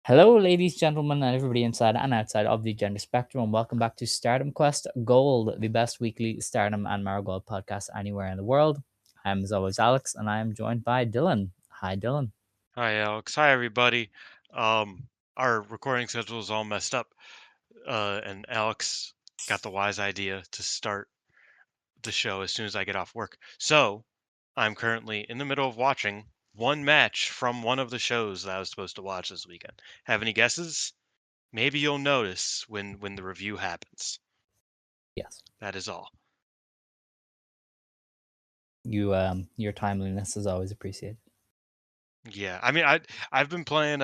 Hello, ladies, gentlemen, and everybody inside and outside of the gender spectrum, and welcome back to Stardom Quest Gold, the best weekly Stardom and Marigold podcast anywhere in the world. I'm, as always, Alex, and I am joined by Dylan. Hi, Dylan. Hi, Alex. Hi, everybody. Our recording schedule is all messed up, and Alex got the wise idea to start the show as soon as I get off work. So I'm currently in the middle of watching one match from one of the shows that I was supposed to watch this weekend. Have any guesses? Maybe you'll notice when the review happens. Yes, That is all. your timeliness is always appreciated. Yeah, I mean, I've been playing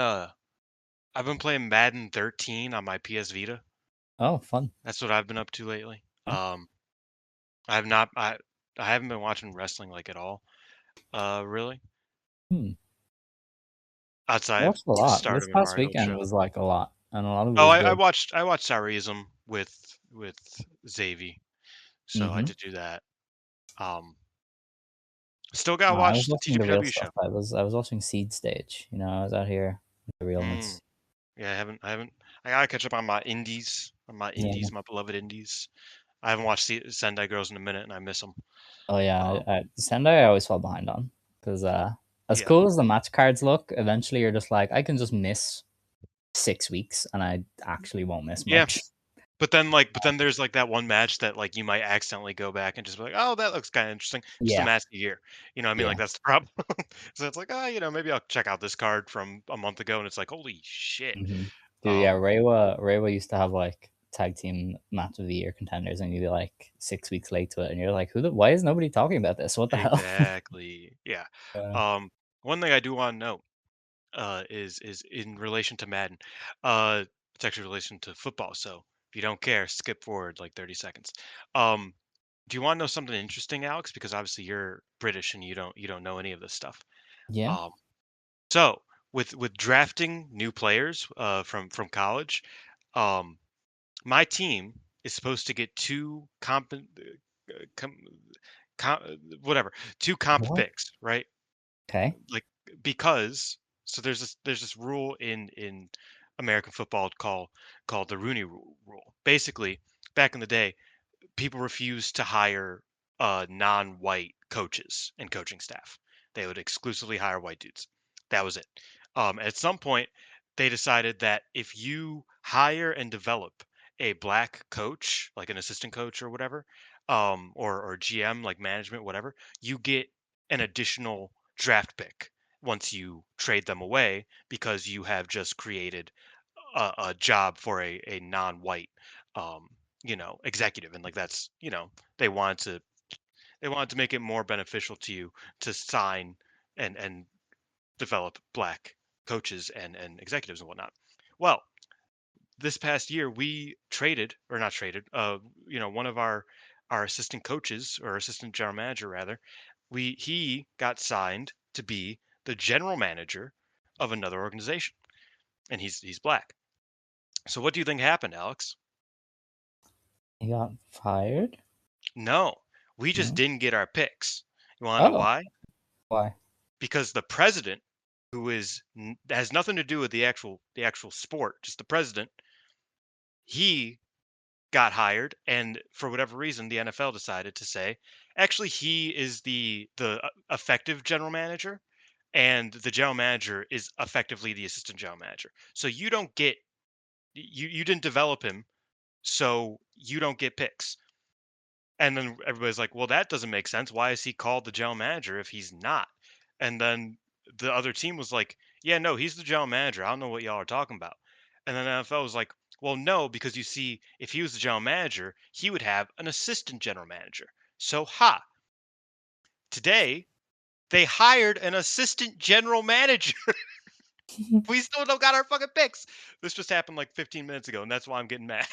Madden 13 on my PS Vita. Oh, fun. That's what I've been up to lately. Okay. I have not I haven't been watching wrestling like at all. Really? Hmm. I Outside of watched a lot. This Stardom and past Marigold weekend show. was like a lot, and a lot of it Oh, was I good. watched Sarism with Xavi, so I Mm-hmm. did do that. Um, Still gotta I was watch the watching the real TGPW stuff. show. I was watching Seed Stage. I was out here with the Mm, realness. yeah, I gotta catch up on Yeah. my beloved indies. I haven't watched Sendai Girls in a minute, and I miss them. Oh yeah, Um, Sendai I always fall behind on because as yeah, cool as the match cards look, eventually you're just like I can just miss 6 weeks and I actually won't miss yeah. much. But then there's like that one match that like you might accidentally go back and just be like, oh, that looks kind of interesting. Just a Yeah, match a year. You know what I mean? yeah, Like that's the problem. So it's like, maybe I'll check out this card from a month ago, and it's like, holy shit. dude. Yeah, Um, Reiwa used to have like tag team match of the year contenders, and you'd be like 6 weeks late to it, and you're like, why is nobody talking about this? What the hell? exactly. Yeah. uh, Um, One thing I do want to note is in relation to Madden. Uh, it's actually in relation to football. So if you don't care, skip forward like 30 seconds. Um, do you want to know something interesting, Alex? Because obviously you're British and you don't know any of this stuff. yeah, Um, so with drafting new players from college, um, my team is supposed to get com, whatever, two comp what? picks, right? Okay, Like because there's this rule in American football called the Rooney Rule. Basically, back in the day, people refused to hire non-white coaches and coaching staff. They would exclusively hire white dudes. That was it. At some point, they decided that if you hire and develop a black coach, like an assistant coach or whatever, or GM, like management, whatever, you get an additional draft pick once you trade them away because you have just created a job for a non-white executive, and like that's they wanted to they wanted to make it more beneficial to you to sign and develop black coaches and executives and whatnot. Well, this past year we traded, or not traded, one of our assistant coaches, or assistant general manager rather, we he got signed to be the general manager of another organization, and he's black. So what do you think happened, Alex? he got fired. No, we just No. didn't get our picks. You want to know Oh, why? why? Because the president, has nothing to do with the actual sport, just the president, he got hired, and for whatever reason, the NFL decided to say, actually, he is the effective general manager, and the general manager is effectively the assistant general manager. So you didn't develop him, so you don't get picks. And then everybody's like, well, that doesn't make sense. Why is he called the general manager if he's not? And then the other team was like, yeah, no, he's the general manager. I don't know what y'all are talking about. And then the NFL was like, well, no, because you see, if he was the general manager, he would have an assistant general manager. So, today they hired an assistant general manager. We still don't got our fucking picks. This just happened like 15 minutes ago, and that's why I'm getting mad.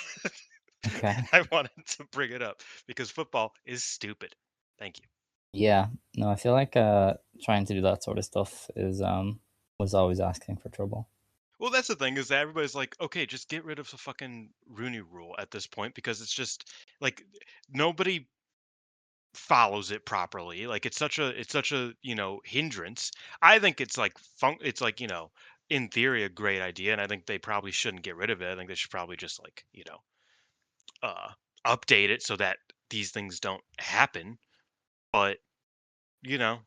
Okay. I wanted to bring it up because football is stupid. Thank you. Yeah, no, I feel like trying to do that sort of stuff is was always asking for trouble. Well, that's the thing, is that everybody's like, okay, just get rid of the fucking Rooney Rule at this point, because it's just like nobody follows it properly. Like it's such a hindrance. I think it's like it's like in theory, a great idea, and I think they probably shouldn't get rid of it. I think they should probably just like uh, update it so that these things don't happen. But you know,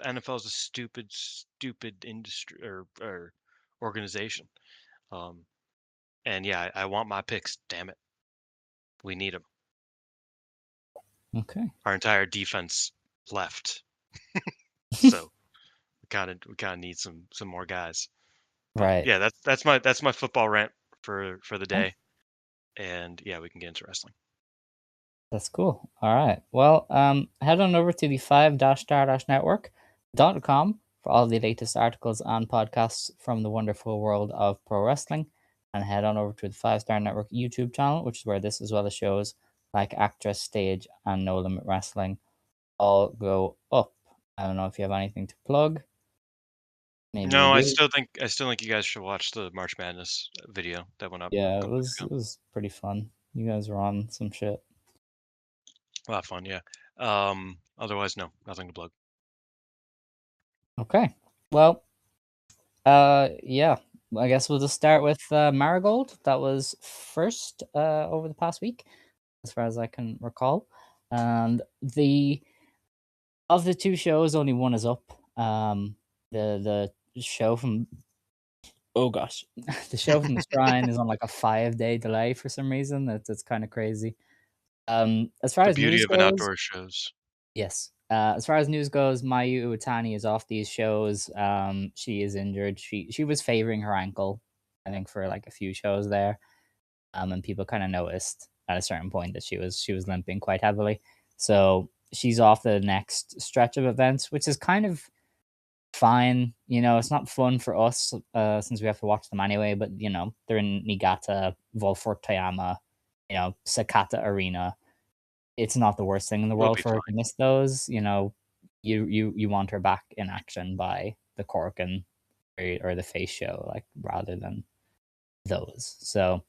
NFL is a stupid industry or organization. Um, and yeah, I want my picks. Damn it, we need them. Okay. Our entire defense left, so we kind of need some more guys. But Right. yeah, that's my football rant for the Okay. day. And yeah, we can get into wrestling. That's cool. All right. Well, head on over to the 5-star-network.com for all the latest articles and podcasts from the wonderful world of pro wrestling. And head on over to the 5 Star Network YouTube channel, which is where this, as well as shows like Actress, Stage, and No Limit Wrestling, all go up. I don't know if you have anything to plug. Maybe you No, I do. still think I still think you guys should watch the March Madness video that went up Yeah, a couple weeks ago. it was pretty fun. You guys were on some shit. A lot of fun, yeah. Otherwise, no, nothing to plug. Okay. Well, yeah. I guess we'll just start with Marigold. That was first over the past week, as far as I can recall. And the of the two shows, only one is up. The show from oh gosh, the show from the Shrine is on like a 5 day delay for some reason. That's kind of crazy. As far The as beauty news of an goes, outdoor shows. yes. As far as news goes, Mayu Iwatani is off these shows. She is injured. She was favoring her ankle, I think, for like a few shows there. And people kind of noticed at a certain point that she was limping quite heavily. So she's off the next stretch of events, which is kind of fine. It's not fun for us since we have to watch them anyway. But they're in Niigata, Volfort Toyama, Sakata Arena. It's not the worst thing in the We'll world be for her fine. to miss those. You want her back in action by the Korakuen or the Face show, like rather than those. So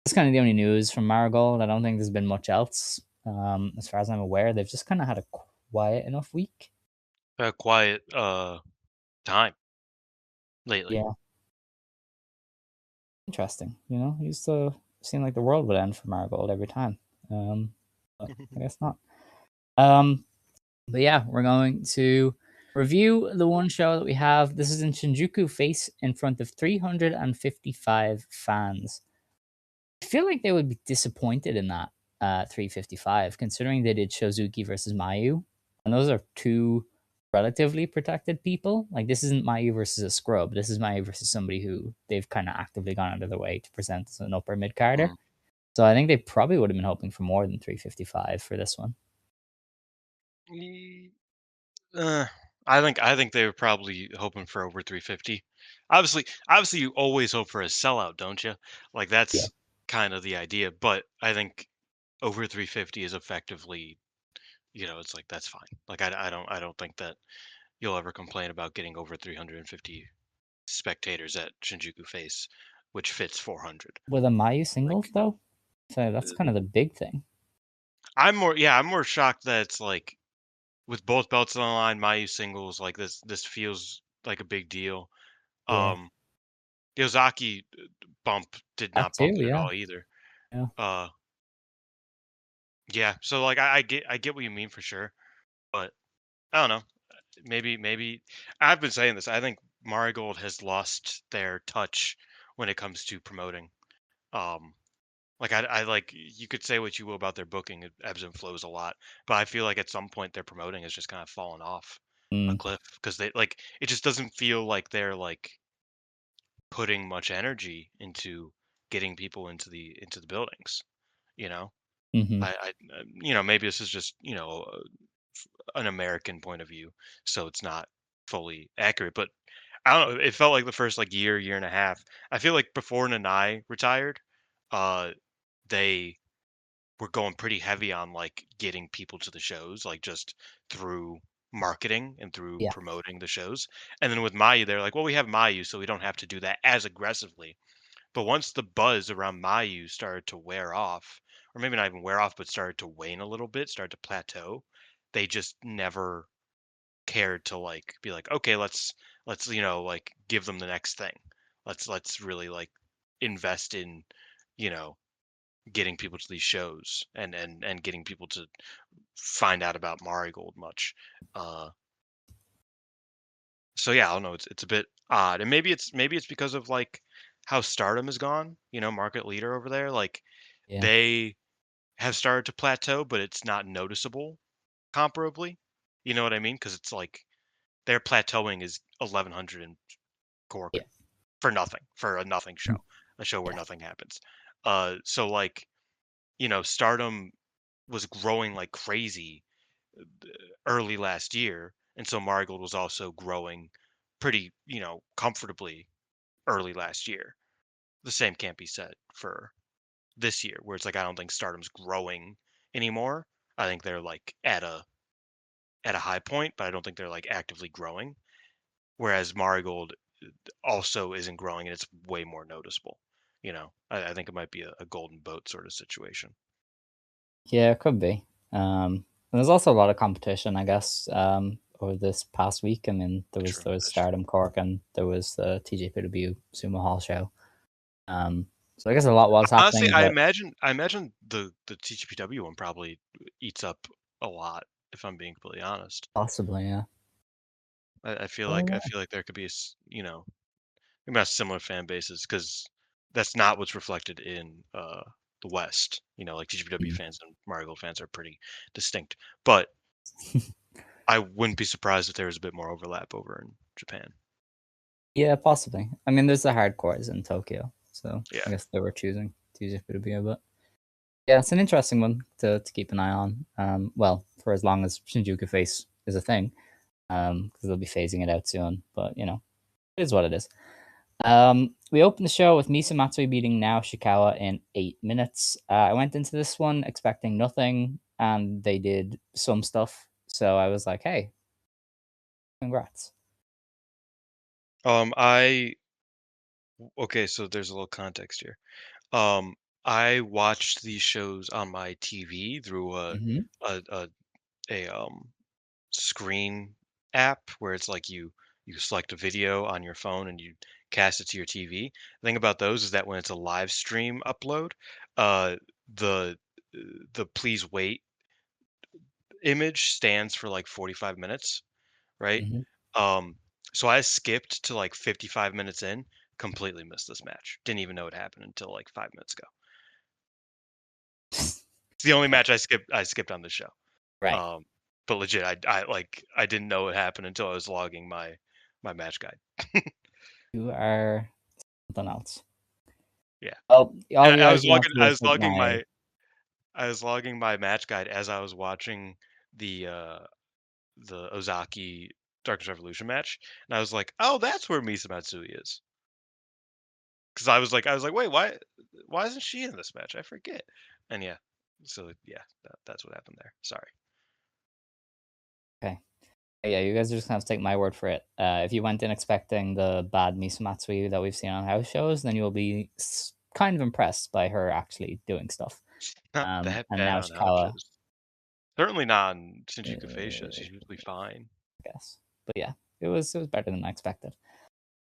that's kind of the only news from Marigold. I don't think there's been much else. As far as I'm aware, they've just kind of had a quiet enough week. A quiet time lately. Yeah, interesting. It used to seem like the world would end for Marigold every time. But I guess not. Um, But yeah, we're going to review the one show that we have. This is in Shinjuku Face in front of 355 fans. I feel like they would be disappointed in that 355, considering they did Shozuki versus Mayu. And those are two relatively protected people. Like, this isn't Mayu versus a scrub. This is Mayu versus somebody who they've kind of actively gone out of their way to present as an upper mid carder. Mm. So I think they probably would have been hoping for more than 355 for this one. Ye- Uh, I think they were probably hoping for over 350. Obviously, you always hope for a sellout, don't you? Like Yeah. that's kind of the idea. But I think over 350 is effectively, it's like that's fine. Like I don't think that you'll ever complain about getting over 350 spectators at Shinjuku Face, which fits 400. With a Mayu singles, Like though? So that's uh, kind of the big thing. I'm more shocked that it's like with both belts on the line, Mayu singles, like this feels like a big deal. Yeah. Um Yozaki bump did That not bump too, it at yeah. all either. Yeah. Uh yeah, so like I get what you mean for sure, but I don't know. Maybe I've been saying this. I think Marigold has lost their touch when it comes to promoting. Um like I like you could say what you will about their booking, it ebbs and flows a lot, but I feel like at some point their promoting has just kind of fallen off a Mm, cliff because they like it just doesn't feel like they're like putting much energy into getting people into the buildings, you know? mhm, Maybe this is just, an American point of view, so it's not fully accurate, but I don't know, it felt like the first like year and a half. I feel like before Nanai retired, uh they were going pretty heavy on like getting people to the shows, like just through marketing and through yeah. promoting the shows. And then with Mayu, they're like, well, we have Mayu, so we don't have to do that as aggressively. But once the buzz around Mayu started to wear off, or maybe not even wear off, but started to wane a little bit, started to plateau, they just never cared to like be like, okay, let's let's like give them the next thing. Let's really like invest in you know getting people to these shows and getting people to find out about Marigold much. Uh, so yeah, I don't know. It's a bit odd, and maybe it's because of like how Stardom is gone. Market leader over there. Like Yeah. they have started to plateau, but it's not noticeable comparably. You know what I mean? Because it's like their plateauing is 1100 in Cork Yeah. for nothing, for a nothing show, Mm. a show where Yeah. nothing happens. So like Stardom was growing like crazy early last year, and so Marigold was also growing pretty, comfortably early last year. The same can't be said for this year, where it's like I don't think Stardom's growing anymore. I think they're like at a high point, but I don't think they're like actively growing. Whereas Marigold also isn't growing, and it's way more noticeable. I think it might be a golden boat sort of situation. Yeah, it could be. And there's also a lot of competition, I guess, over this past week. I mean, there That's was true. there was That's true. Stardom Cork and there was the TJPW Sumo Hall show. So I guess a lot was Honestly, happening, but I imagine the TGPW one probably eats up a lot, if I'm being completely honest. possibly, yeah. I feel Oh, like I yeah. feel like there could be maybe not similar fan bases because that's not what's reflected in the West. Like TGPW Mm. fans and Marigold fans are pretty distinct, but I wouldn't be surprised if there was a bit more overlap over in Japan. Yeah, possibly. I mean, there's the hardcores in Tokyo, so I Yeah. guess they were choosing TJPW, but yeah, it's an interesting one to keep an eye on. Well, for as long as Shinjuku Face is a thing, because they'll be phasing it out soon. But it is what it is. We opened the show with Misa Matsui beating Nao Shikawa in 8 minutes. I went into this one expecting nothing, and they did some stuff. So I was like, "Hey, congrats!" I okay, so there's a little context here. Um, I watched these shows on my TV through Hmm. a a, a screen app where it's like you select a video on your phone and you cast it to your TV. The thing about those is that when it's a live stream upload, uh, the the please wait image stands for like 45 minutes, right? Hmm. Um, so I skipped to like 55 minutes in, completely missed this match. Didn't even know it happened until like 5 minutes ago. It's the only Okay, match I skipped on the show. right. Um, but legit, I didn't know it happened until I was logging my match guide. You are something else. Yeah, Oh, and all I you was have logging to do I is was like logging my my match guide as I was watching the Ozaki Darkness Revolution match, and I was like, oh, that's where Misa Matsui is. Because I was like, wait, why isn't she in this match? I forget. And yeah, so yeah, that's what happened there. Sorry. okay. Yeah, you guys are just gonna have to take my word for it. If you went in expecting the bad Misa Matsui that we've seen on house shows, then you'll be kind of impressed by her actually doing stuff. Not that And bad now on house Shikawa, shows. Certainly not on Shinjuku FACE shows. I She's usually fine. guess, but yeah, it was better than I expected.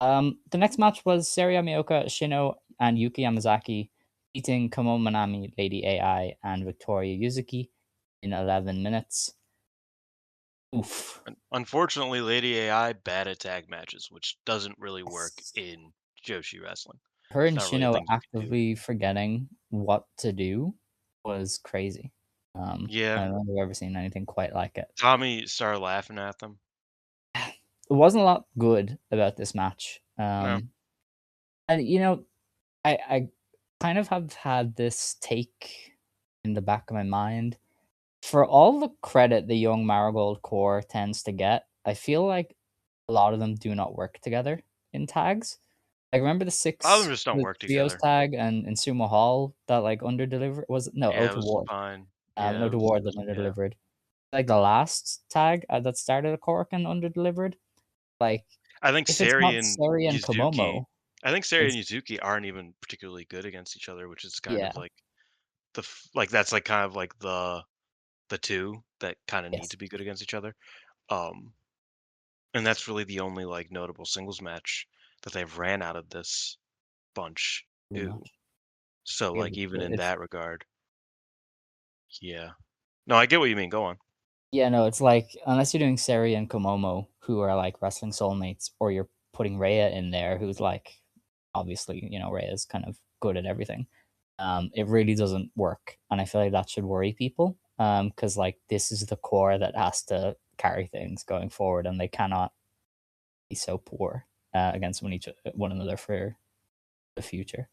The next match was Seria Mioka, Shino, and Yuki Yamazaki beating Kamo Manami, Lady AI, and Victoria Yuzuki in 11 minutes. Oof. Unfortunately, Lady AI bad at tag matches, which doesn't really work Yes. in Joshi wrestling. Her It's and not really a Shino thing you can do. actively forgetting what to do was crazy. I Yeah, don't think I've ever seen anything quite like it. Tommy started laughing at them. There wasn't a lot good about this match. No, And I kind of have had this take in the back of my mind. For all the credit the young Marigold core tends to get, I feel like a lot of them do not work together in tags. Like remember a lot of them just don't the work trios together. tag and in Sumo Hall that like under delivered was no Yeah, it Ota was Ward. fine. Yeah, Ota it Ward that was under yeah. delivered. Like the last tag that started a Cork and under delivered. Like I think if it's Sari not and Seri and Yuzuki. Komomo, I think Sari and it's Yuzuki aren't even particularly good against each other, which is kind yeah, of like like that's like kind of like the two that kind of need yes. to be good against each other. Um, and that's really the only like notable singles match that they've ran out of this bunch Pretty too. much. So Yeah, like even in it's that regard, yeah. No, I get what you mean. Go on. yeah, no, it's like unless you're doing Seri and Komomo, who are like wrestling soulmates, or you're putting Rhea in there, who's like obviously, Rhea's kind of good at everything. It really doesn't work, and I feel like that should worry people. Because like this is the core that has to carry things going forward, and they cannot be so poor against one another for the future.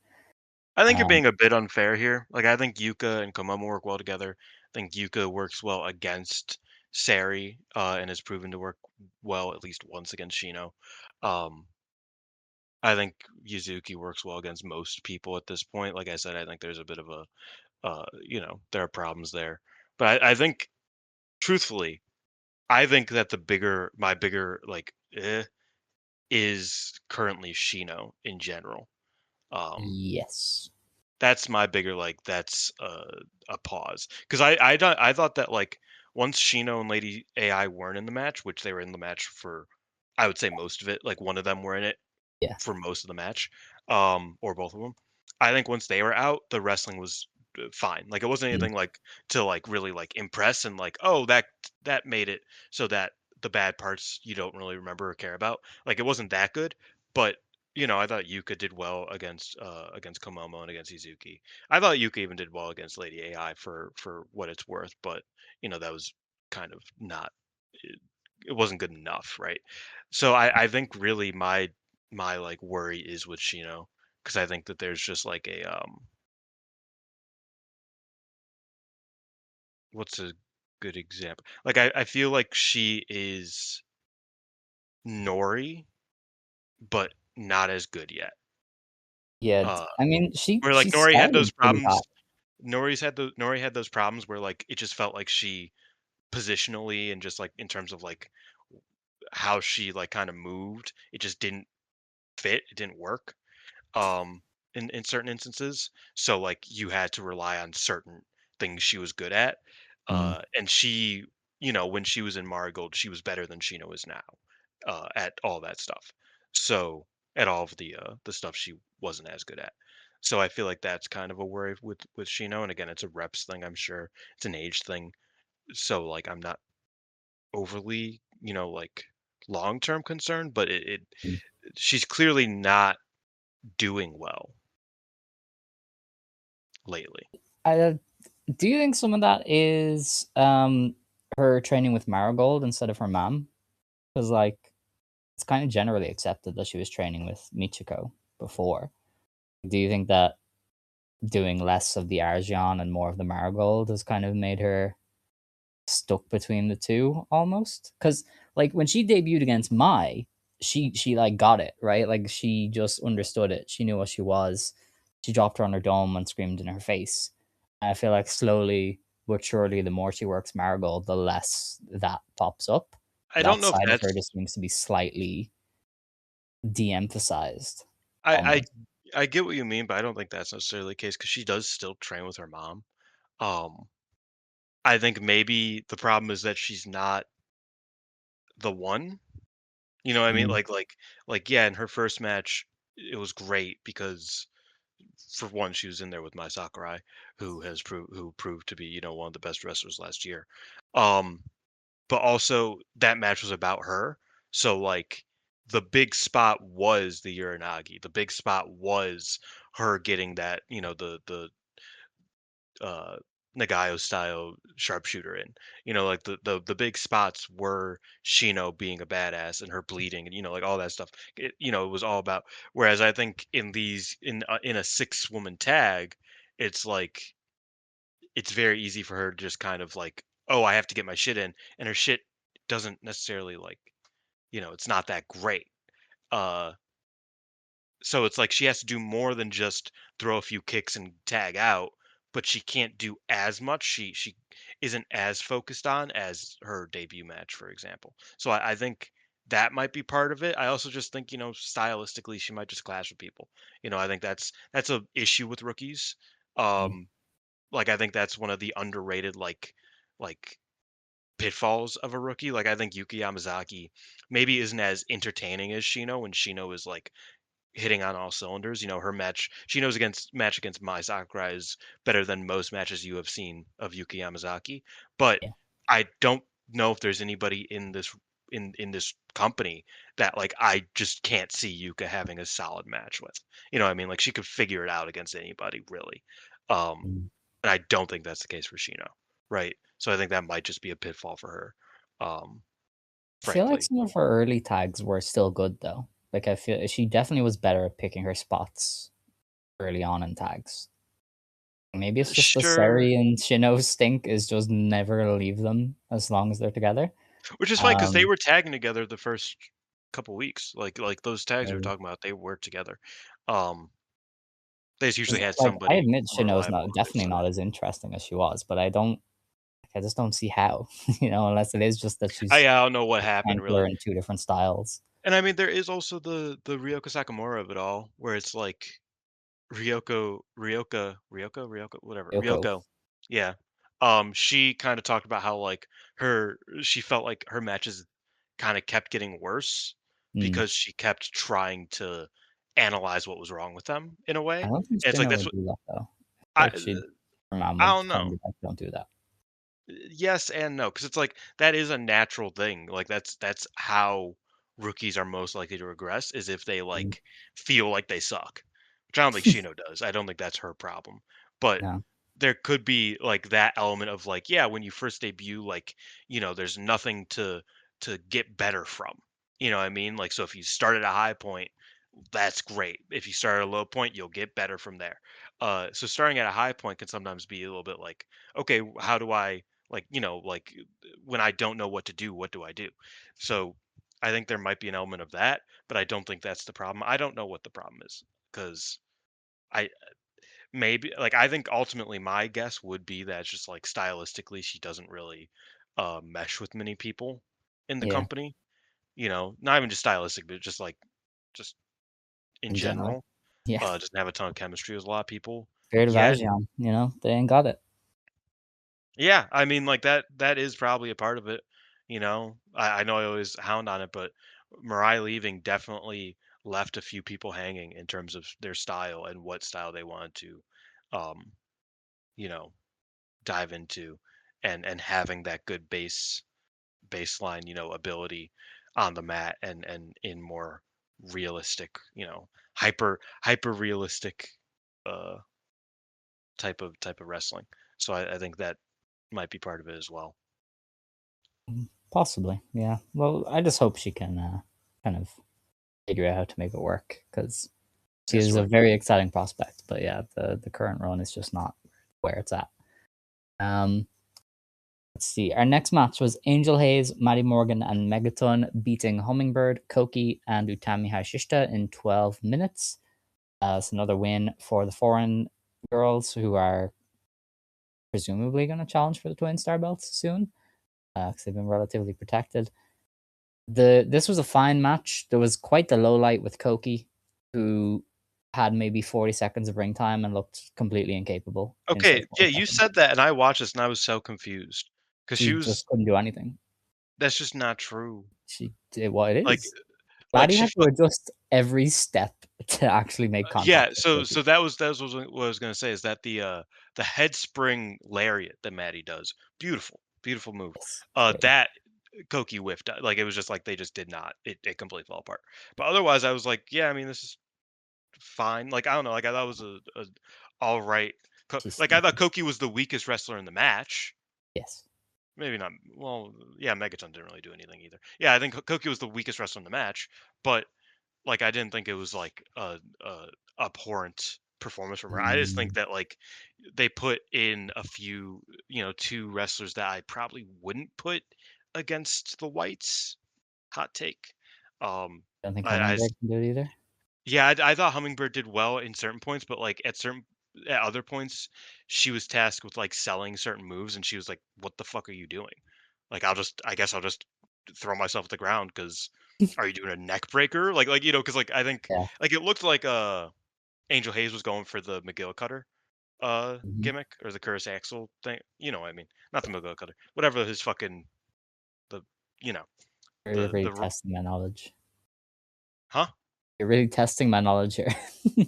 I think you're Um, being a bit unfair here. Like I think Yuka and Komomo work well together. I think Yuka works well against Sari, and has proven to work well at least once against Shino. Um, I think Yuzuki works well against most people at this point. Like I said, I think there's a bit of a, there are problems there. But I think, truthfully, I think that my bigger is currently Shino in general. Um, yes. that's my bigger that's a pause because I thought that like once Shino and Lady AI weren't in the match, which they were in the match for, I would say most of it. Like one of them were in it Yeah. for most of the match, or both of them. I think once they were out, the wrestling was fine. Like it wasn't Mm, anything like to like really like impress and like, oh, that made it so that the bad parts you don't really remember or care about. Like it wasn't that good, but I thought Yuka did well against Komomo and against Izuki. I thought Yuka even did well against Lady AI for what it's worth, but that was kind of not it, it wasn't good enough, right? So I think really my like worry is with Shino because I think that there's just like a what's a good example? Like I feel like she is Nori, but not as good yet. yeah. Uh, I mean, she where like she started pretty hot. Nori had those problems where like it just felt like she positionally and just like in terms of like how she like kind of moved, it just didn't fit. It didn't work. um in certain instances, so like you had to rely on certain things she was good at, Mm, and she, when she was in Marigold she was better than Shino is now, at all that stuff. So at all of the stuff she wasn't as good at. So I feel like that's kind of a worry with Shino, and again it's a reps thing, I'm sure it's an age thing. So like I'm not overly, like long term concerned, but it mm. she's clearly not doing well lately. I Do you think some of that is her training with Marigold instead of her mom? Because like it's kind of generally accepted that she was training with Michiko before. Do you think that doing less of the Arjan and more of the Marigold has kind of made her stuck between the two almost? Because like when she debuted against Mai, she like got it right. Like she just understood it. She knew what she was. She dropped her on her dome and screamed in her face. And I feel like slowly but surely, the more she works Marigold, the less that pops up. I don't That know if side of her that's just seems to be slightly de-emphasized I almost. I get what you mean, but I don't think that's necessarily the case because she does still train with her mom. Um, I think maybe the problem is that she's not the one. You know what I mean? Mm, Like yeah, in her first match, it was great because for one, she was in there with Mai Sakurai, who proved to be one of the best wrestlers last year. Um, but also that match was about her. So like the big spot was the Uranagi. The big spot was her getting that, the uh Nagayo style sharpshooter in. Like the big spots were Shino being a badass and her bleeding and like all that stuff. It was all about, whereas I think in a six woman tag, it's like it's very easy for her to just kind of like, oh, I have to get my shit in, and her shit doesn't necessarily like, it's not that great. Uh, so it's like she has to do more than just throw a few kicks and tag out, but she can't do as much. She isn't as focused on as her debut match, for example. So I think that might be part of it. I also just think, stylistically, she might just clash with people. I think that's a issue with rookies. mm, Um, like I think that's one of the underrated like pitfalls of a rookie. Like I think Yuki Yamazaki maybe isn't as entertaining as Shino when Shino is like hitting on all cylinders. You know, her match Shino's match against Mai Sakurai is better than most matches you have seen of Yuki Yamazaki. But Yeah. I don't know if there's anybody in this company that like I just can't see Yuka having a solid match with. You know what I mean? Like she could figure it out against anybody really. Um Mm. and I don't think that's the case for Shino, right? So I think that might just be a pitfall for her, I feel like frankly. some of her early tags were still good though. Like I feel she definitely was better at picking her spots early on in tags. Maybe it's just the Sure, Seri and Shino stink is just never gonna leave them as long as they're together. which is fine because they Um, were tagging together the first couple weeks. Like those tags we were maybe. talking about, they worked together. Um, they just 'Cause, usually had like, I somebody admit more Shino's reliable not on the other definitely side. not as interesting as she was, but I just don't see how, unless it is just that she's I don't know what happened trying to learn really. 2 different styles. And I mean, there is also the Ryoko Sakamura of it all, where it's like Ryoko, whatever, Yoko. Ryoko. Yeah. She kind of talked about how like she felt like her matches kind of kept getting worse Mm. because she kept trying to analyze what was wrong with them in a way. I don't think And it's like Shino that's would what do that, though. I Like, she'd her mom I would don't kinda know. be like, "Don't do that." Yes and no, because it's like that is a natural thing. Like that's how rookies are most likely to regress is if they Mm. like feel like they suck. Which I don't think Shino does. I don't think that's her problem. But No. there could be like that element of like, yeah, when you first debut, like, there's nothing to get better from. You know what I mean? Like so if you start at a high point, that's great. If you start at a low point, you'll get better from there. So starting at a high point can sometimes be a little bit like, okay, how do I like, like when I don't know what to do, what do I do? So I think there might be an element of that, but I don't think that's the problem. I don't know what the problem is because I maybe like I think ultimately my guess would be that it's just like stylistically she doesn't really mesh with many people in the Yeah, company. Not even just stylistic, but just like just in in general. general. Yeah. Doesn't have a ton of chemistry with a lot of people Spirit of yet. Ajian, they ain't got it. Yeah, I mean, like that is probably a part of it. I know I always hound on it, but Mirai leaving definitely left a few people hanging in terms of their style and what style they wanted to, um, you know, dive into, and having that good baseline, ability on the mat and in more realistic, hyper realistic uh type of wrestling. So I think that might be part of it as well. Possibly, yeah. Well, I just hope she can, kind of figure out how to make it work because she Yes, is a right. very exciting prospect, but yeah, the current run is just not where it's at. Um, let's see. Our next match was Angel Hayes, Maddie Morgan, and Megaton beating Hummingbird, Koki, and Utami Hayashishita in 12 minutes. It's another win for the foreign girls who are presumably going to challenge for the Twin Star belts soon because they've been relatively protected. This was a fine match. There was quite the low light with Koki, who had maybe 40 seconds of ring time and looked completely incapable inside Okay, yeah, 40 you seconds. said that, and I watched this, and I was so confused because She just couldn't do anything. that's just not true. She did what it Like, is. like Laddie she, had to adjust every step to actually make yeah. contact with Koki. So that was what I was gonna say. Is that the head spring lariat that Maddie does? Beautiful, beautiful move. Yes, it's great. That Koki whiffed. Like it was just like they just did not. It completely fell apart. But otherwise, I was like, yeah. I mean, this is fine. Like I don't know. Like I thought it was a all right. She's Like I thought sneaky. Koki was the weakest wrestler in the match. Yes. Maybe not. Well, yeah, Megaton didn't really do anything either. Yeah, I think Koki was the weakest wrestler in the match, but like I didn't think it was like a abhorrent performance from her. I just think Mm, that like they put in a few, two wrestlers that I probably wouldn't put against the Whites. Hot take. Um, don't think I Hummingbird can do it either. Yeah, I thought Hummingbird did well in certain points, but like at other points, she was tasked with like selling certain moves, and she was like, "What the fuck are you doing?" Like, I guess I'll just throw myself at the ground because are you doing a neck breaker? Because like I think Yeah. like it looked like Angel Hayes was going for the McGill cutter Mhm. gimmick or the Curtis Axel thing. You know what I mean? Not the McGill cutter, whatever his fucking. you know, You're really the testing my knowledge. huh? You're really testing my knowledge here.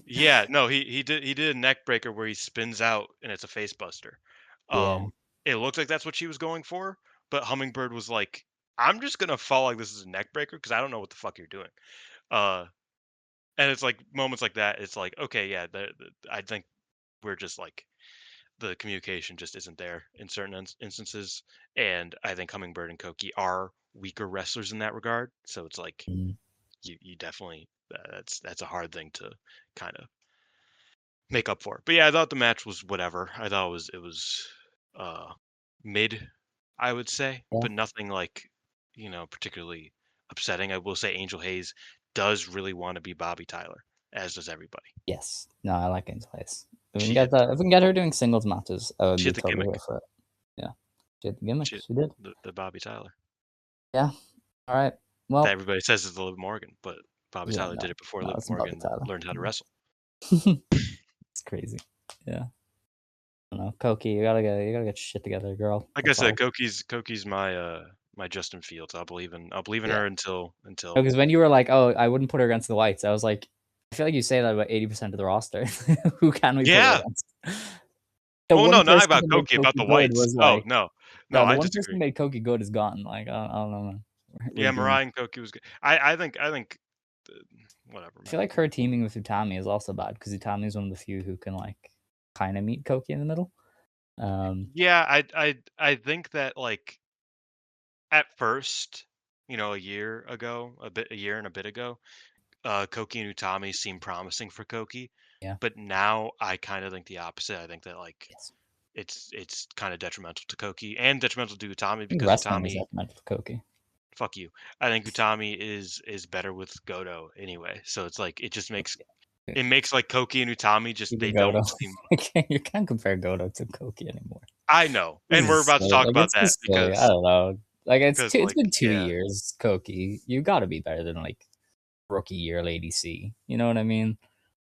Yeah, no, he did a neck breaker where he spins out and it's a face buster. Yeah. Um, it looked like that's what she was going for, but Hummingbird was like, "I'm just gonna fall like this is a neck breaker because I don't know what the fuck you're doing." Uh, and it's like moments like that. It's like, okay, yeah, I think we're just like the communication just isn't there in certain instances, and I think Hummingbird and Koki are weaker wrestlers in that regard. So it's like Mm, you definitely that's a hard thing to kind of make up for. But yeah, I thought the match was whatever. I thought it was uh mid, I would say, yeah. but nothing like, particularly upsetting. I will say Angel Hayes does really want to be Bobby Tyler, as does everybody. Yes. No, I like Angel Hayes. If we can She get hit that, if we can get her doing singles matches, I would she be hit the totally here gimmick. for it. Yeah. She had the gimmick. She hit She did. the Bobby Tyler. Yeah. All right. That Well, everybody says is the Liv Morgan, but Bobby yeah, Tyler no. did it before No, Liv it's Bobby Morgan Tyler. learned how to wrestle. It's crazy. Yeah. I don't know. Koki, you gotta get your shit together, girl. Like I That's said, all. Koki's my Justin Fields. I'll believe in Yeah. her until Because when you were like, "Oh, I wouldn't put her against the whites," I was like, I feel like you say that about 80% of the roster. Who can we put her yeah. against? The Well, one no, not person about who made Koki, about Koki the good whites. was Oh like, no, no, no, the I one person who disagree. made Koki good is gone. Like, I don't know, man. We're Yeah, doomed. Mariah and Koki was good. I think uh, whatever, I feel man. like her teaming with Utami is also bad because Utami is one of the few who can like kind of meet Koki in the middle. Yeah, I think that like at first, a year and a bit ago, Koki and Utami seemed promising for Koki, Yeah. but now I kind of think the opposite. I think that like Yes. it's kind of detrimental to Koki and detrimental to Utami I think because wrestling is Utami, detrimental to Koki. fuck you. I think Utami is better with Goto anyway. So it's like it makes like Koki and Utami just You can they Goto. don't seem. You can't compare Goto to Koki anymore. I know, This and we're is about to silly. talk Like about it's that just silly. I because don't know. Like because it's like been two yeah, years, Koki. You got to be better than like rookie year Lady C. You know what I mean?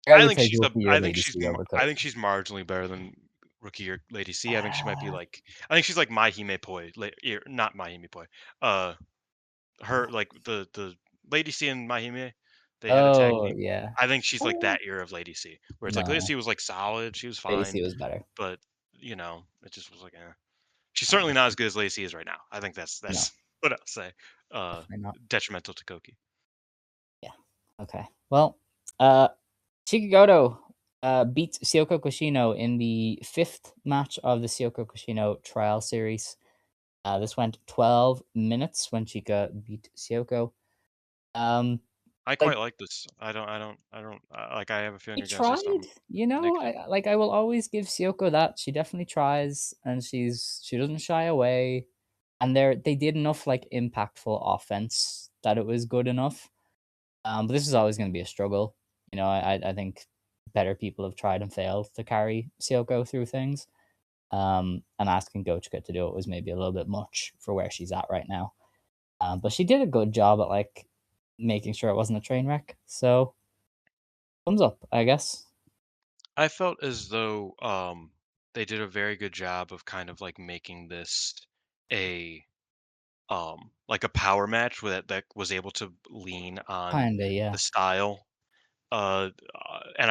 I would take rookie year Lady C over I Koki. think she's marginally better than Rookie or Lady C. I think she's like Mahime Poi, not Mahime Poi. Uh, her like the Lady C and Mahime, they had a tag Oh team. yeah. I think she's like Uh, that era of Lady C, where it's like Lady no, C was like solid, she was Lady fine, C was better. but it just was like, she's Oh, certainly not as good as Lady C is right now. I think that's no, that's what I'll say. Uh, definitely not. Detrimental to Koki. Yeah. Okay. Well, uh, Chikagoto beat Syoko Kushino in the fifth match of the Syoko Kushino trial series. This went 12 minutes when Chika beat Syoko. Um, I like quite like this. I don't like. I have a feeling he you're gonna say tried, something you know. negative. I will always give Syoko that she definitely tries, and she doesn't shy away. And they did enough like impactful offense that it was good enough. But this is always going to be a struggle. You know, I think better people have tried and failed to carry Syoko through things. And asking Gochka to do it was maybe a little bit much for where she's at right now. But she did a good job at like making sure it wasn't a train wreck. So thumbs up, I guess. I felt as though they did a very good job of kind of like making this a like a power match that was able to lean on Kinda, the yeah. style. And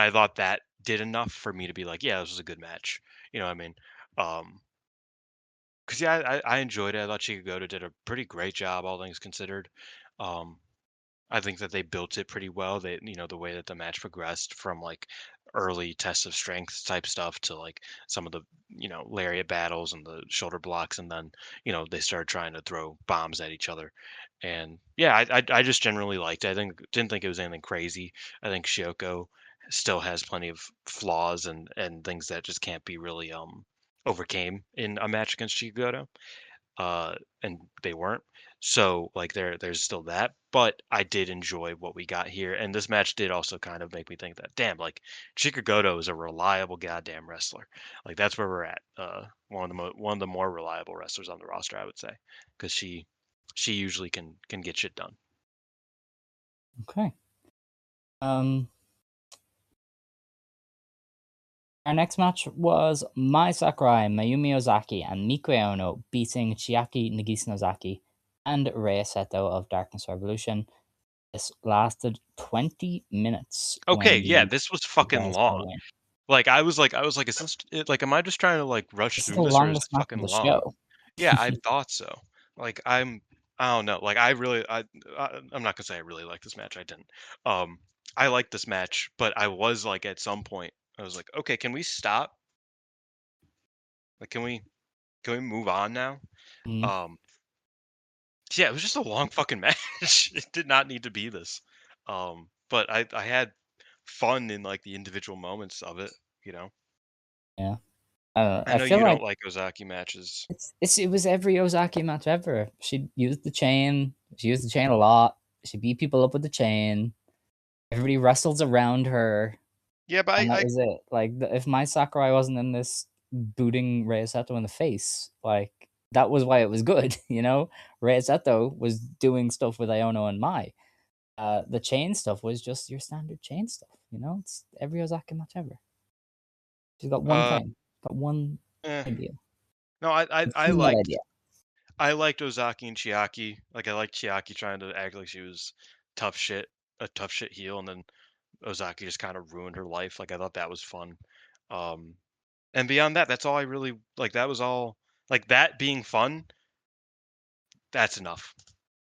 I thought that did enough for me to be like, yeah, this was a good match. You know what I mean? Um, because yeah, I enjoyed it. I thought Chikagota did a pretty great job, all things considered. Um, I think that they built it pretty well. The way that the match progressed from like early tests of strength type stuff to like some of the, lariat battles and the shoulder blocks. And then, they started trying to throw bombs at each other. And yeah, I just generally liked it. Didn't think it was anything crazy. I think Shioko still has plenty of flaws and things that just can't be really, overcame in a match against Chikagota, and they weren't. So like there's still that, but I did enjoy what we got here, and this match did also kind of make me think that damn, like Chikagoto is a reliable goddamn wrestler. Like that's where we're at. One of the more reliable wrestlers on the roster, I would say, because she usually can get shit done. Okay. Um, our next match was Mai Sakurai, Mayumi Ozaki, and Miku Aono beating Chiaki Nagisanozaki and Rhea Seto of Darkness Revolution. This lasted 20 minutes Okay, when yeah, the this was fucking guys got long. in. Like, is this like, am I just trying to like rush This is through the this, or is longest it match fucking of the long? show. Yeah, I thought so. Like, I don't know. Like, I'm not gonna say I really like this match. I didn't. Um, I like this match, but I was like, at some point, I was like, okay, can we stop? Like, can we move on now? Mhm. Um, yeah, it was just a long fucking match. It did not need to be this. But I had fun in like the individual moments of it. You know, Yeah. I I know feel you like don't like Ozaki matches. it was every Ozaki match ever. She used the chain. She used the chain a lot. She beat people up with the chain. Everybody wrestles around her, Yeah, but and that I was it. Like if my Sakurai wasn't in this booting Rei Sato in the face, like that was why it was good. You know, Rei Sato was doing stuff with Iono and Mai. The chain stuff was just your standard chain stuff. You know, it's every Ozaki match ever. She's got one uh thing, got one eh. idea. No, I've seen that idea. I liked Ozaki and Chiaki. Like, I liked Chiaki trying to act like she was tough shit, a tough shit heel, and then Ozaki just kind of ruined her life. Like, I thought that was fun. Um, and beyond that, that's all I really like. That was all like that being fun. That's enough.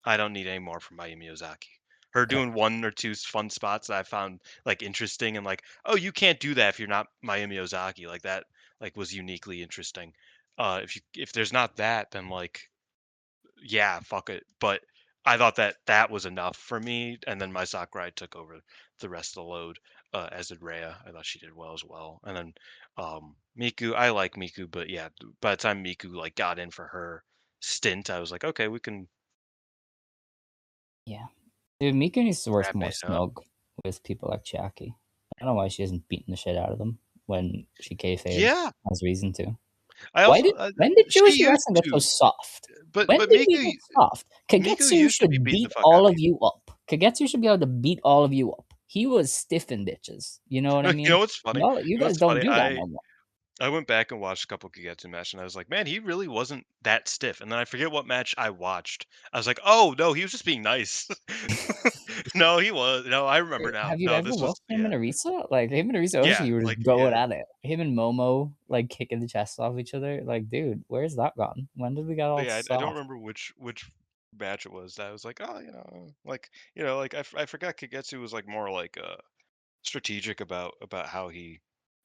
I don't need any more from Mayumi Ozaki. Her Okay. doing one or two fun spots that I found like interesting and like, oh, you can't do that if you're not Mayumi Ozaki. Like that, like was uniquely interesting. If there's not that, then like yeah, fuck it. But I thought that that was enough for me, and then my Sakurai took over the rest of the load, as did Rhea. I thought she did well as well. And then Miku, I like Miku, but yeah, by the time Miku like got in for her stint, I was like, okay, we can Yeah. Dude, Mika needs to work wrap more it up. snug with people like Chiaki. I don't know why she isn't beating the shit out of them when she kayfabes Yeah, has reason to. I Why also did when did she Joshi used wrestling get so to, soft? When but did we get soft? Miku Kagetsu used to be should beating the beat fuck out all of of people. you up. Kagetsu should be able to beat all of you up. He was stiff in bitches. You know what I You mean? know what's funny? Y'all, you You know guys what's don't funny? do that no more. I went back and watched a couple Kagetsu matches, and I was like, man, he really wasn't that stiff. And then I forget what match I watched. I was like, oh no, he was just being nice. No, he was. No, I remember now. Have you No, ever this was watched him yeah, and Arisa? Like him and Arisa yeah, Oshi were like just going yeah, at it. Him and Momo like kicking the chest off each other. Like, dude, where's that gone? When did we get but all yeah. I don't soft? remember which match it was. That I was like, oh, like I forgot Kagetsu was like more like strategic about how he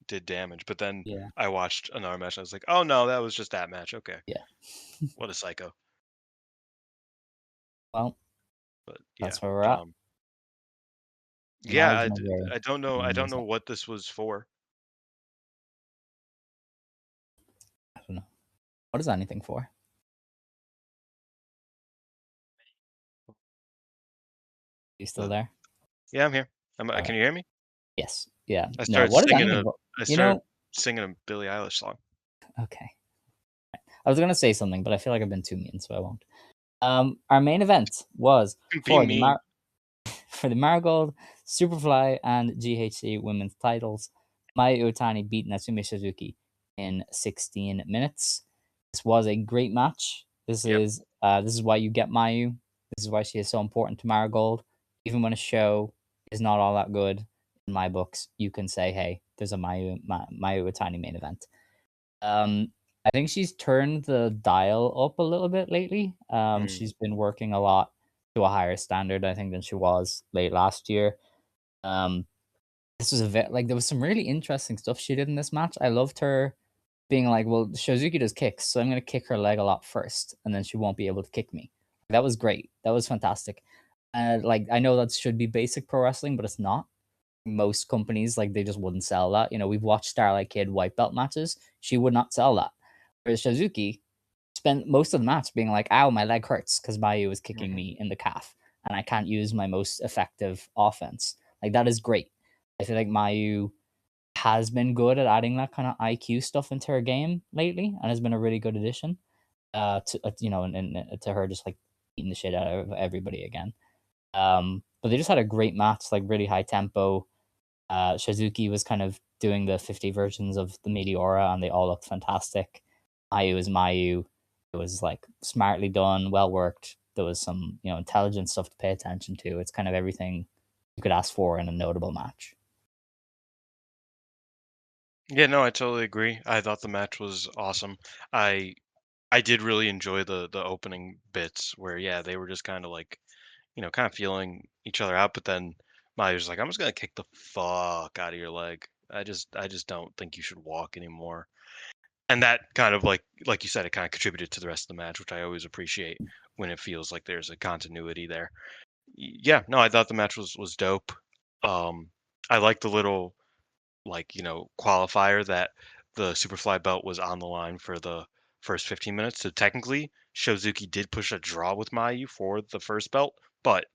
did damage. But then Yeah, I watched another match. And I was like, oh no, that was just that match. Okay, yeah. what a psycho. Well, But yeah, that's where we're at. yeah. Knowledge Nogiri. I And don't there's know what this was for. I don't know. What is anything for? Are you still But there? yeah, I'm here. All Can right. you hear me? Yes. Yeah. I No. started What is singing anything a for? I You started know. singing a Billie Eilish song. Okay. I was gonna say something, but I feel like I've been too mean, so I won't. Our main event was Be for mean. for the Marigold, Superfly, and GHC women's titles. Mayu Iwatani beat Natsumi Suzuki in 16 minutes. This was a great match. Yep. This is why you get Mayu. This is why she is so important to Marigold. Even when a show is not all that good, in my books, you can say, "Hey, there's a Mayu Iwatani main event." I think she's turned the dial up a little bit lately. Mm, She's been working a lot to a higher standard, I think, than she was late last year. Um, this was a bit like there was some really interesting stuff she did in this match. I loved her being like, "Well, Shozuki does kicks, so I'm gonna kick her leg a lot first, and then she won't be able to kick me." That was great. That was fantastic. Like I know that should be basic pro wrestling, but it's not. Most companies like they just wouldn't sell that. You know, we've watched Starlight Kid white belt matches. She would not sell that. Whereas Shizuki spent most of the match being like, "Ow, my leg hurts because Mayu is kicking mhm, me in the calf, and I can't use my most effective offense." Like that is great. I feel like Mayu has been good at adding that kind of IQ stuff into her game lately, and has been a really good addition. To you know, and to her just like beating the shit out of everybody again. But they just had a great match, like really high tempo. Shizuki was kind of doing the 50 versions of the Meteora, and they all looked fantastic. Mayu is Mayu. It was like smartly done, well worked. There was some, intelligent stuff to pay attention to. It's kind of everything you could ask for in a notable match. Yeah, no, I totally agree. I thought the match was awesome. I I did really enjoy the opening bits where yeah, they were just kind of like, kind of feeling each other out, but then Mayu's like, "I'm just gonna kick the fuck out of your leg. I just don't think you should walk anymore." And that kind of like you said, it kind of contributed to the rest of the match, which I always appreciate when it feels like there's a continuity there. Yeah, no, I thought the match was dope. Um, I like the little qualifier that the Superfly belt was on the line for the first 15 minutes. So technically, Shozuki did push a draw with Mayu for the first belt, but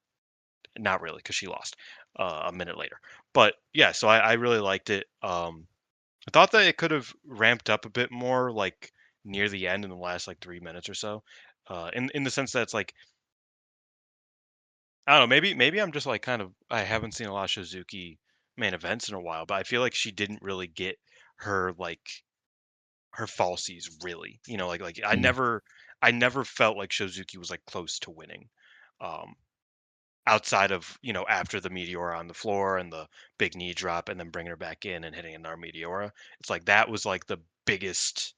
not really because she lost a minute later. But yeah, so I really liked it. I thought that it could have ramped up a bit more, like near the end in the last like 3 minutes or so. In the sense that it's like I don't know, maybe I'm just like kind of I haven't seen a lot of Shizuki main events in a while, but I feel like she didn't really get her her falsies really. Like Mm. I never felt like Shizuki was like close to winning. Um outside of, after the Meteora on the floor and the big knee drop and then bringing her back in and hitting another Meteora. It's like that was like the biggest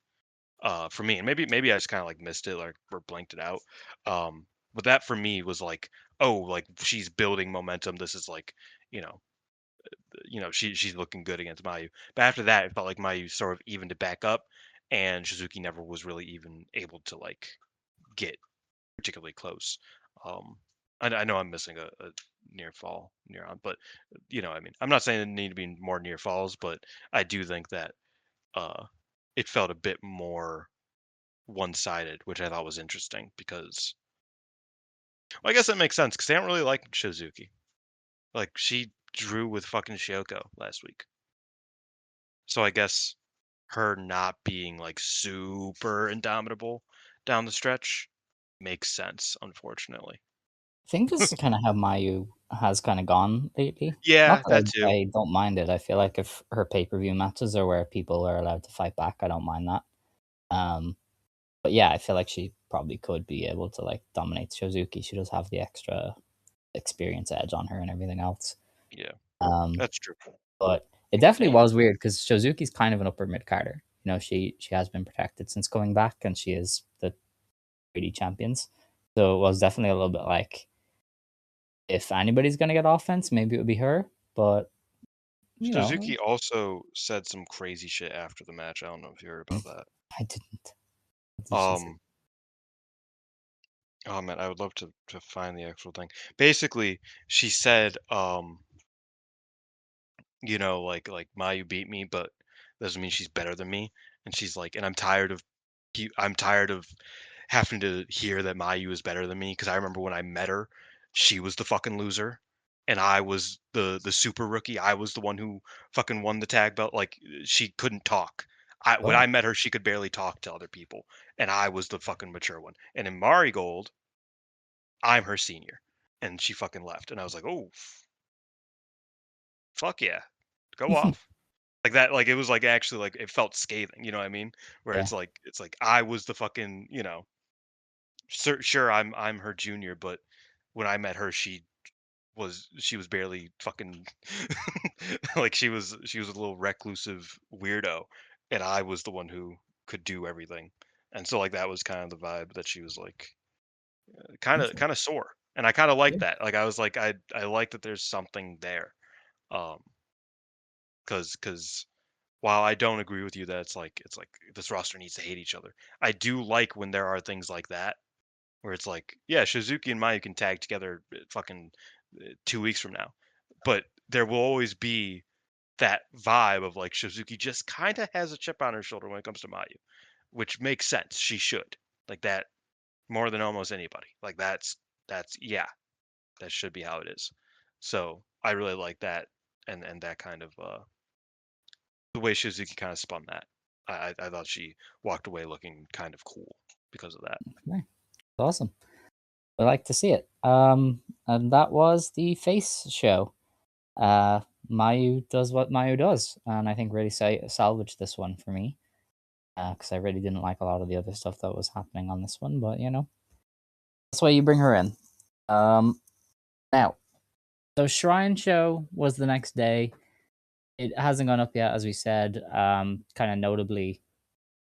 for me. And maybe I just kind of like missed it or blanked it out. But that for me was like, oh, like she's building momentum. This is like, you know, she's looking good against Mayu. But after that, it felt like Mayu sort of evened it back up, and Shizuki never was really even able to like get particularly close. Um, I know I'm missing a near fall near on, but I mean, I'm not saying there need to be more near falls, but I do think that uh, it felt a bit more one-sided, which I thought was interesting because well, I guess that makes sense because they don't really like Shizuki. Like she drew with fucking Shioko last week, so I guess her not being like super indomitable down the stretch makes sense, unfortunately. I think this is kind of how Mayu has kind of gone lately. Not Yeah, that that too. I don't mind it. I feel like if her pay per view matches are where people are allowed to fight back, I don't mind that. Um, but yeah, I feel like she probably could be able to like dominate Suzuki. She does have the extra experience edge on her and everything else. Yeah, Um, that's true. but it definitely was weird because Suzuki's kind of an upper mid carder. She has been protected since coming back, and she is the 3D champions. So it was definitely a little bit like if anybody's gonna get offense, maybe it would be her. But you know, Suzuki also said some crazy shit after the match. I don't know if you heard about that. I didn't. What did she say? Um, oh man, I would love to find the actual thing. Basically, she said, like Mayu beat me, but doesn't mean she's better than me. And she's like, and I'm tired of having to hear that Mayu is better than me because I remember when I met her, she was the fucking loser, and I was the super rookie. I was the one who fucking won the tag belt. Like she couldn't talk. When I Oh, met her, she could barely talk to other people, and I was the fucking mature one. And in Marigold, I'm her senior, and she fucking left, and I was like, oh fuck yeah, go off. Like that, like it was like actually like it felt scathing, you know what I mean? Where yeah, it's like I was the fucking, sure I'm her junior, but when I met her, she was barely fucking like she was a little reclusive weirdo, and I was the one who could do everything. And so like that was kind of the vibe that she was like kind of sore. And I kind of like yeah, that. Like I was like I like that there's something there. Um cuz while I don't agree with you that it's like this roster needs to hate each other. I do like when there are things like that where it's like, yeah, Shizuki and Mayu can tag together fucking 2 weeks from now, but there will always be that vibe of like Shizuki just kind of has a chip on her shoulder when it comes to Mayu, which makes sense. She should like that more than almost anybody. Like that's yeah, that should be how it is. So I really like that and that kind of the way Shizuki kind of spun that. I thought she walked away looking kind of cool because of that. okay. Awesome. I like to see it. And that was the face show. Uh, Mayu does what Mayu does, and I think really salvaged this one for me because I really didn't like a lot of the other stuff that was happening on this one. But That's why you bring her in. Now, so Shrine Show was the next day. It hasn't gone up yet, as we said. Kind of notably,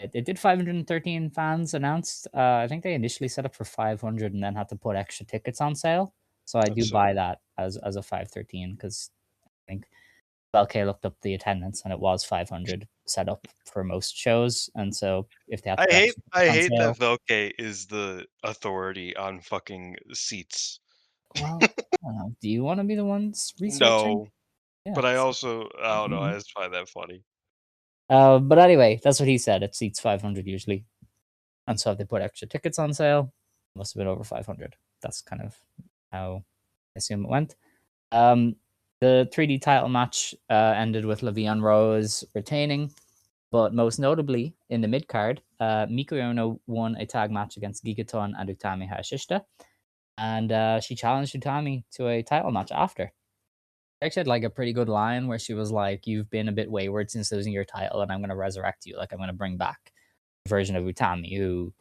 it did 513 fans announced. I think they initially set up for 500 and then had to put extra tickets on sale. So I do buy Absurd. that as a 513 because I think LK looked up the attendance and it was 500 set up for most shows. And so if they had to put extra I tickets on hate that sale, Velke is the authority on fucking seats. well, I don't know. Do you want to be the ones researching? No, Yeah. but I It's, also I don't know. mm-hmm. I just find that funny. But anyway, that's what he said. It seats 500 usually. And so if they put extra tickets on sale, it must have been over 500. That's kind of how I assume it went. Um, the 3D title match ended with Le'Veon Rose retaining, but most notably in the mid card, Miku Aono won a tag match against Gigaton and Utami Hayashishita, and she challenged Utami to a title match after. She actually had like a pretty good line where she was like, "You've been a bit wayward since losing your title, and I'm going to resurrect you. Like I'm going to bring back a version of Utami who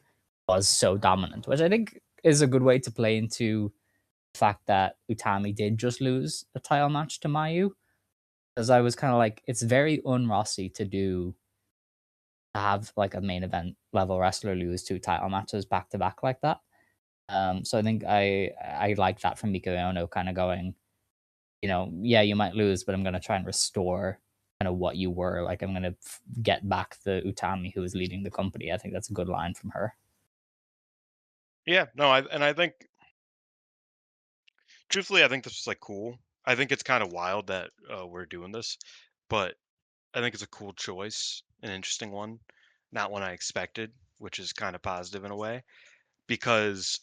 was so dominant," which I think is a good way to play into the fact that Utami did just lose a title match to Mayu. Because I was kind of like, it's very un-Rossi to have like a main event level wrestler lose two title matches back to back like that. So I think I like that from Miku Aono kind of going, yeah, you might lose, but I'm gonna try and restore kind of what you were. Like I'm gonna get back the Utami who was leading the company. I think that's a good line from her. Yeah, no, I think truthfully, I think this is like cool. I think it's kind of wild that we're doing this, but I think it's a cool choice, an interesting one, not one I expected, which is kind of positive in a way because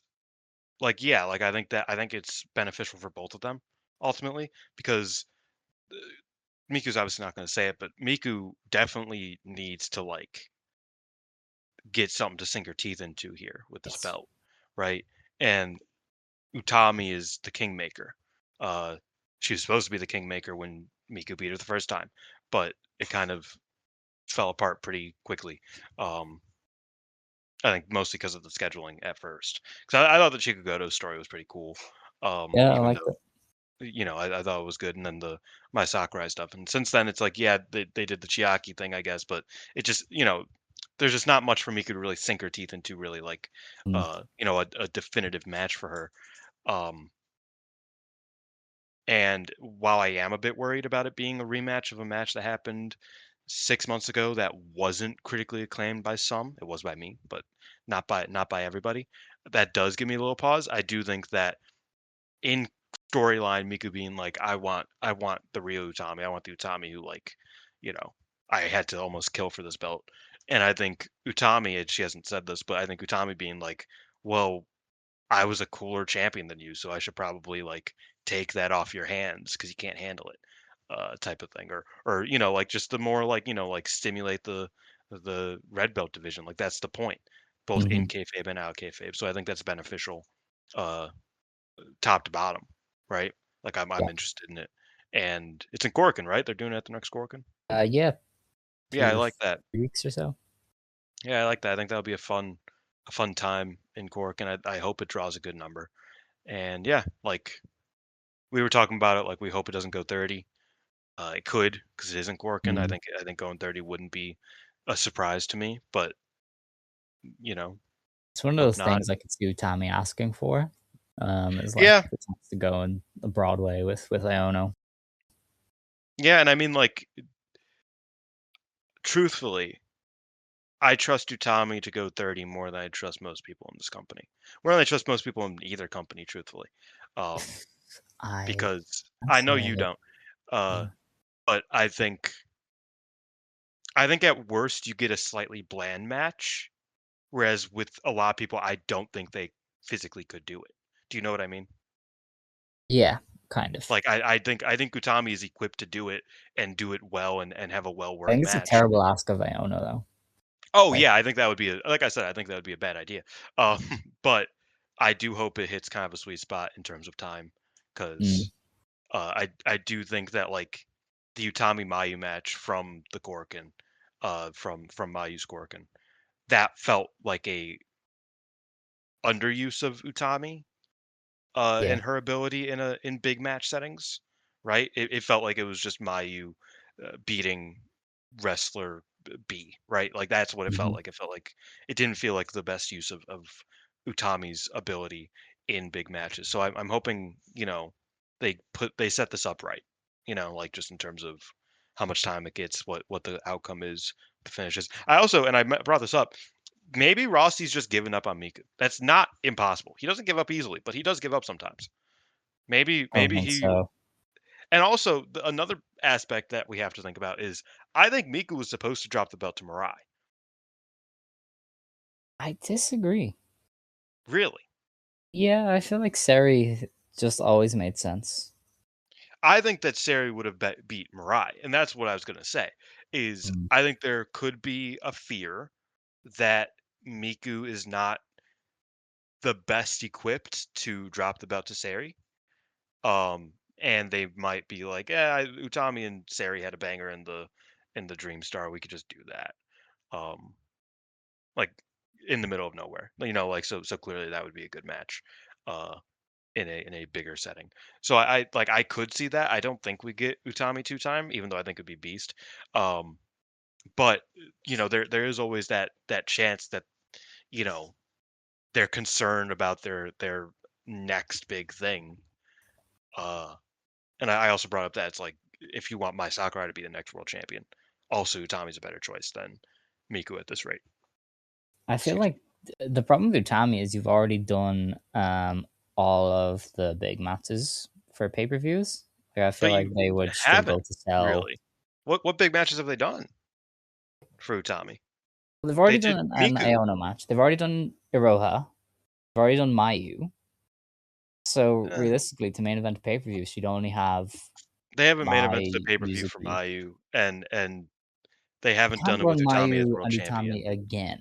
like yeah, like I think it's beneficial for both of them ultimately because Miku's obviously not going to say it, but Miku definitely needs to like get something to sink her teeth into here with this Yes. belt, right? And Utami is the kingmaker. Uh, she was supposed to be the kingmaker when Miku beat her the first time, but it kind of fell apart pretty quickly. Um, I think mostly because of the scheduling at first. Because I thought the Chikugoto story was pretty cool. Yeah, I Even like though that. I thought it was good, and then the my Sakurai stuff, and since then it's like yeah they did the Chiaki thing I guess, but it just there's just not much for Miku to really sink her teeth into really like Mm. a definitive match for her. Um, And while I am a bit worried about it being a rematch of a match that happened 6 months ago that wasn't critically acclaimed by some, it was by me, but not by everybody. That does give me a little pause. I do think that in storyline, Miku being like, I want the real Utami. I want the Utami who like, you know, I had to almost kill for this belt. And I think Utami, and she hasn't said this, but I think Utami being like, well, I was a cooler champion than you, so I should probably like take that off your hands because you can't handle it, type of thing, or like just the more like like stimulate the red belt division. Like that's the point, both in Hmm. kayfabe and out kayfabe. So I think that's beneficial, uh, top to bottom, right? Like I'm Yeah. interested in it, and it's in Korakuen, right? They're doing it at the next Korakuen. Yeah. Yeah, I 2 like that. 3 weeks or so. Yeah, I like that. I think that'll be a fun time in Korakuen. I hope it draws a good number. And yeah, like we were talking about it, like we hope it doesn't go 30. It could because it isn't Gorkin. Mm. I think going 30 wouldn't be a surprise to me, but you know, It's one of hope those not. things I could see Tommy asking for. Is like Yeah, the chance to go in the Broadway with Iono. yeah, and I mean, like, truthfully, I trust Utami to go 30 more than I trust most people in this company. More than I trust most people in either company, truthfully, um, I because can't I know say you don't. Uh, yeah. but I think at worst you get a slightly bland match. Whereas with a lot of people, I don't think they physically could do it. Do you know what I mean? Yeah, kind of. Like I think Utami is equipped to do it and do it well and have a well I worked think it's a match. terrible ask of Iono though. Oh Like, yeah, I think that would be like I said, I think that would be a bad idea. Um, but I do hope it hits kind of a sweet spot in terms of time mm, because I do think that like the Utami Mayu match from the Gorkin, from Mayu's Gorkin, that felt like underuse of Utami Yeah. and her ability in big match settings, right? It felt like it was just Mayu beating wrestler B, right? Like that's what it felt Mhm. like. It felt like it didn't feel like the best use of Utami's ability in big matches. So I'm hoping they set this up right, like just in terms of how much time it gets, what the outcome is, the finishes. I also and I brought this up. Maybe Rossi's just given up on Miku. That's not impossible. He doesn't give up easily, but he does give up sometimes. Maybe I don't maybe think he so. and also another aspect that we have to think about is I think Miku was supposed to drop the belt to Mirai. I disagree. Really. Yeah, I feel like Seri just always made sense. I think that Sari would have beat Mirai, and that's what I was going to say. Is Mm. I think there could be a fear that Miku is not the best equipped to drop the belt to Sari. And they might be like, yeah, Utami and Sari had a banger in the Dream Star. We could just do that. Um, like in the middle of nowhere. Like so clearly that would be a good match. In a bigger setting. So I could see that. I don't think we get Utami two time, even though I think it'd be beast. Um, but there is always that chance that you know they're concerned about their next big thing. Uh, and I also brought up that it's like if you want my Sakurai to be the next world champion, also Utami's a better choice than Miku at this rate. I feel Excuse me. like the problem with Utami is you've already done all of the big matches for pay-per-views. Like, I feel But like you they would struggle haven't to sell. really. What big matches have they done for Utami? Well, they've They already did done an Miku. Aono match. They've already done Iroha. They've already done Mayu. So Eh, realistically, to main event pay-per-view, she'd only have they haven't main evented the my pay-per-view for Yuzuki. Mayu, and they You haven't can't done it with run Utami as Mayu world and champion. Utami again.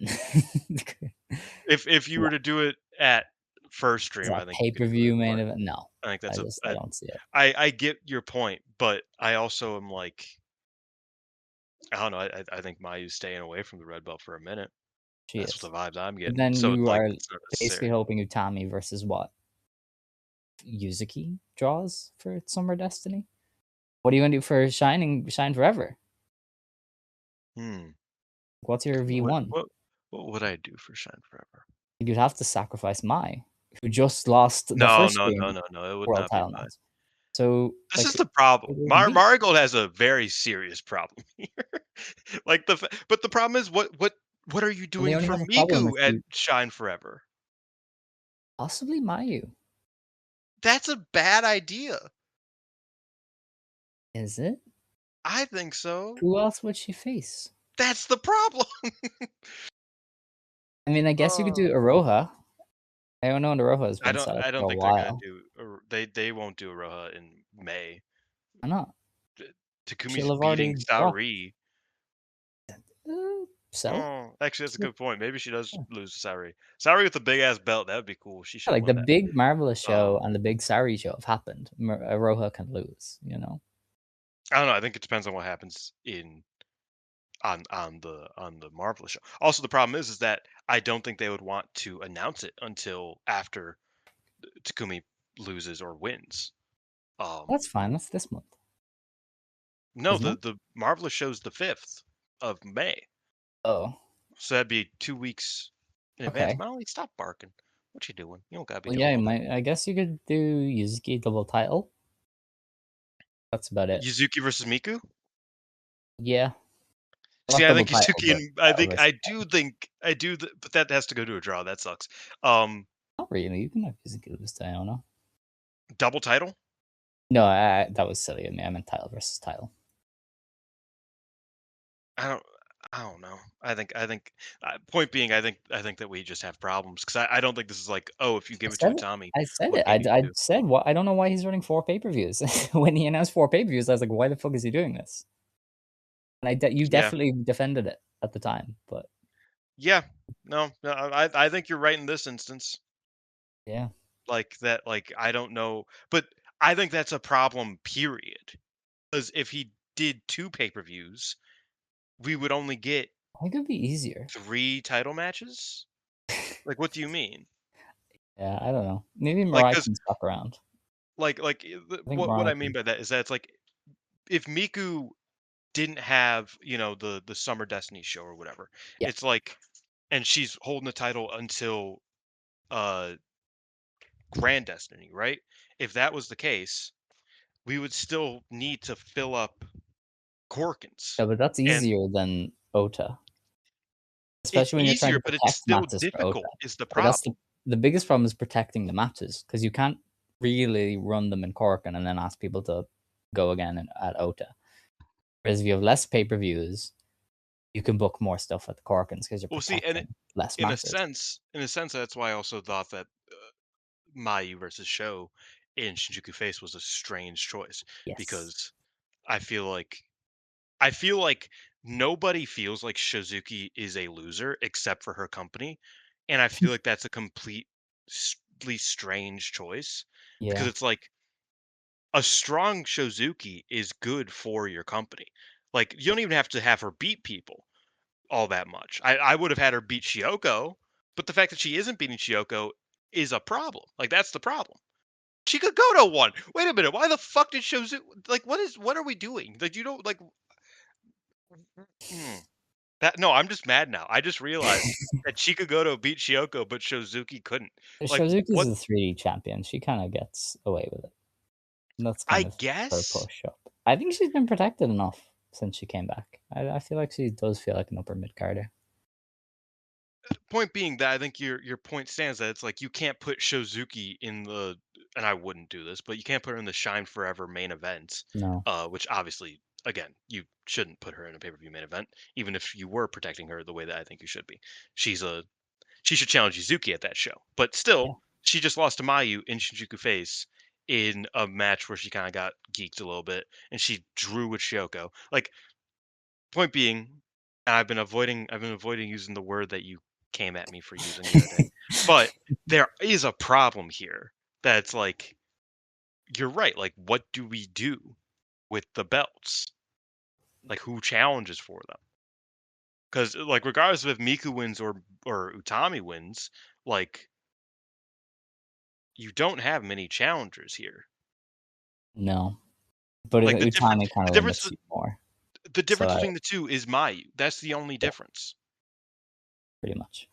If you were to do it at first Is stream, that I think you could do it, pay-per-view main but event? No, I think I that's a just I don't see it. I get your point, but I also am like, I don't know, I think Mayu's staying away from the red belt for a minute. She That's is. the vibes I'm But getting, then so it's you like, are it's not basically necessary. hoping Utami versus what? Yuzuki draws for Summer Destiny? What are you gonna do for Shine Forever? Hmm. What's your What V1? what what would I do for Shine Forever? You'd have to sacrifice Mai, who just lost the No, first no, no, game no, no, it would world not be title mine. match. So, This is like, the problem. who would it be? Marigold has a very serious problem here. Like but the problem is what are you And they doing only for have a problem if Miku at you Shine Forever? possibly Mayu. That's a bad idea. Is it? I think so. Who else would she face? That's the problem. I mean, I guess you could do Uh, Aroha. I don't know, and Aroha has been set up I for don't a think they're gonna while. do they won't do Aroha in May. Why not? Takumi's She'll have beating already dropped. Saori. So? Oh, actually, that's a Yeah. good point. Maybe she does lose to Saori. Saori with a big ass belt. That would be cool. She should Like win the that. big Marvelous show Um, and the big Sari show have happened. Aroha can lose, you know? I don't know. I think it depends on what happens in on the Marvelous show. Also, the problem is that I don't think they would want to announce it until after Takumi loses or wins. Um, That's fine. That's this month, no, isn't the it? the Marvelous show's the 5th of May, Oh, so that'd be 2 weeks in advance. okay. Molly, stop barking. What you doing? You don't gotta be Well, doing yeah, all that. I guess you could do Yuzuki double title. That's about it. Yuzuki versus Miku. Yeah. See, Not I double think title, Yuzuki but and title versus I do, but that has to go to a draw. That sucks. Um, not really. You can have Yuzuki lose to Iono. Double title. No, that was silly of me. I meant title versus title. I don't. I don't know. I think. Point being, I think that we just have problems because I don't think this is like, oh, if you I give it to said it. Utami, I said what it. do you need to I do? said what I don't know why he's running 4 pay-per-views. When he announced 4 pay-per-views, I was like, why the fuck is he doing this? And you Yeah, definitely defended it at the time, but yeah. No, no. I think you're right in this instance. yeah. Like that. Like I don't know, but I think that's a problem. Period. Because if he did 2 pay-per-views, we would only get It could be easier. 3 title matches. Like, what do you mean? Yeah, I don't know. Maybe Like, Mirai cause can stuck around. I think what Mirai I mean can. by that is that it's like if Miku didn't have, the Summer Destiny show or whatever, Yeah, it's like, and she's holding the title until uh Grand Destiny, right? If that was the case, we would still need to fill up Corkins. yeah, but that's And easier than Ota, it's especially when you're trying easier, to but it's protect still matches for Ota. difficult is the But that's problem. the biggest problem is protecting the matches because you can't really run them in Corkin and then ask people to go again at Ota. Whereas if you have less pay-per-views, you can book more stuff at the Corkins because you're Well, see, and protecting less in a matches. sense, that's why I also thought that Mayu versus Show in Shinjuku Face was a strange choice Yes. because I feel like I feel like nobody feels like Shizuki is a loser except for her company, and I feel like that's a completely strange choice because Yeah. it's like a strong Shizuki is good for your company. Like you don't even have to have her beat people all that much. I would have had her beat Shioko, but the fact that she isn't beating Shioko is a problem. Like that's the problem. Chikagoto won. Wait a minute. Why the fuck did Shizuki like what are we doing? Like you don't like hmm. That no, I'm just mad now. I just realized that Chikagoto beat Shioko, but Shizuki couldn't. Like Shozuki's what the 3D champion. She kind of gets away with it. That's I kind of her guess push up. I think she's been protected enough since she came back. I feel like she does feel like an upper mid carder. point being that I think your point stands that it's like you can't put Shizuki in the and I wouldn't do this, but you can't put her in the Shine Forever main event, No. which obviously again you shouldn't put her in a pay per view main event, even if you were protecting her the way that I think you should be. She's a she should challenge Yuzuki at that show, but Yeah. still, she just lost to Mayu in Shinjuku Face in a match where she kind of got geeked a little bit, and she drew with Shioko. Like point being, and I've been avoiding using the word that you came at me for using the other day. But there is a problem here that's like you're right. Like what do we do with the belts? Like who challenges for them? Cuz like regardless of if Miku wins or Utami wins, like you don't have many challengers here. No. But Like Utami kind the of difference limits you more. the So difference between the two is Mayu. That's the only yeah, difference. pretty much.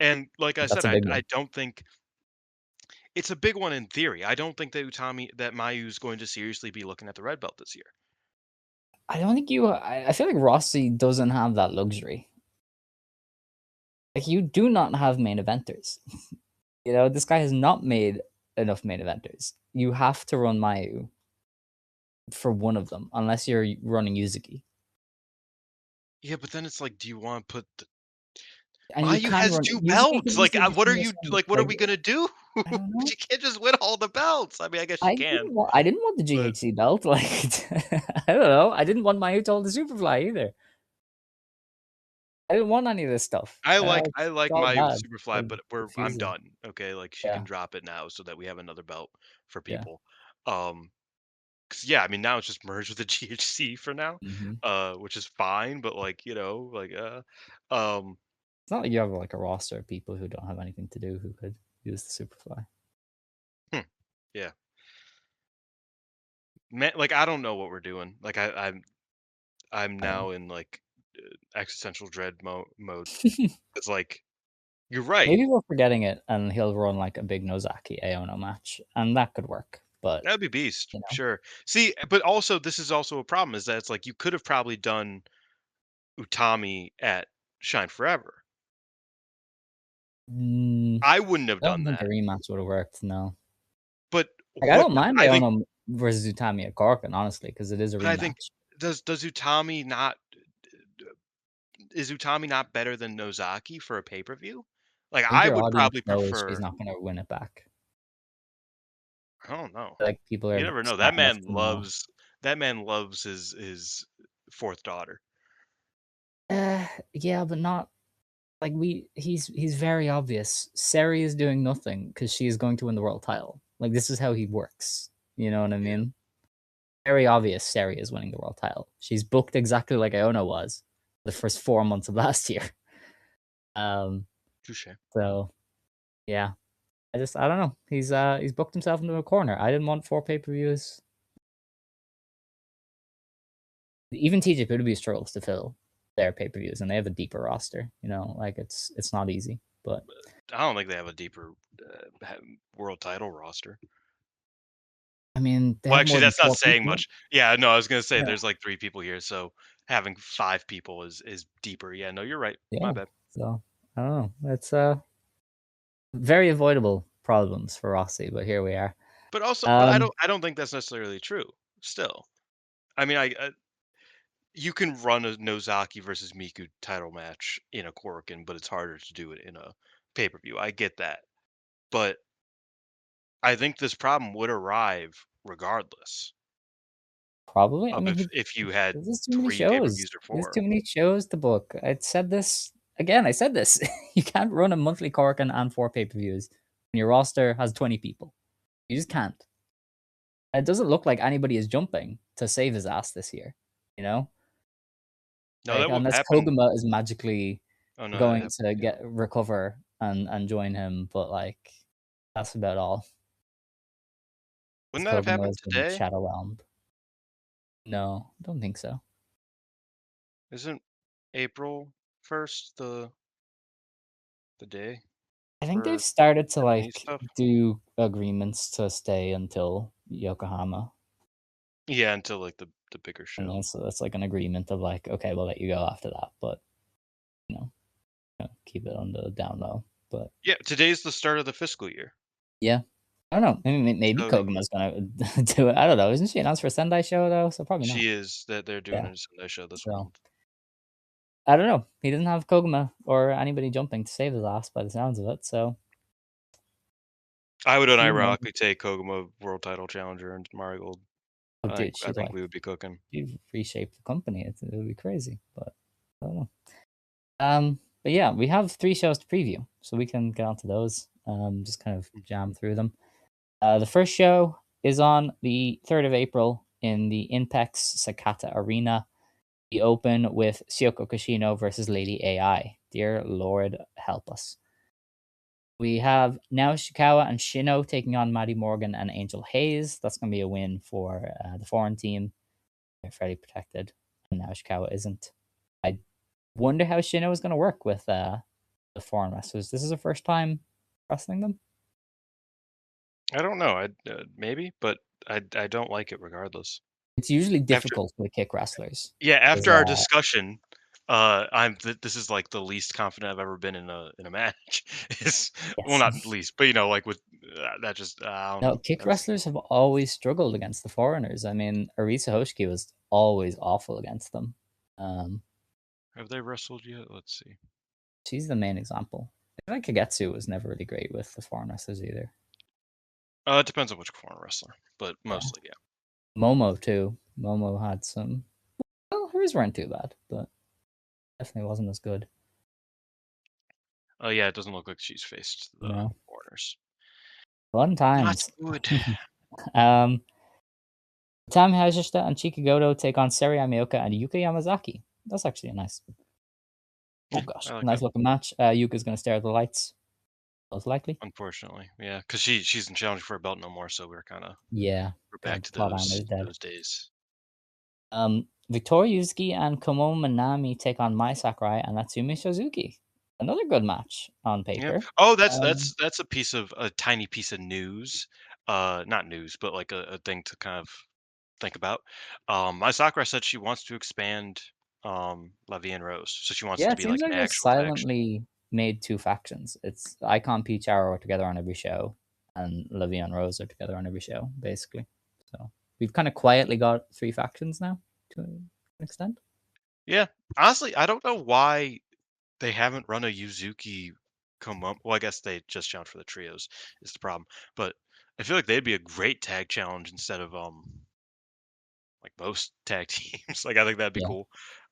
And like I But that's said, a big I one. don't think it's a big one in theory. I don't think that Mayu's going to seriously be looking at the red belt this year. I don't think I feel like Rossi doesn't have that luxury. Like you do not have main eventers. This guy has not made enough main eventers. You have to run Mayu for one of them, unless you're running Yuzuki. Yeah, but then it's like, do you want to put And you Mayu can has run two Yuzuki could belts? Like, easily what are defend this you one. like? What are Like we gonna do? I don't know. She can't just win all the belts. I mean, I guess she can, I didn't want the but GHC belt. Like I don't know. I didn't want Mayu to hold the Superfly either. I didn't want any of this stuff. I It's like all Mayu with bad. the Superfly, Like but I'm confusing. done. Okay, like she can Yeah. drop it now so that we have another belt for Yeah. people. Um, 'Cause yeah, I mean now it's just merged with the GHC for now, Hmm. which is fine, but like um, It's not like you have like a roster of people who don't have anything to do who could use the Superfly. hmm, yeah, man, like I don't know what we're doing. Like I'm I don't now know. in like existential dread mode. It's like you're right. Maybe we're forgetting it, and he'll run like a big Nozaki Aono match, and that could work. But That'd be beast, you know, sure. See, but also this is also a problem is that it's like you could have probably done Utami at Shine Forever. mm, I wouldn't have I don't done think a that, rematch would have worked. No, but like I what don't mind I think, Aono versus Utami at Corkin, honestly, because it is a but I think rematch. does Utami not is Utami not better than Nozaki for a pay-per-view? Like, I think I your would audience probably knows she's prefer not going to win it back. I don't know. Like people You are never know. smart enough to know. That man loves his 4th daughter. Yeah, but not like he's very obvious. Seri is doing nothing because she is going to win the world title. Like this is how he works. You know what I Yeah, mean? Very obvious Seri is winning the world title. She's booked exactly like Iona was the first 4 months of last year. Um, touche. so yeah. I don't know. He's booked himself into a corner. I didn't want 4 pay-per-views. Even TJP struggles to fill their pay-per-views, and they have a deeper roster. You know, like it's not easy. But I don't think they have a deeper world title roster. I mean, they Well, have actually, more than that's not 4 saying people. much. Yeah, no, I was gonna say Yeah, there's like 3 people here, so having 5 people is deeper. Yeah, no, you're right. My yeah. bad. So I don't know. It's very avoidable problems for Rossi, but here we are. But also, but Um, I don't think that's necessarily true. Still, I mean, you can run a Nozaki versus Miku title match in a Korakuen, but it's harder to do it in a pay per view. I get that, but I think this problem would arrive regardless Probably. I of mean, if you had there's too many 3 pay per views shows. or There's too 4. many shows to book. I said this again. I said this. You can't run a monthly Corkin and 4 pay-per-views when your roster has 20 people. You just can't. It doesn't look like anybody is jumping to save his ass this year. You know, No, like that unless happened. Koguma is magically Oh no, that going happened. to Yeah. get recover and join him, but like that's about all. Because Wouldn't that have Koguma happened has been today? shadow realmed. No, I don't think so. Isn't April 1st the day I think they've for started to Japanese like stuff? do agreements to stay until Yokohama, Yeah, until like the bigger and show. that's like an agreement of like, okay, we'll let you go after that, but you know, keep it on the down low. But Yeah, today's the start of the fiscal year. yeah, I don't know. Maybe So Koguma's gonna do it. I don't know. Isn't she announced for a Sendai show though? So probably not. she is that they're doing Yeah. a Sunday show this So month. I don't know. He doesn't have Koguma or anybody jumping to save his ass by the sounds of it. So I would she may, unironically take Koguma world title challenger and Marigold. oh, dude, I she'd think like we would be cooking. she'd reshape the company. It would be crazy, but I don't know. But yeah, we have 3 shows to preview, so we can get onto those. Just kind of jam through them. The first show is on the 3rd of April in the Impex Sakata Arena. We open with Shioko Kashino versus Lady AI. Dear Lord, help us. We have now Shikawa and Shino taking on Maddie Morgan and Angel Hayes. That's going to be a win for the foreign team. They're fairly protected, and now Shikawa isn't. I wonder how Shino is going to work with the foreign wrestlers. This is the first time wrestling them. I don't know. I maybe, but I don't like it regardless. It's usually After difficult with kick wrestlers. Yeah, 'Cause, after our discussion, this is like the least confident I've ever been in a match. Is well, yes. not least, but like with that just I don't No, know. kick That's wrestlers have always struggled against the foreigners. I mean, Arisa Hoshiki was always awful against them. Um, have they wrestled yet? Let's see. she's the main example. I think Kagetsu was never really great with the foreign wrestlers either. It depends on which foreign wrestler, but Yeah. mostly, yeah. Momo too. Momo had some. Well, hers weren't too bad, but definitely wasn't as good. Oh yeah, it doesn't look like she's faced You the know, foreigners. fun Not times. good. um, Utami Hayashishita and Chikagoto take on Seri Amioka and Yuka Yamazaki. That's actually a nice. Oh Yeah, gosh, I like nice that. looking match. Yuka's gonna stare at the lights, most likely. Unfortunately, yeah, because she's in challenge for a belt no more, so Yeah, we're the back to plot armor is dead. those days. Victoria Yuzuki and Komo Manami take on Mai Sakurai and Natsumi Shizuki. Another good match on Yeah. paper. Oh, Um, that's a tiny piece of news. Not news, but like a thing to kind of think about. My Sakura said she wants to expand La Vie en Rose, so she wants it yeah, to it be seems like like an they've actual faction. silently made 2 factions. It's Icon Peach Arrow are together on every show, and Livy and Rose are together on every show, basically. So we've kind of quietly got 3 factions now, to an extent. Yeah, honestly, I don't know why they haven't run a Yuzuki come up. Well, I guess they just challenged for the trios is the problem, but I feel like they'd be a great tag challenge instead of like most tag teams. Like I think that'd be Yeah. cool.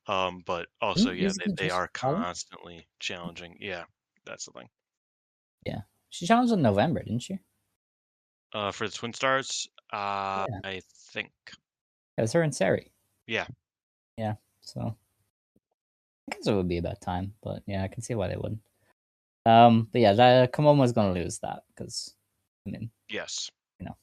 But also, Didn't yeah, Yuzuki they just are challenge? constantly challenging. Yeah, that's the thing. Yeah. She challenged in November, didn't she? For the Twin Stars, Yeah. I think. It was her and Sari. Yeah, Yeah. So I guess it would be about time, but yeah, I can see why they wouldn't. But yeah, that Komomo's gonna lose that because I mean, Yes. you know.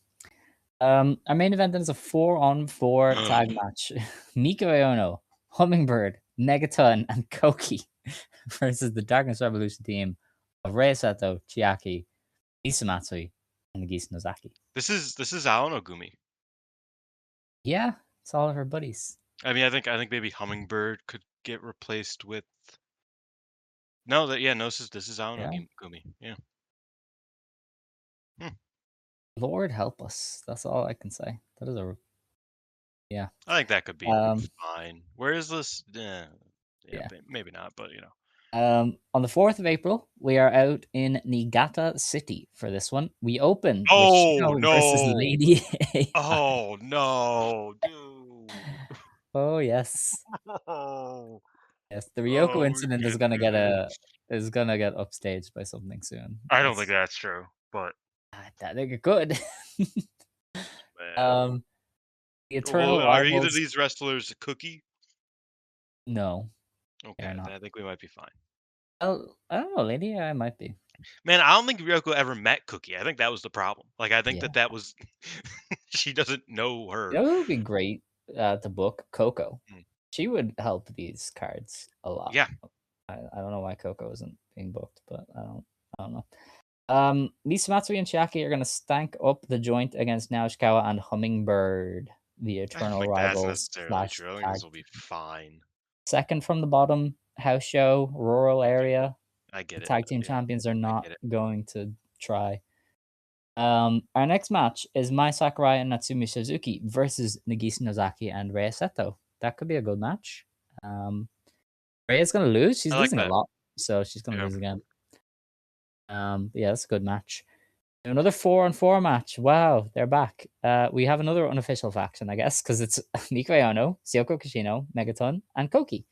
Our main event then is a 4-on-4 tag match. Miku Aono, Hummingbird, Megaton, and Koki versus the Darkness Revolution team of Rei Sato, Chiaki, Isamatsui, and Nagisa Nozaki. This is Aono Gumi. Yeah, it's all of her buddies. I mean, I think maybe Hummingbird could get replaced with. No, no, this is Aono Yeah. Gumi. Yeah. Hmm. Lord help us. That's all I can say. That is a yeah. I think that could be Um, fine. Where is this? Yeah, yeah. maybe not, but On the 4th of April, we are out in Niigata City for this one. We open with Oh Shino versus no! Lady AI. Oh no, dude! Oh yes. Oh, Yes. The Ryoko oh, we incident is can't gonna do get this. upstaged by something soon. I don't think That's that's true, but I think it could. man. um the Well, Eternal are either of Rivals. these wrestlers a cookie? No, they are Okay, not. then I think we might be fine. Oh, I don't know, Lady AI might be. Man, I don't think Ryoko ever met Cookie. I think that was the problem. Like, I think Yeah. that was she doesn't know You her. know who would be great to book? Coco. Mm. She would help these cards a lot. Yeah, I don't know why Coco isn't being booked, but I don't know. Lisa Matsui and Chiaki are gonna stank up the joint against Naoshikawa and Hummingbird, the I don't eternal think that's rivals necessarily slash true. I think tag. this will be fine. Second from the bottom house show, rural Okay, area. I The get it. tag team Yeah, champions are I not get it. going to try. Our next match is Mai Sakurai and Natsumi Suzuki versus Nagisa Nozaki and Rei Seto. That could be a good match. Rei is gonna lose. I She's like losing a that. lot, so she's gonna Yeah. lose again. Yeah, that's a good match. Another 4-on-4 match. Wow, they're back. We have another unofficial faction, I guess, because it's Miku Aono, Syoko Kishino, Megaton, and Koki.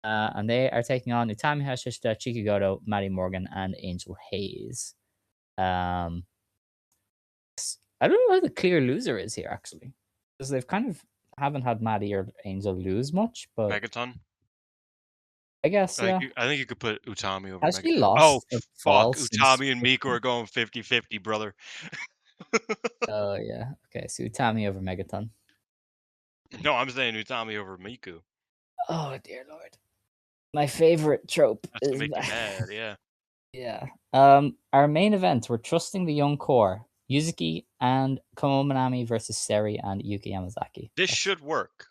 And they are taking on Utami Hayashishita, Chikigoto, Maddie Morgan, and Angel Hayes. Um, I don't know who the clear loser is here, actually, because they've kind of haven't had Maddie or Angel lose much, but Megaton. I guess, yeah. I think you could put Utami over Has Mega. she Oh lost a fall fuck! since? Utami and Miku are going 50-50, brother. Oh, yeah. Okay, so Utami over Megaton. No, I'm saying Utami over Miku. Oh, dear Lord. My favorite trope That's to is make you back. mad. Yeah. Yeah. Our main event, we're trusting the young core. Yuzuki and Komo Minami versus Seri and Yuki Yamazaki. This That's should work,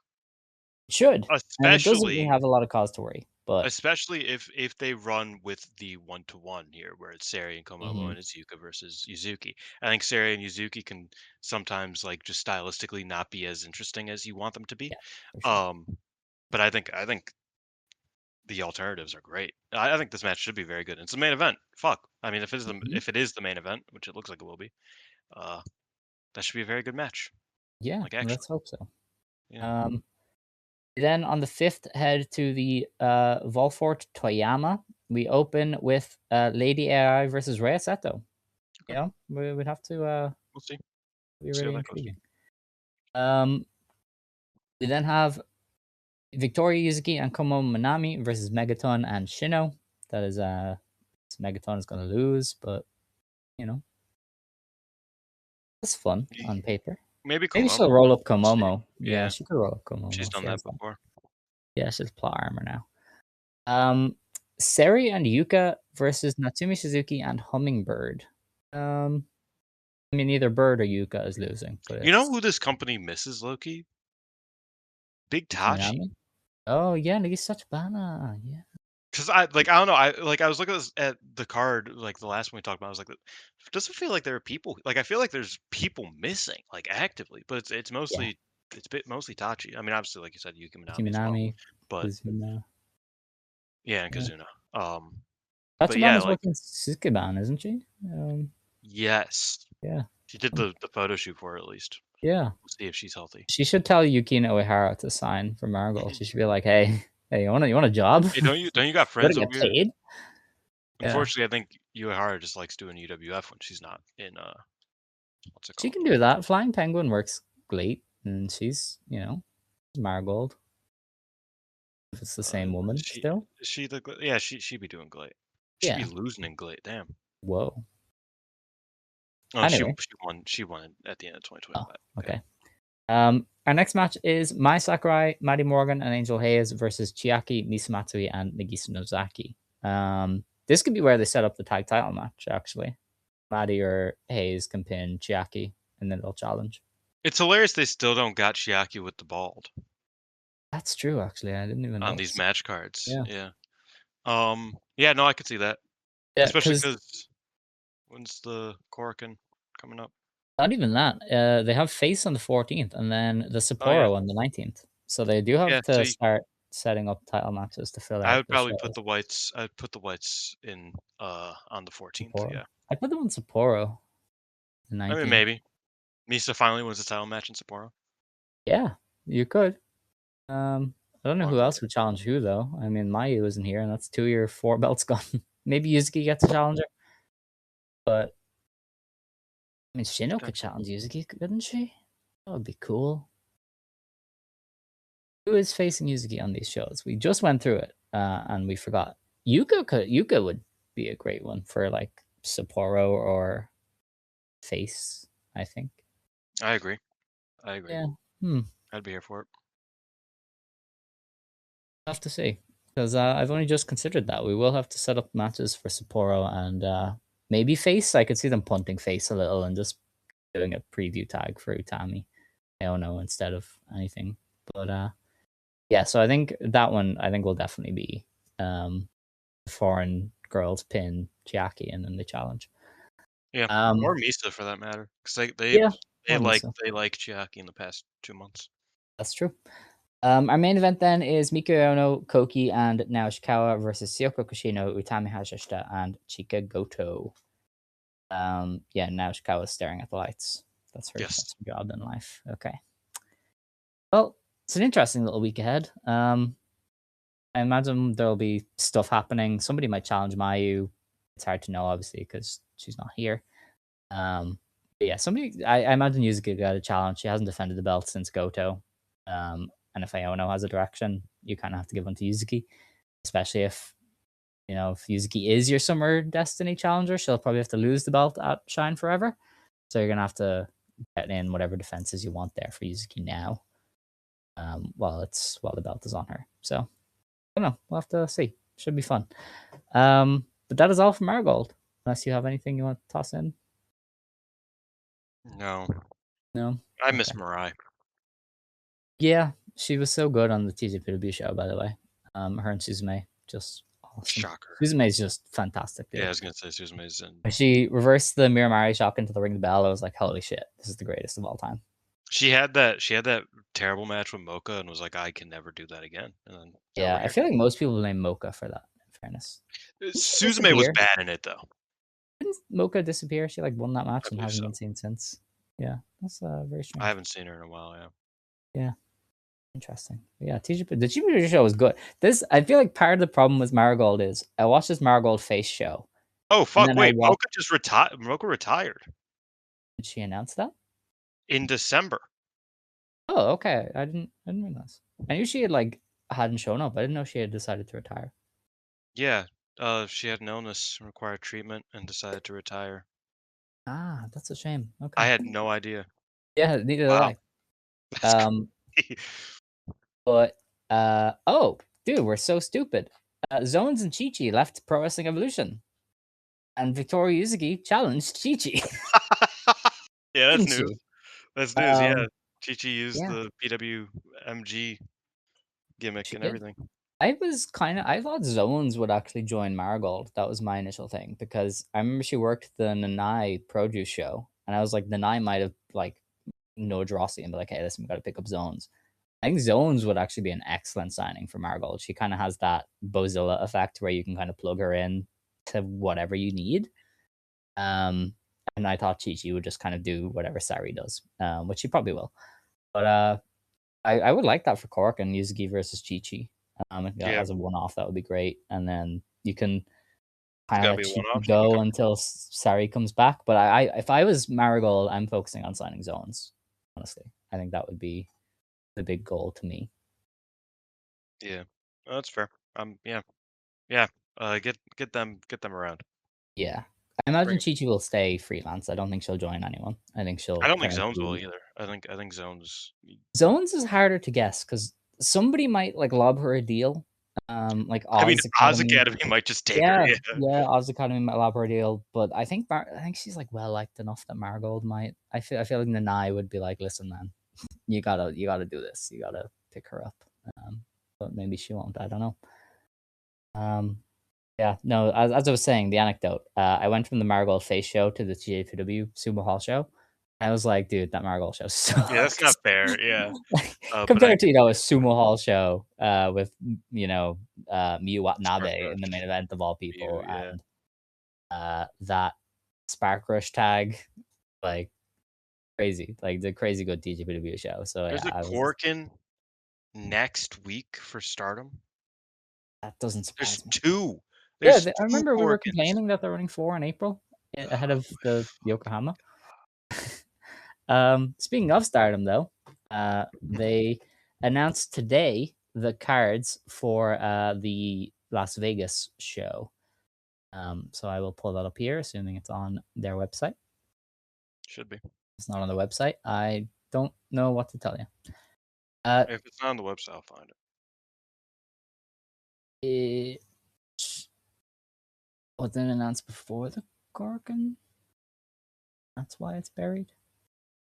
should. And it doesn't really especially have a lot of cause to worry. But especially if they run with the 1-to-1 here, where it's Sari and Komomo mhm, and it's Yuka versus Yuzuki. I think Sari and Yuzuki can sometimes like just stylistically not be as interesting as you want them to be. yeah, for sure. Um, but I think the alternatives are great. I think this match should be very good. It's the main event. Fuck. I mean, Mhm. if it is the main event, which it looks like it will be, uh, that should be a very good match. Yeah, Like let's actually, hope so. yeah. Um, then on the 5th, head to the Volfort Toyama. We open with Lady AI versus Rhea Seto. You Okay, know, we would have to we'll see. be See how really that goes. intriguing. Um, we then have Victoria Yuzuki and Komo Minami versus Megaton and Shino. That is Megaton is gonna lose, but you know, it's fun on paper. Maybe Maybe Komomo. she'll roll up We'll see. Komomo. Yeah, Yeah, she could roll up she's Komomo. done She that has that. before. Yeah, she has plot armor now. Seri and Yuka versus Natsumi Suzuki and Hummingbird. Um, I mean, either Bird or Yuka is losing, but You know it's who this company misses, Loki? Big Yuki Tachi. Minami. Oh yeah, Nagisa Bana. Yeah, Because I don't know, I was looking at the card like the last one we talked about. I was like, it doesn't feel like there are people like I feel like there's people missing like actively, but yeah. mostly Tachi. I mean, obviously, like you said, Yuki Yuki Minami as well, Minami, but Kazuna. yeah, and Yeah, Kazuna. But Tachiban yeah, is like working Suzuki-ban, isn't she? yes, Yeah. she did the photo shoot for her at least. Yeah. We'll see if she's healthy. She should tell Yukino Uehara to sign for Marigold. She should be like, "Hey, hey, you want a job? Hey, don't you got You gotta friends get over here? paid." Yeah. Unfortunately, I think Uehara just likes doing UWF when she's not in what's it She called? can do that. Flying Penguin works great, and she's, Marigold. If it's the same woman She still. she the yeah, she'd be doing great. Should be Yeah. losing in Glade. Damn. Whoa. Oh, Anyway. she won. She won at the end of Oh, 2025. Yeah. okay. Our next match is Mai Sakurai, Maddie Morgan, and Angel Hayes versus Chiaki, Misamatsui, and Nagisa Nozaki. This could be where they set up the tag title match, actually. Maddie or Hayes can pin Chiaki, and then they'll challenge. It's hilarious they still don't got Chiaki with the bald That's true, actually. I didn't even on these notice. match cards. Yeah. Yeah. Yeah, no, I could see that. Yeah, Especially because because when's the Korakuen coming up? not even that. They have Face on the 14th, and then the Oh yeah. Sapporo on the 19th. So they do have Yeah, so to start setting up title matches to fill I out would the probably put shows. the whites I'd put the whites in on the 14th, Sapporo. yeah. I put them on Sapporo, the I mean 19th. maybe. Misa finally wins the title match in Sapporo. Yeah, you could. I don't know Walk who away. else would challenge who though. I mean, Mayu isn't here, and that's 2 year 4 belts gone. Maybe Yuzuki gets a challenger, but I mean, Shino could Potentially. challenge Yuzuki, couldn't she? That would be cool. Who is facing Yuzuki on these shows? We just went through it, and we forgot. Yuka would be a great one for like Sapporo or Face, I think. I agree. I agree. Yeah. Hmm. I'd be here for it. Have to see because I've only just considered that we will have to set up matches for Sapporo and maybe Face. I could see them punting Face a little and just doing a preview tag for Utami Aono instead of anything. But yeah, so I think that one I think will definitely be foreign girls pin Chiaki and then the challenge. Yeah. Or Um, Misa for that matter. Because yeah, or Miso. they like Chiaki in the past 2 months. That's true. Our main event then is Miku Aono, Koki, and Naoshikawa versus Syoko Kushino, Utami Hayashishita, and Chika Goto. Yeah, Naoshikawa is staring at the lights. That's her. Yes. That's her job in life. Okay. Well, it's an interesting little week ahead. I imagine there'll be stuff happening. Somebody might challenge Mayu. It's hard to know, obviously, because she's not here. But yeah, somebody. I imagine Yuzuki got a challenge. She hasn't defended the belt since Goto. And if Iono has a direction, you kind of have to give one to Yuzuki, especially if if Yuzuki is your summer destiny challenger, she'll probably have to lose the belt at Shine Forever. So you're gonna have to get in whatever defenses you want there for Yuzuki now, while the belt is on her. So I don't know. We'll have to see. Should be fun. But that is all from Marigold. Unless you have anything you want to toss in. No. No. I Okay. miss Mirai. Yeah, she was so good on the TJ P show. By the way, her and Suzume just awesome. Shocker. Suzume is just fantastic, Yeah, I dude. was gonna say Suzume's in. When she reversed the Miramari shock into the ring the bell, I was like, holy shit, this is the greatest of all time. She had that terrible match with Mocha and was like, I can never do that again. And then now Yeah, we're I here. feel like most people blame Mocha for that, in fairness. Didn't she Suzume was disappear? bad in it though. Didn't Mocha disappear? She like won that I match and believe hasn't so. been seen since. Yeah, that's very I strange. haven't seen her in a while, yeah. Yeah, interesting. Yeah, TJ, the TJ show was good. This I feel like part of the problem with Marigold is I watched this Marigold face show Oh and fuck, then I wait, watched. Mocha retired Did she announce that? in December. Oh, okay. I didn't realize. I knew she had like hadn't shown up. I didn't know she had decided to retire. Yeah. She had an illness, required treatment, and decided to retire. Ah, that's a shame. I Okay. had no idea. Yeah, neither did Wow. I. That's Um, crazy. but oh, dude, we're so stupid. Zones and Chi Chi left Pro Wrestling Evolution, and Victoria Yuzuki challenged Chi Chi, Yeah, that's didn't news. she? That's news, yeah. Um, Chi-Chi used yeah, the PWMG gimmick she and did. everything. I thought Zones would actually join Marigold. That was my initial thing because I remember she worked the Nanai produce show, and I was like, Nanai might have like no Drossi and be like, hey, listen, we got to pick up Zones. I think Zones would actually be an excellent signing for Marigold. She kind of has that Bozilla effect where you can kind of plug her in to whatever you need. Um, and I thought Chi Chi would just kind of do whatever Sari does, which she probably will. But I would like that for Cork and Yuzuki versus Chi Chi. Yeah, As a one off, that would be great. And then you can it's kind of gotta let be a Chi Chi one-off. go Okay. until Sari comes back. But if I was Marigold, I'm focusing on signing Zones. Honestly, I think that would be the big goal to me. Yeah. Oh, that's fair. Yeah. Yeah. Get them around. Yeah. I imagine Bring. Chi-Chi will stay freelance. I don't think she'll join anyone. I think I she'll don't think kind of Zones will be either. I think Zones. Zones is harder to guess because somebody might, like, lob her a deal, like I mean, Oz Oz Academy. Academy might just take her. Yeah, Yeah. yeah, Oz Academy might lob her a deal, but I think she's, like, well-liked enough that Marigold might. I feel like Nanai would be like, "Listen, man, you gotta do this. You gotta pick her up." But maybe she won't. I don't know. Um, yeah, no, as I was saying, the anecdote, I went from the Marigold Face show to the TJPW Sumo Hall show. I was like, "Dude, that Marigold show Yeah, that's sucks." not fair. Yeah. Like, But I compared to, do a get Sumo Hall show, with, Miyu Spark Watanabe in the Rush. main event of all You, people, yeah. and, that Spark Rush tag, like, crazy, like, the crazy good TJPW show, so, There's yeah, a I was Corkin next week for Stardom. that doesn't There's surprise me. two. Yeah, There's I two remember we were Corkins. complaining that they're running 4 in April, ahead of Oh the Yokohama. Speaking of Stardom, though, they announced today the cards for the Las Vegas show. So I will pull that up here, assuming it's on their website. should be. It's not on the website. I don't know what to tell you. Uh, If it's not on the website, I'll find it. it wasn't announced before the Gorgon. That's why it's buried.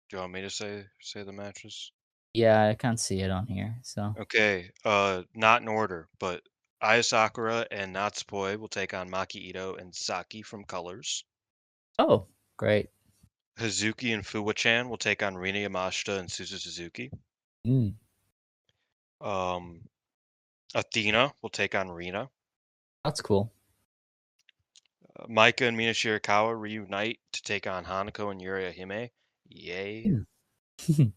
Do you want me to say the matches? Yeah, I can't see it on here. So, Okay. Not in order, but Aya Sakura and Natsupoi will take on Maki Ito and Saki from Colors. oh, great. Hazuki and Fuwa-chan will take on Rina Yamashita and Suzu Suzuki. Mm, Um, Athena will take on Rina. that's cool. Maika and Mina Shirakawa reunite to take on Hanako and Yuri Hime. Yay. Mm.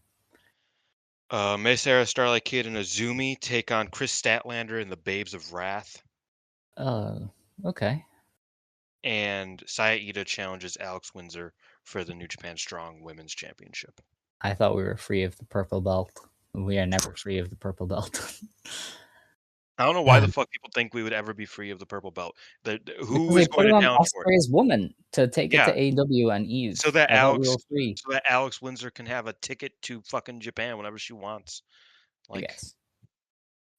Maysara, Starlight Kid, and Azumi take on Chris Statlander and the Babes of Wrath. uh, okay. And Saya Ida challenges Alex Windsor for the New Japan Strong Women's Championship. I thought we were free of the purple belt. We are Of never course. free of the purple belt. I don't know why the fuck people think we would ever be free of the purple belt. Because Who they is put going it to on challenge for it? Osprey's woman to take it to Yeah, AEW and Eve. so that I thought we Alex were free, so that Alex Windsor can have a ticket to fucking Japan whenever she wants. I Like guess.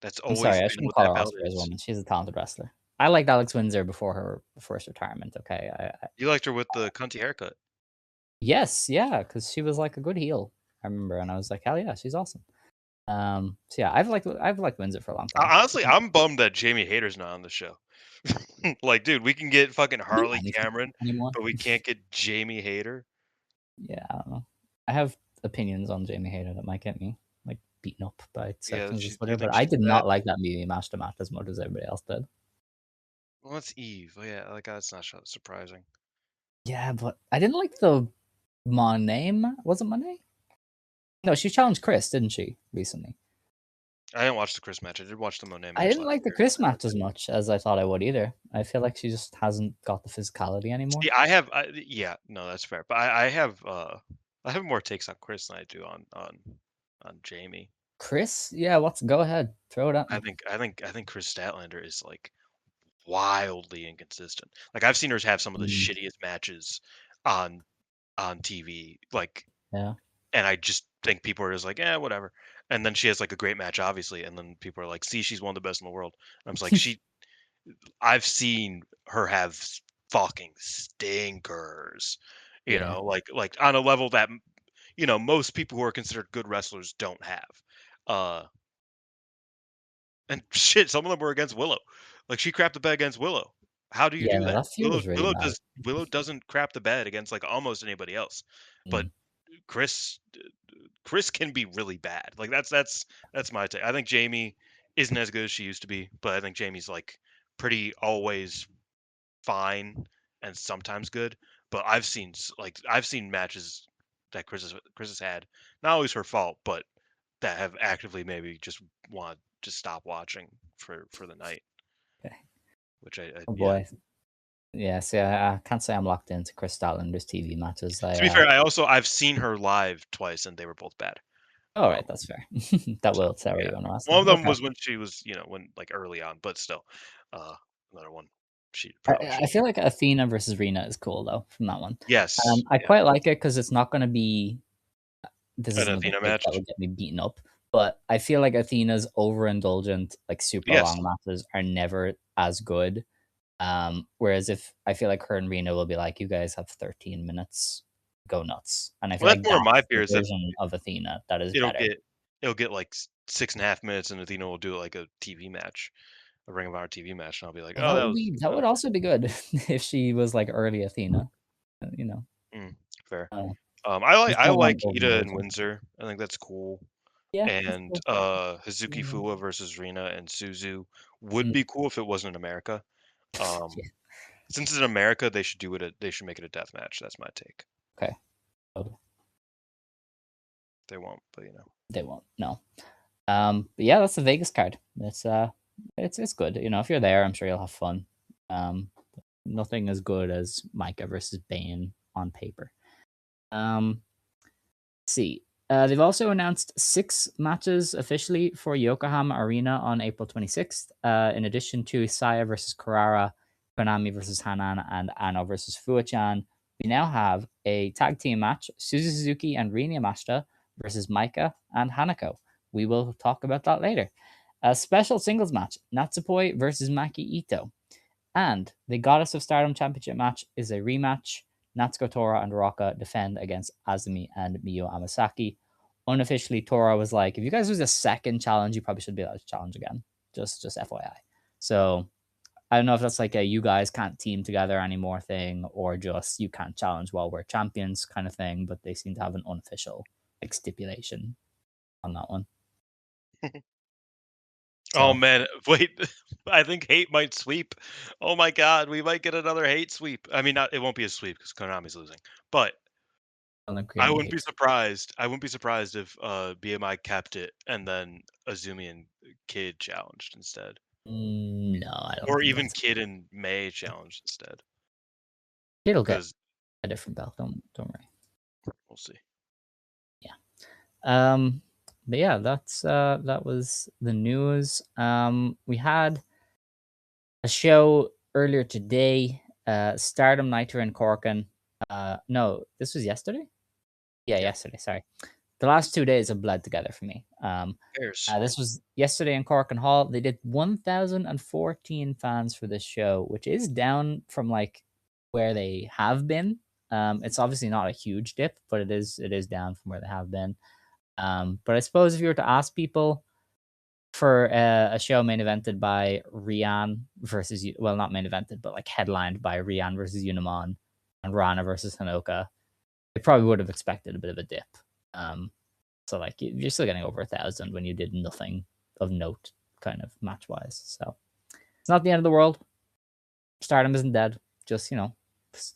that's I'm always sorry, I been shouldn't what call that her belt Osprey's is. woman. She's a talented wrestler. I liked Alex Windsor before her first retirement, okay? You liked her with the cunty haircut. Yes, yeah, because she was like a good heel, I remember, and I was like, hell yeah, she's awesome. So yeah, I've liked Windsor for a long time. Honestly, I'm bummed that Jamie Hayter's not on the show. Like, dude, we can get fucking Do Harley anything Cameron, anymore. but we can't get Jamie Hayter. Yeah, I don't know. I have opinions on Jamie Hayter that might get me, like, beaten up by Yeah, sections of you Twitter, think but I she's did bad? not like that media match to match as much as everybody else did. Well, it's Eve. Oh, yeah, like that's not surprising. Yeah, but I didn't like the Monet was it Monet? No, she challenged Chris, didn't she, recently? I didn't watch the Chris match. I did watch the Monet I match didn't last like the year. Chris I match liked as it. much as I thought I would either. I feel like she just hasn't got the physicality anymore. See, yeah, no, that's fair. But I have more takes on Chris than I do on Jamie. Chris? Yeah, go ahead. Throw it at me. I think Chris Statlander is like wildly inconsistent. Like I've seen her have some of the Mm, shittiest matches on TV. Like, yeah. and I just think people are just like, eh, whatever. And then she has like a great match, obviously, and then people are like, see, she's one of the best in the world. And I'm just like, I've seen her have fucking stinkers, Yeah. like on a level that most people who are considered good wrestlers don't have. Uh, and shit, some of them were against Willow. Like she crapped the bed against Willow. How do you Yeah, do no, that? that feud was really bad. Willow doesn't crap the bed against like almost anybody else, but Mm, Chris Chris can be really bad. Like that's my take. I think Jamie isn't as good as she used to be, but I think Jamie's like pretty always fine and sometimes good. But I've seen matches that Chris has had, not always her fault, but that have actively maybe just want to stop watching for the night. okay. Which I Oh yeah. boy. Yeah, see, I can't say I'm locked into Chris Statlander's TV matches. To be fair, I've seen her live twice and they were both bad. All Um, right, that's fair. That so will tell yeah, you on one wrestling. of them Okay. was when she was when like early on, but still, uh, another one she probably I should. feel like Athena versus Rena is cool though from that one. Yes, I yeah, quite like it because it's not going to be. This is an another Athena take that match. would get me beaten up, but I feel like Athena's overindulgent, like super Yes, long matches are never as good. Whereas if I feel like her and Rena will be like, you guys have 13 minutes, go nuts. And I feel well, that's like more of my that's the fear is that version of Athena that is it'll better. get it'll get like 6.5 minutes, and Athena will do it like a TV match, a Ring of Honor TV match, and I'll be like, And oh, that was that would also be good if she was like early Athena, you know. fair. Uh, I just I don't like want Ida and overindulgence. Windsor. I think that's cool. Yeah, that's And cool. Hazuki Mm, Fuwa versus Rina and Suzu would mm, be cool if it wasn't in America. Um, yeah, since it's in America, they should do it. They should make it a death match. That's my take. okay. Oh, They won't, but you know. they won't. No. But yeah, that's the Vegas card. It's good. You know, if you're there, I'm sure you'll have fun. Um, Nothing as good as Micah versus Bane on paper. Let's see. They've also announced 6 matches officially for Yokohama Arena on April 26th, in addition to Saya versus Karara, Konami versus Hanan, and Ano versus Fuachan. We now have a tag team match, Suzu Suzuki and Rina Yamashita versus Maika and Hanako. We will talk about that later. A special singles match, Natsupoi versus Maki Ito. And the Goddess of Stardom Championship match is a rematch. Natsuko Tora and Raka defend against Azumi and Miyu Amasaki. Unofficially, Tora was like, if you guys lose a second challenge, you probably should be allowed to challenge again. Just FYI. So I don't know if that's like a you guys can't team together anymore thing or just you can't challenge while we're champions kind of thing, but they seem to have an unofficial like stipulation on that one. Oh So man, wait! I think hate might sweep. Oh my god, we might get another hate sweep. I mean, not, it won't be a sweep because Konami's losing, but I don't agree I on the wouldn't be hate. surprised. I wouldn't be surprised if BMI kept it and then Azumi and Kid challenged instead. No, I don't Or think even that's. Kid and May challenged instead. It'll get Because a different belt. Don't worry. we'll see. Yeah. But yeah, that was the news. We had a show earlier today. Stardom Nitro in Corkin. No, this was yesterday. Yeah, Yeah. yesterday. Sorry, the last 2 days have bled together for me. Bears. This was yesterday in Korakuen Hall. They did 1,014 fans for this show, which is down from like where they have been. It's obviously not a huge dip, but it is down from where they have been. But I suppose if you were to ask people for a show main evented by Rian versus, well, not main evented, but like headlined by Rian versus Unimon and Ranna versus Honoka, they probably would have expected a bit of a dip. Um, so like you're still getting over 1,000 when you did nothing of note, kind of match wise. So it's not the end of the world. Stardom isn't dead. Just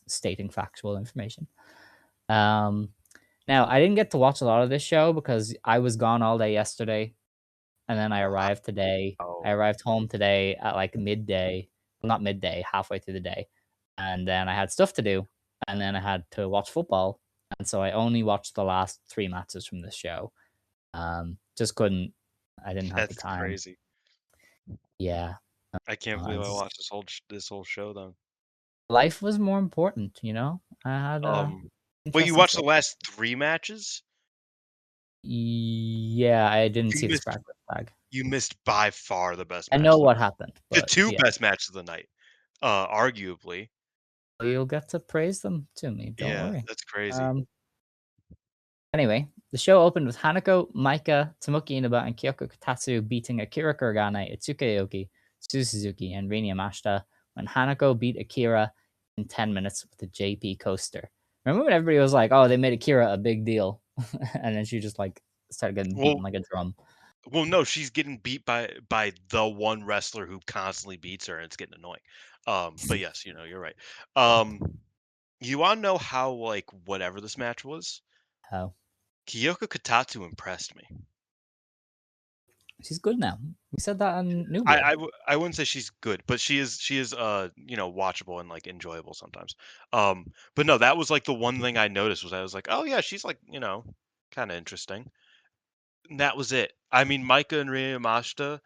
stating factual information. Um, Now I didn't get to watch a lot of this show because I was gone all day yesterday, and then I arrived today. I Wow. arrived home today at like midday, well, not midday, halfway through the day, and then I had stuff to do, and then I had to watch football, and so I only watched the last 3 matches from this show. Just couldn't. I didn't have the That's time. crazy. Yeah, I can't believe and I watched this whole show then. life was more important. I had Um, wait, you interesting watched the stuff. last 3 matches? Yeah, I didn't You see the missed scratch flag. you missed by far the best I match know of the what night. happened, The but two yeah, best matches of the night, arguably. you'll get to praise them to me. Don't Yeah, worry. that's crazy. Um, Anyway, the show opened with Hanako, Maika, Tomoki Inaba, and Kyoko Katatsu beating Akira Kuragane, Itsuki Aoki, Suzu Suzuki, and Rina Yamashita when Hanako beat Akira in 10 minutes with a JP coaster. Remember when everybody was like, oh, they made Akira a big deal? And then she just like started getting Well, beaten like a drum. no, she's getting beat by the one wrestler who constantly beats her, and it's getting annoying. But yes, you're right. Um, you wanna know how, like, whatever this match was? Oh, Kyoko Katatsu impressed me. she's good now. We said that on New I Blood. I w I wouldn't say she's good, but she is, watchable and, like, enjoyable sometimes. But no, that was, like, the one thing I noticed was I was like, "Oh, yeah, she's, like, kinda interesting." And that was it. I mean, Maika and Ryo Yamashita,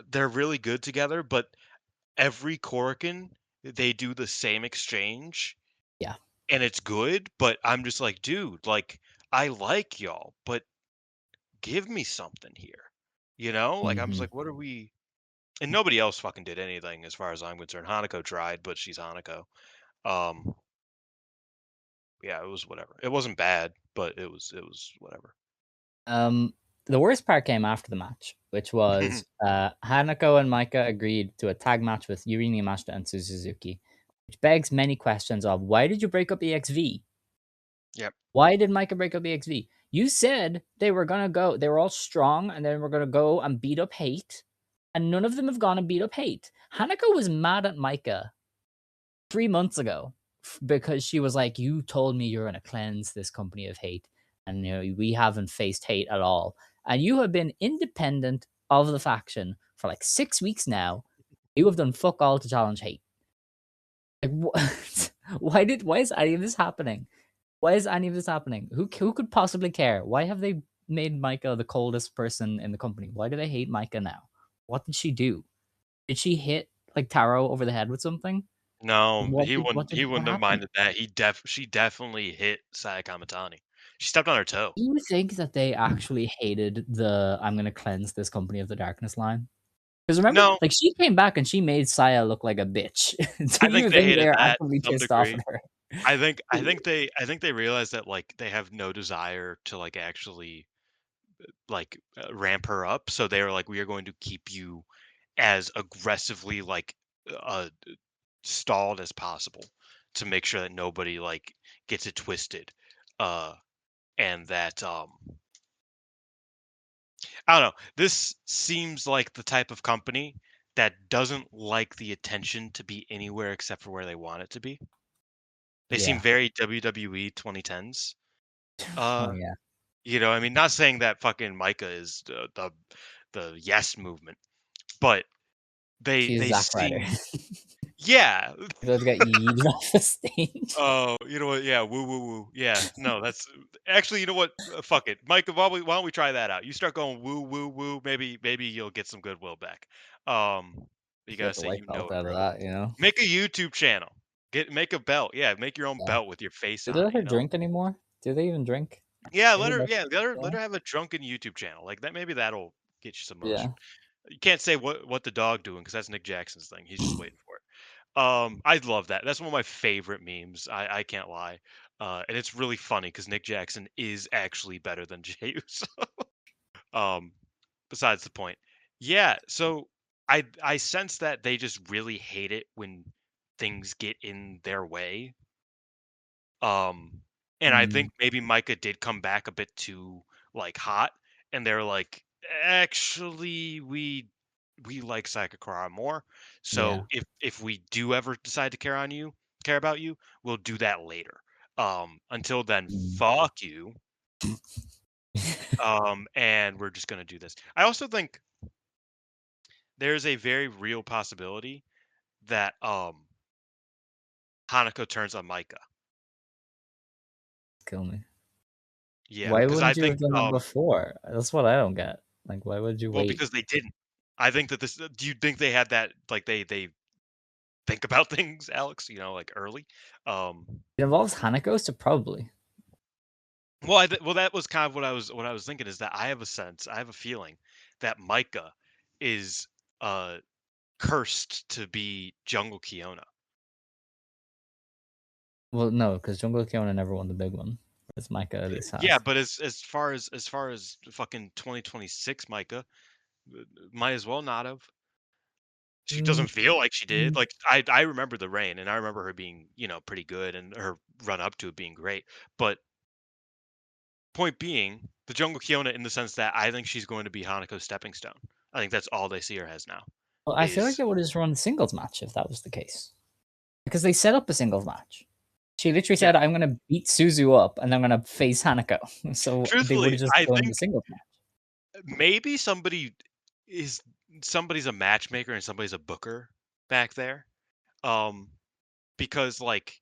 they're really good together, but every Korakuen, they do the same exchange, Yeah. and it's good, but I'm just like, "Dude, like, I like y'all, but give me something here." You know? Like, I'm just Hmm. like, "What are we?" And nobody else fucking did anything as far as I'm concerned. Hanako tried, but she's Hanako. Um, yeah, it was whatever. It wasn't bad, but it was whatever. Um, the worst part came after the match, which was Hanako and Maika agreed to a tag match with Yuri Yamashita and Suzuki, which begs many questions of why did you break up EXV? Yep. Why did Maika break up EXV? You said they were gonna go, they were all strong, and then we're gonna go and beat up Hate, and none of them have gone and beat up Hate. Hanako was mad at Maika 3 months ago because she was like, "You told me you're gonna cleanse this company of hate, and we haven't faced hate at all, and you have been independent of the faction for like 6 weeks now. You have done fuck all to challenge hate. Like, what? Why is any of this happening? Why is any of this happening? Who could possibly care? Why have they made Micah the coldest person in the company? Why do they hate Micah now? What did she do? Did she hit like Taro over the head with something? No, What he did wouldn't he what wouldn't have happened? minded that. She definitely hit Saya Kamatani. She stepped on her toe. Do you think that they actually hated the "I'm gonna cleanse this company of the darkness" line? Because remember, No, like, she came back and she made Saya look like a bitch. Do I think you they think hated they're that actively to some pissed off at degree. her? I think they realized that, like, they have no desire to, like, actually, like, ramp her up, so they were like, "We are going to keep you as aggressively, like, uh, stalled as possible to make sure that nobody, like, gets it twisted." Uh, and that, I don't know. This seems like the type of company that doesn't like the attention to be anywhere except for where they want it to be. They seem Yeah. very WWE 2010s. Oh, Uh, yeah. I mean, not saying that fucking Micah is the yes movement, but they She's they Zack Ryder. seem, yeah. Those got yeeted off the stage. Oh, you know what? Yeah, woo woo woo. Yeah, no, that's actually, you know what? Fuck it, Micah. Why don't we try that out? You start going woo woo woo. Maybe you'll get some goodwill back. Um, you Get gotta the say white you know belt it, out of bro. that, you know? Make a YouTube channel. Make a belt. Yeah, make your own Yeah. belt with your face Do they on let it. her You know. drink anymore? Do they even drink? Yeah, Maybe that's let her yeah. have a drunken YouTube channel like that. Maybe that'll get you some motion. Yeah. You can't say what the dog doing because that's Nick Jackson's thing. He's just waiting for it. I love that. That's one of my favorite memes. I can't lie. And it's really funny because Nick Jackson is actually better than Jey Uso. um, besides the point. Yeah, so I sense that they just really hate it when things get in their way. Um, and I Mm, think maybe Micah did come back a bit too, like, hot, and they're like, actually, we like Sakakura more. yeah. So if we do ever decide to care about you, we'll do that later. Until then, Mm. fuck you. And we're just gonna do this. I also think there's a very real possibility that Hanako turns on Micah. Kill me. Yeah, Why because I wouldn't you have think done that before? That's what I don't get. Like, why would you well, wait? because they didn't. I think that this. Do you think they had that? Like they think about things, Alex. Like early. It involves Hanako, so probably. Well, well, that was kind of what I was thinking is that I have a feeling that Micah is uh cursed to be Jungle Kiona. Well, no, because Jungle Kyona never won the big one. It's Micah at least Yeah, has. but as far as fucking 2026, Micah might as well not have. She Mm, doesn't feel like she did. mm. Like I remember the reign, and I remember her being pretty good, and her run up to it being great. But point being, the Jungle Kiona in the sense that I think she's going to be Hanako's stepping stone. I think that's all they see her as now. Well, I feel like Is they would have just run a singles match if that was the case. Because they set up a singles match. She literally Yeah. said, I'm going to beat Suzu up and I'm going to face Hanako. So they would Truthfully, have just I done the think singles match. maybe is somebody's a matchmaker and somebody's a booker back there. Um, because like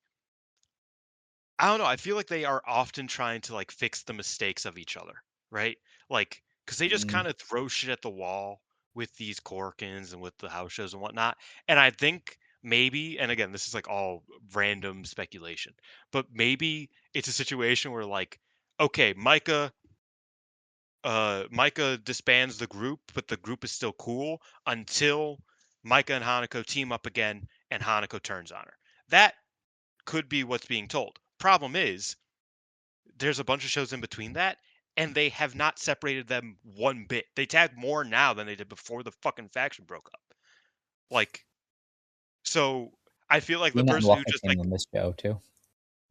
I don't know, I feel like they are often trying to like fix the mistakes of each other, right? Like because they just Mm, kind of throw shit at the wall with these Corkins and with the house shows and whatnot. And I think maybe, and again, this is like all random speculation, but maybe it's a situation where like, okay, Micah disbands the group, but the group is still cool until Micah and Hanako team up again and Hanako turns on her. That could be what's being told. Problem is, there's a bunch of shows in between that, and they have not separated them one bit. They tag more now than they did before the fucking faction broke up. Like, so I feel like the Ina and person who Waka just came like, on this show too.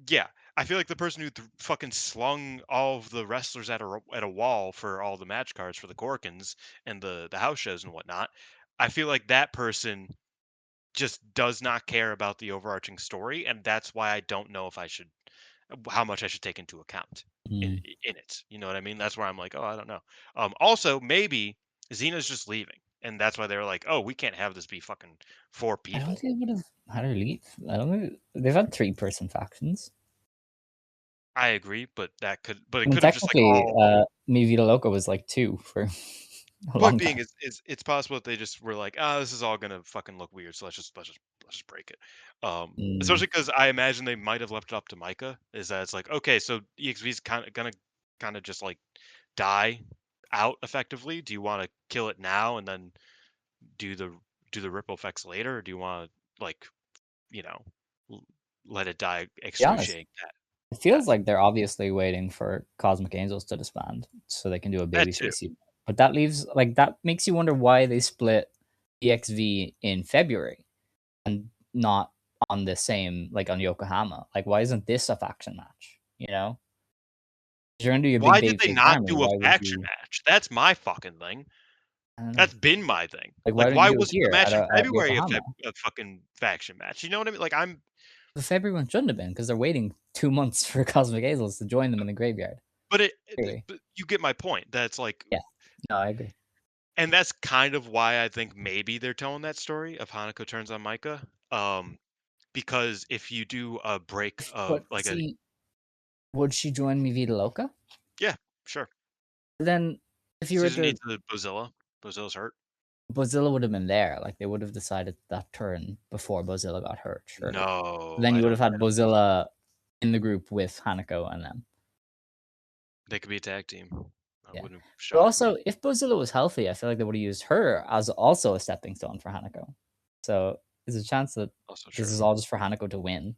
yeah, I feel like the person who fucking slung all of the wrestlers at a wall for all the match cards for the Corkins and the house shows and whatnot. I feel like that person just does not care about the overarching story, and that's why I don't know if I should how much I should take into account in Mm. in it. You know what I mean? That's where I'm like, oh, I don't know. Also, maybe Xena's just leaving, and that's why they were like, oh, we can't have this be fucking four I don't people. think they would have had her leave. I don't think they've had 3-person factions. I agree, but but I it mean, could have just like technically, all. Mi Vida Loca was like 2 for a Point long being time. is it's possible that they just were like, ah, this is all gonna fucking look weird, so let's just break it. Mm. Especially because I imagine they might have left it up to Micah. Is that it's like, okay, so EXV's kind of just like die out effectively. Do you want to kill it now and then do the do the ripple effects later, or do you want to like you know l- let it die To be honest, excruciating it death? feels like they're obviously waiting for Cosmic Angels to disband so they can do a That too. babyface event. But that leaves like that makes you wonder why they split EXV in February and not on the same like on Yokohama. Like, why isn't this a faction match? You know, if you're gonna do your big Why did they babyface not army, do a why would faction you? match? That's my fucking thing. I don't know. That's been my thing. Like, why Like, don't you why do it wasn't the here match in at February Yokohama? a fucking faction match? You know what I mean? Like, I'm The February one shouldn't have been because they're waiting 2 months for Cosmic Angels to join them in the graveyard. but Clearly, but you get my point. That's like, yeah. No, I agree. and that's kind of why I think maybe they're telling that story of Hanako turns on Micah. Because if you do a break of But like a see, would she join Mi Vida Loca? yeah, sure. Then, if you She were doesn't need to, the Bozilla. Bozilla's hurt. Bozilla would have been there. Like, they would have decided that turn before Bozilla got hurt, surely. No, Then I you would don't. have had Bozilla in the group with Hanako and them. They could be a tag team. That Yeah. wouldn't But shock also, me. if Bozilla was healthy, I feel like they would have used her as also a stepping stone for Hanako. So there's a chance that Also this true. is all just for Hanako to win.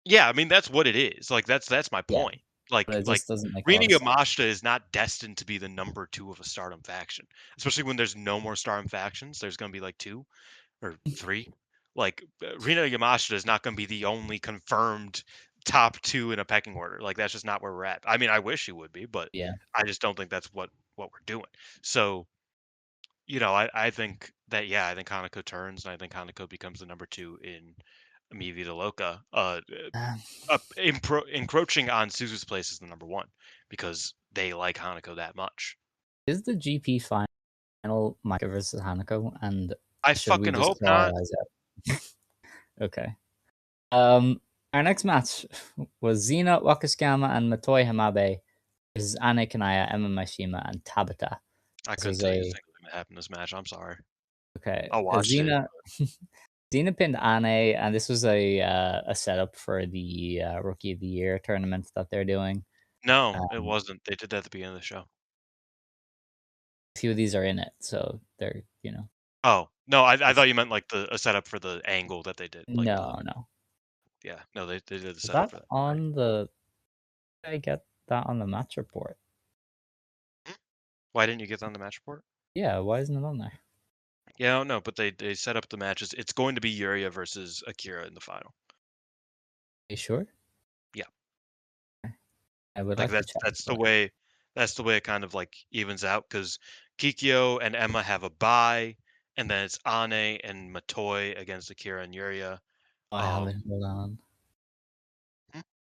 Yeah, I mean that's what it is. Like that's my Yeah. point. But it Like just doesn't make a Rina lot of sense. Yamashita is not destined to be the number two of a Stardom faction, especially when there's no more Stardom factions. There's going to be like two or three. Like Rina Yamashita is not going to be the only confirmed top two in a pecking order. Like that's just not where we're at. I mean, I wish he would be, but Yeah. I just don't think that's what we're doing. So I think that yeah, I think Hanako turns, and I think Hanako becomes the number two in Mi Vida Loca. Um, Encroaching on Suzu's place is the number one because they like Hanako that much. is the GP final Maika versus Hanako? And I should we fucking just hope crawl our not. eyes out? Okay. Our next match was Xena, Wakasukama, and Matoi Hamabe versus Ane Kanaya, Emma Mashima, and Tabata. I This couldn't was tell you a a single thing that happened in this match. I'm sorry. okay. I watched it. Xena pinned Ane, and this was a setup for the Rookie of the Year tournament that they're doing. No, it Um, wasn't. They did that at the beginning of the show. a few of these are in it, so they're Oh no, I it's- thought you meant like a setup for the angle that they did, like the no. yeah. No, they did the Is setup that for that. Right. on the? Did I get that on the match report? Hmm? Why didn't you get on the match report? Yeah, why isn't it on there? Yeah, I don't know, but they set up the matches. It's going to be Yuria versus Akira in the final. Are you sure? Yeah. I would Like like to check. But that's the way it kind of like evens out because Kikyo and Emma have a bye, and then it's Ane and Matoi against Akira and Yuria. I have it. Um, Hold on.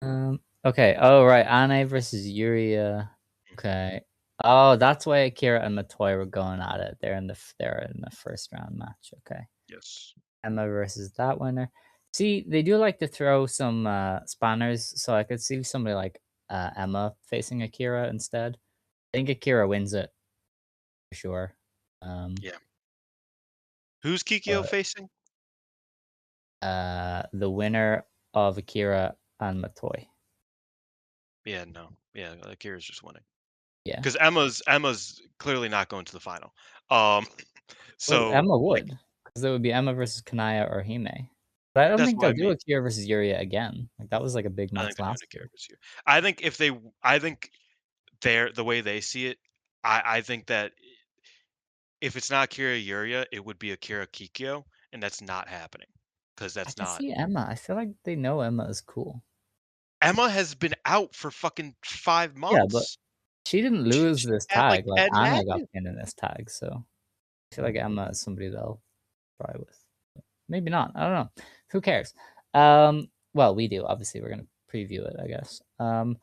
hmm, Okay. Oh, right. Ane versus Yuria. Okay. Oh, that's why Akira and Matoi were going at it. They're in the first round match. Okay. yes. Emma versus that winner. See, they do like to throw some spanners, so I could see somebody like Emma facing Akira instead. I think Akira wins it for sure. Um, Yeah. Who's Kikyo but facing? the winner of Akira and Matoi. Yeah, no. Yeah, Akira's just winning. Yeah. Because Emma's clearly not going to the final. Um, Well, so Emma like would, because it would be Emma versus Kanaya or Hime. But I don't that's think what they'll I do mean. Akira versus Yuria again. Like that was like a big I think match they're doing last Akira year. this year. I think if they, I think they're the way they see it. I think that if it's not Akira Yuria, it would be Akira Kikyo, and that's not happening because I that's can not. see Emma. I feel like they know Emma is cool. Emma has been out for fucking five Yeah, but months. she didn't lose She's this had like tag. Like 10 Anna got matches. pinned in this tag, so I feel like Emma is somebody they'll try with. Maybe not. I don't know. Who cares? Well, we do. Obviously, we're gonna preview it, I guess. But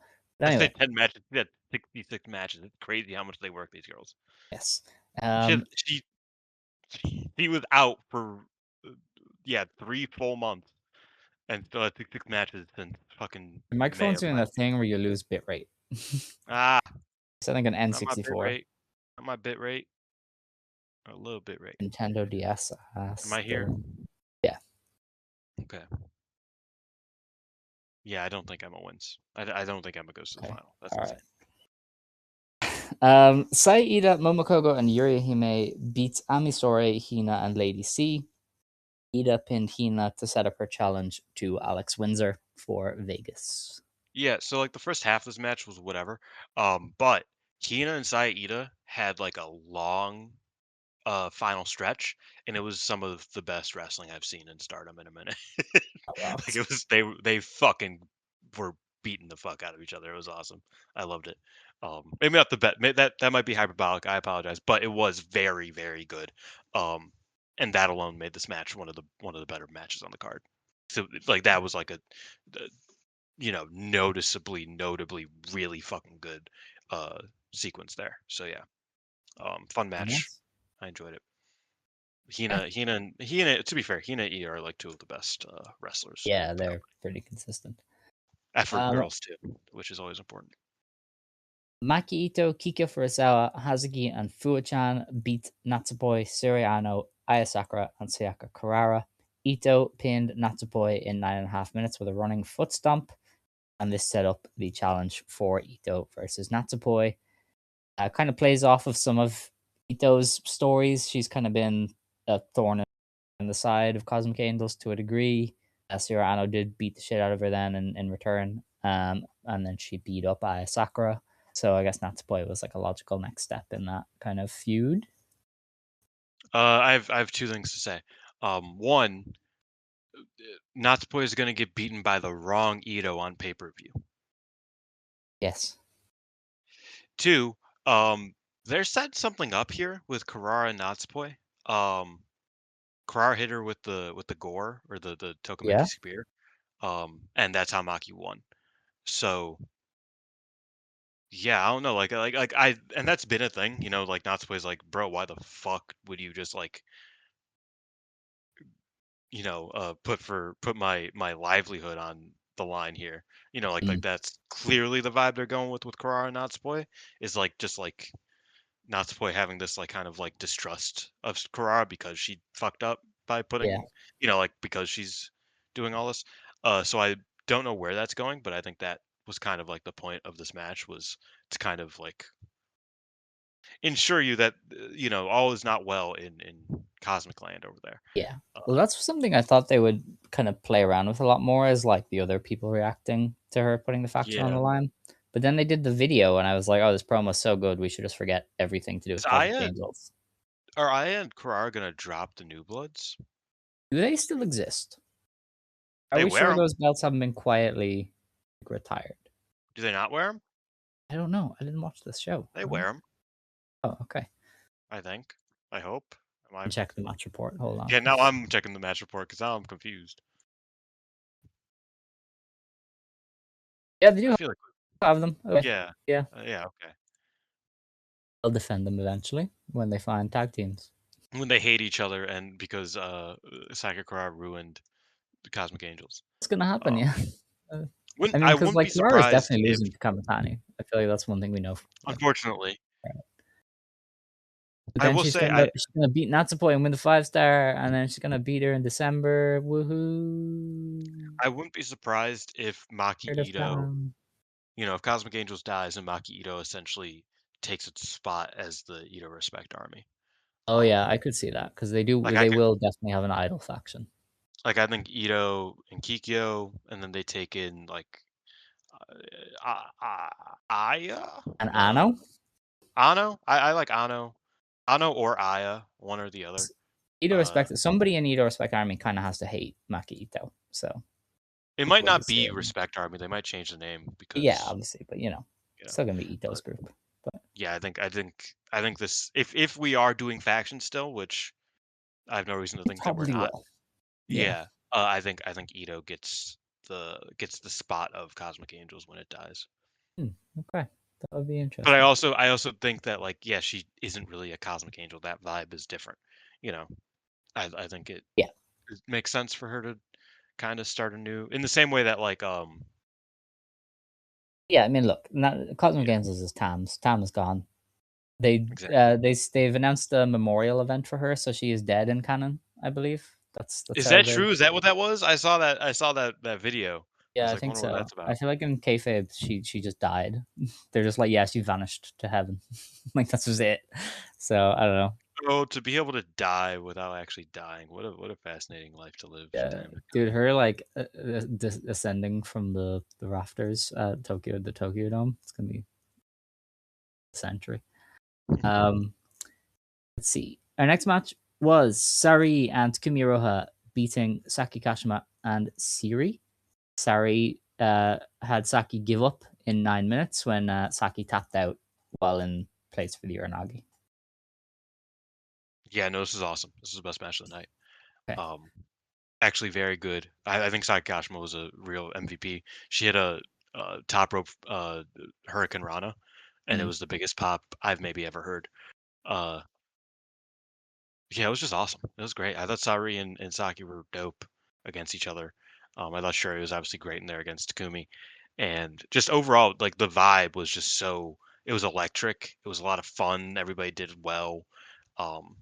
I said anyway, 10 matches. She had 66 matches. It's crazy how much they work, these girls. yes. She had, he was out for uh, yeah 3 full months and still had 66 matches since fucking Your May microphone's of doing that last year. thing where you lose bitrate. It's Ah, like an not my bit N64. rate. Not my bit rate. A little bit rate. Nintendo DS Am I here? still. Yeah. Okay. Yeah, I don't think Emma wins. I don't think Emma goes to the Okay. final. That's All right. insane. Sai Ida, Momokogo, and Yuri Hime beats Amisore, Hina, and Lady C. Ida pinned Hina to set up her challenge to Alex Windsor for Vegas. Yeah, so like the first half of this match was whatever. But Hina and Saida had like a long final stretch, and it was some of the best wrestling I've seen in Stardom in a minute. Oh, wow. Like it was they fucking were beating the fuck out of each other. It was awesome. I loved it. Maybe not the bet that might be hyperbolic. I apologize, but it was very very good. And that alone made this match one of the better matches on the card. So like that was like a notably really fucking good uh sequence there. So yeah. Fun match. Nice. I enjoyed it. Yeah. Hina, to be fair, Hina and E are like two of the best wrestlers in Yeah, the they're company. pretty consistent. Effort Um, girls too, which is always important. Maki Ito, Kika Furusawa, Hazuki, and Fuwa-chan beat Natsupoi, Suriano, Aya Sakura, and Sayaka Kurara. Ito pinned Natsupoi in 9.5 minutes with a running foot stomp, and this set up the challenge for Ito versus Natsupoi. Kind of plays off of some of Ito's stories. She's kind of been a thorn in the side of Cosmic Angels to a degree. Suriano did beat the shit out of her then in return, and then she beat up Aya Sakura. So I guess Natsupoi was like a logical next step in that kind of feud. I have two things to say. One, Natsupoi is going to get beaten by the wrong Ito on pay per view. Yes. Two, they're setting something up here with Karara and Natsupoi. Karara hit her with the gore or the Tokamaki Yeah. spear, and that's how Maki won. So yeah, I don't know, I and that's been a thing, like Natsupoi's like, bro, why the fuck would you just like, put my livelihood on the line here, like Mm, that's clearly the vibe they're going with Karara and Natsupoi is like just like Natsupoi having this like kind of like distrust of Karara because she fucked up by yeah. putting, like because she's doing all this. So I don't know where that's going, but I think that was kind of like the point of this match was to kind of like ensure you that all is not well in Cosmic Land over there. Yeah. Well, Uh, that's something I thought they would kind of play around with a lot more as like the other people reacting to her putting the faction on yeah, the line. But then they did the video, and I was like, oh, this promo's so good. We should just forget everything to do is with Cosmic Aya Angels. are Aya and Karara gonna drop the New Bloods? Do they still exist? Are They we wear sure them. those belts haven't been quietly retired? Do they not wear them? I don't know. I didn't watch this show. They I don't. wear them. Oh, okay. I think. I hope. Am I? Check the match report. Hold on. Yeah. Now I'm checking the match report because now I'm confused. Yeah, they I do feel like have them. Okay. yeah, Yeah. yeah. Okay. They'll defend them eventually when they find tag teams. When they hate each other and because Sakakura ruined the Cosmic Angels. It's gonna happen, Um, yeah. Uh, wouldn't I mean, I because wouldn't like be Ferrara is surprised definitely if, losing to Kamatani. I feel like that's one thing we know. unfortunately, But I then will she's say gonna beat Natsupoi and win the 5-star, and then she's gonna beat her in December. Woohoo! I wouldn't be surprised if Maki Heard of Ito, time. if Cosmic Angels dies and Maki Ito essentially takes its spot as the Ito Respect Army. Oh yeah, I could see that because Like I they could will definitely have an idol faction. like I think Ito and Kikyo, and then they take in like Aya, And Ano, Ano. I like Ano, Ano or Aya, one or the other. Ito Uh, Respect, somebody in Ito Respect Army kind of has to hate Maki Ito, so it it's might weird to not say be it. Respect Army. They might change the name Yeah, because obviously, but you know. still gonna be Ito's But group. But yeah, I think this if we are doing factions still, which I have no reason to it think that we're probably not. will. Yeah. Yeah, I think Ito gets the spot of Cosmic Angels when it dies. Hmm, okay, that would be But I interesting. also I also think that like yeah, she isn't really a Cosmic Angel. That vibe is different. You know, I think Yeah, it makes sense for her to kind of start anew in the same way that like yeah. I mean, look, Cosmic yeah, Angels is Tam's. Tam is gone. exactly. They've announced a memorial event for her, so she is dead in canon. I believe that's Is how that they're. true? Is that what that was? I saw that video. I Yeah, was I like, think wonder what so. that's I about. feel like in kayfabe, she just died. They're just like, yeah, she vanished to heaven. Like that's just it. So I don't know. Oh, to be able to die without actually dying. What a fascinating life to live. Yeah, Time to dude, come. her like ascending from the rafters at the Tokyo Dome. It's gonna be a century. Um, let's see. Our next match was Sari and Takumi beating Saki Kashima and Siri. Sari had Saki give up in 9 minutes when Saki tapped out while in place for the Uranagi. Yeah, no, this is awesome. This is the best match of the night. Okay. Um, Actually very good. I think Sakashima was a real MVP. She had a top rope Hurricane Rana, and it Mm. was the biggest pop I've maybe ever heard. Uh, yeah, it was just awesome. It was great. I thought Sari and Saki were dope against each other. I thought Shuri was obviously great in there against Takumi, and just overall, like the vibe was just so. It was electric. It was a lot of fun. Everybody did well. Um,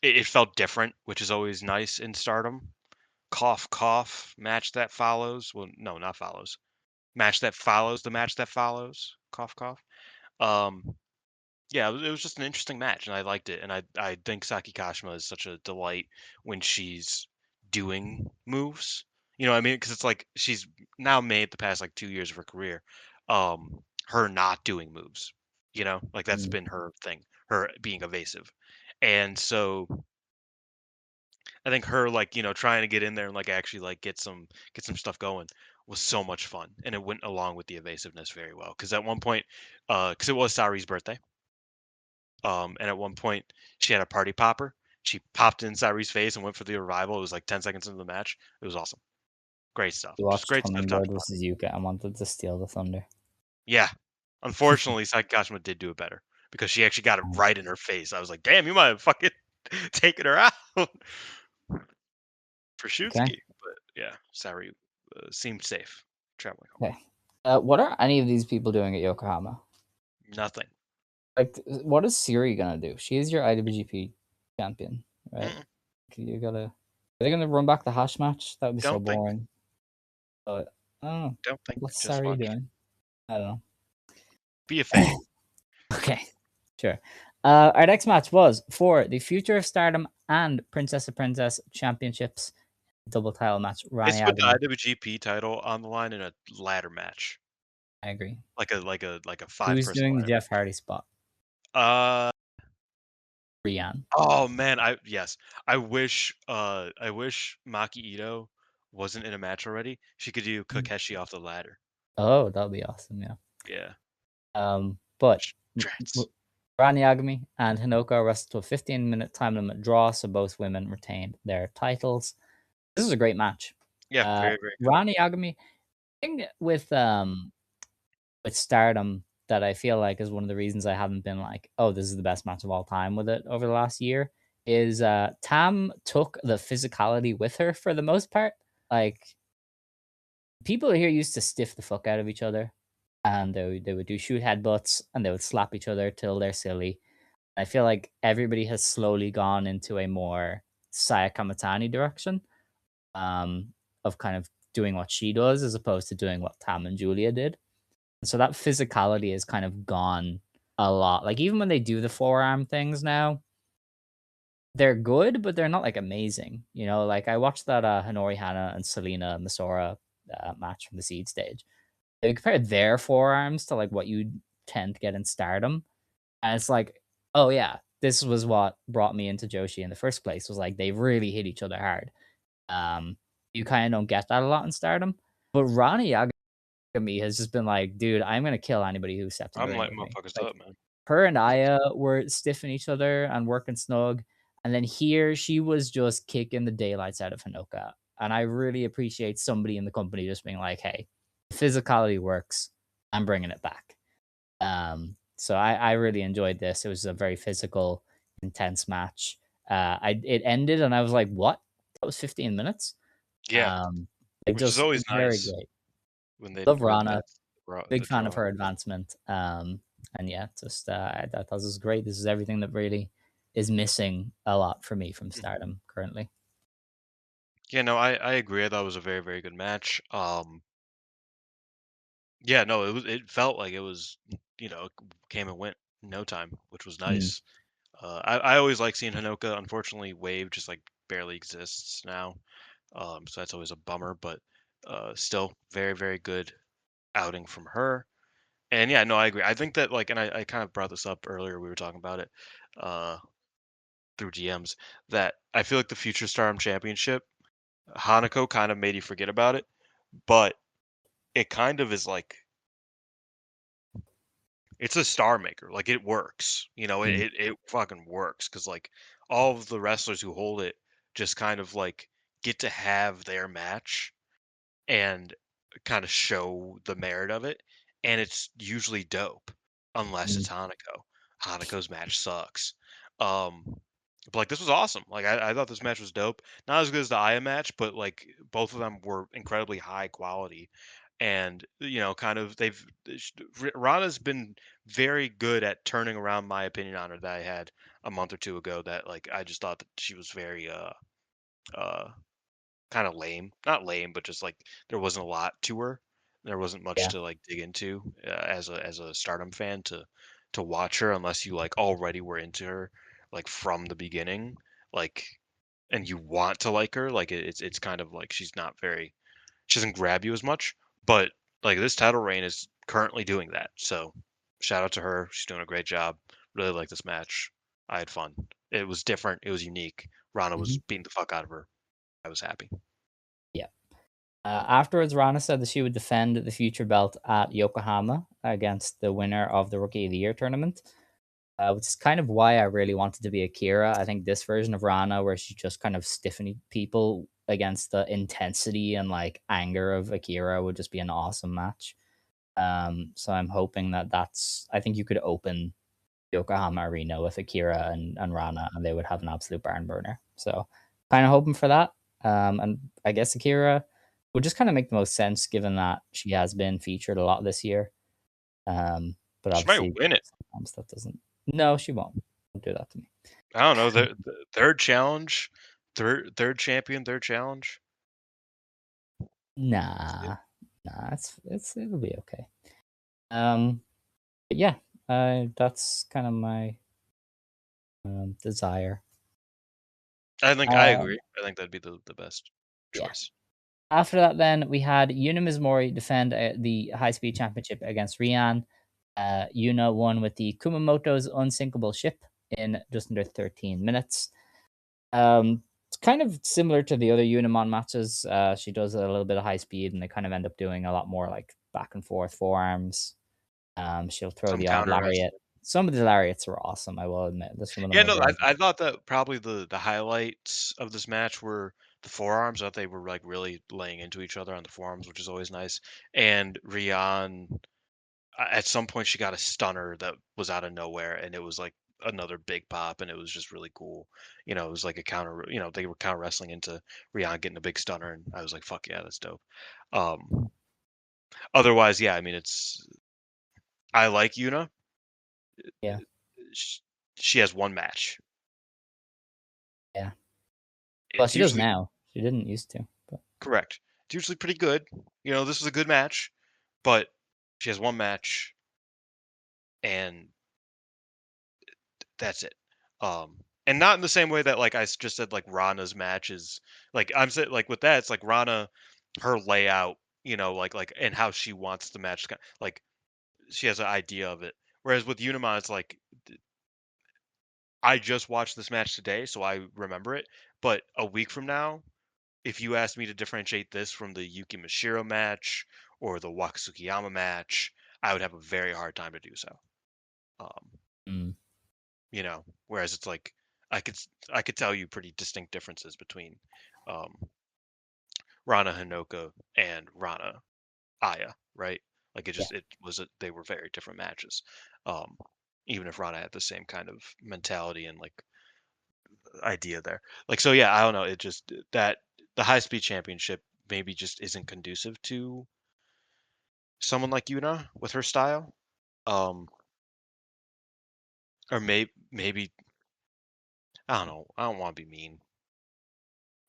it felt different, which is always nice in Stardom. Cough, cough. Match that follows. Well, no, not follows. Match that follows the match that follows. Cough, cough. Um, yeah, it was just an interesting match, and I liked it. And I think Saki Kashima is such a delight when she's doing moves. You know what I mean? Because it's like she's now made the past like 2 years of her career, her not doing moves. Like that's Mm. been her thing, her being evasive. And so I think her like, trying to get in there and like actually like get some stuff going was so much fun. And it went along with the evasiveness very well. Cause at one point, cause it was Sari's birthday. And at one point she had a party popper. She popped in Sari's face and went for the revival. It was like 10 seconds into the match. It was awesome. Great stuff. You Just watched great stuff top Hummingbird to bottom. versus Yuka and wanted to steal the thunder. Yeah. Unfortunately, Sakashima did do it better because she actually got it Mm. right in her face. I was like, damn, you might have fucking taken her out for Okay. Shutsuki. But yeah, Sari seemed safe traveling home. Okay. What are any of these people doing at Yokohama? Nothing. Like, what is Siri gonna do? She is your IWGP champion, right? Mm-mm. You gotta. Are they gonna run back the hash match? That would be so Don't think. boring. But I don't know. Don't think. What's Just Sari watch. doing? I don't Be a fan. know. Okay, sure. Our next match was for the Future of Stardom and Princess of Princess Championships double title match. Ranna It's put the Yagami. IWGP title on the line in a ladder match, I agree. like a five Who's person doing the ladder Jeff match. Hardy spot? Uh Rian. oh man, I wish Maki Ito wasn't in a match already. She could do Kokeshi off the ladder. Oh, that would be awesome. Yeah. Yeah. But Strats. Ranna Yagami and Honoka wrestled to a 15-minute time limit draw, so both women retained their titles. This is a great match. Yeah, very, very good. Ranna Yagami, thing with Stardom that I feel like is one of the reasons I haven't been like, oh, this is the best match of all time with it over the last year is Tam took the physicality with her for the most part. Like people here used to stiff the fuck out of each other and they would do shoot headbutts and they would slap each other till they're silly. I feel like everybody has slowly gone into a more Saya Kamatani direction, um, of kind of doing what she does as opposed to doing what Tam and Julia did. So that physicality has kind of gone a lot. Like even when they do the forearm things now, they're good, but they're not like amazing. You know, like I watched that Hanori Hana and Selena Masora match from the seed stage. They compared their forearms to like what you tend to get in Stardom, and it's like, oh yeah, this was what brought me into Joshi in the first place. Was like they really hit each other hard. Um, you kind of don't get that a lot in Stardom, but Ranna Yagami has just been like, dude, I'm gonna kill anybody who steps in the I'm ring lighting with me. motherfuckers Like up, man. her and Aya were stiffing each other and working snug. And then here she was just kicking the daylights out of Honoka. And I really appreciate somebody in the company just being like, hey, physicality works. I'm bringing it back. So I really enjoyed this. It was a very physical, intense match. It ended and I was like, what? That was 15 minutes. Yeah, Um, like which is just always very nice great. when they Love when Rana. that's Big the fan of draw. her advancement. And yeah, just I thought this was great. This is everything that really is missing a lot for me from Mhm. Stardom currently. Yeah, no, I agree. I thought it was a very very good match. Yeah, no, it felt like it was, came and went in no time, which was Mm, nice. I always like seeing Hanoka. Unfortunately, Wave just like barely exists now, so that's always a bummer. But still, very very good outing from her. And yeah, no, I agree. I think that like, and I kind of brought this up earlier. We were talking about it uh, through GMs that I feel like the Future Stardom Championship, Hanako kind of made you forget about it, but it kind of is like it's a star maker. Like it works. mm, It fucking works because like all of the wrestlers who hold it just kind of like get to have their match and kind of show the merit of it, and it's usually dope unless mm, it's Hanako. Hanako's match sucks. Um, but like this was awesome. Like I thought this match was dope. Not as good as the Aya match, but like both of them were incredibly high quality. And kind of Rana's been very good at turning around my opinion on her that I had a month or two ago. That like I just thought that she was very uh kind of lame. Not lame, but just like there wasn't a lot to her. There wasn't much yeah. to like dig into as a Stardom fan to watch her unless you like already were into her like from the beginning, like and you want to like her. Like it's kind of like she doesn't grab you as much, but like this title reign is currently doing that. So shout out to her. She's doing a great job. Really like this match. I had fun. It was different. It was unique. Rana was Hmm. beating the fuck out of her. I was happy. Yeah. Afterwards, Rana said that she would defend the future belt at Yokohama against the winner of the Rookie of the Year tournament, which is kind of why I really wanted to be Akira. I think this version of Rana, where she's just kind of stiffening people against the intensity and like anger of Akira, would just be an awesome match. So I'm hoping that that's. I think you could open Yokohama Arena with Akira and Rana, and they would have an absolute barn burner. So kind of hoping for that. And I guess Akira would just kind of make the most sense given that she has been featured a lot this year. But She might obviously win it. sometimes that doesn't. No, she won't. Don't do that to me. I don't know. The third challenge, third champion, third challenge. Nah, nah. It'll be okay. Um, but yeah, that's kind of my desire. I think I Uh, agree. I think that'd be the best yeah. choice. After that, then we had Yuna Mizumori defend the high speed championship against Rian. Yuna won with the Kumamoto's unsinkable ship in just under 13 minutes. It's kind of similar to the other Unimon matches. She does a little bit of high speed, and they kind of end up doing a lot more like back and forth forearms. She'll throw Some the odd counter lariat. wrestling. Some of the lariats were awesome. I will admit, some of them Yeah, were no, very I good. thought that probably the highlights of this match were the forearms. I thought they were like really laying into each other on the forearms, which is always nice. And Rian, at some point, she got a stunner that was out of nowhere, and it was like another big pop, and it was just really cool. It was like a counter. They were counter wrestling into Rian getting a big stunner, and I was like, "Fuck yeah, that's dope." Otherwise, yeah, I mean, I like Yuna. Yeah. she has one match. Yeah. Well, It's she does usually now. She didn't used to. But correct. It's usually pretty good. This was a good match, but she has one match and that's it. And not in the same way that like just said like Rana's match is like I'm saying like with that it's like Rana, her layout, like and how she wants the match, like she has an idea of it. Whereas with Unima, it's like I just watched this match today, so I remember it. But a week from now, if you asked me to differentiate this from the Yuki Mashiro match or the Wakatsukiyama match, I would have a very hard time to do so. Um, mm, whereas it's like I could tell you pretty distinct differences between um, Rana Hinoka and Rana Aya, right? Like yeah. they were very different matches. Um, even if Rana had the same kind of mentality and like idea there. Like so yeah, I don't know, it just that the high speed championship maybe just isn't conducive to someone like Yuna with her style. Um or maybe I don't know. I don't want to be mean.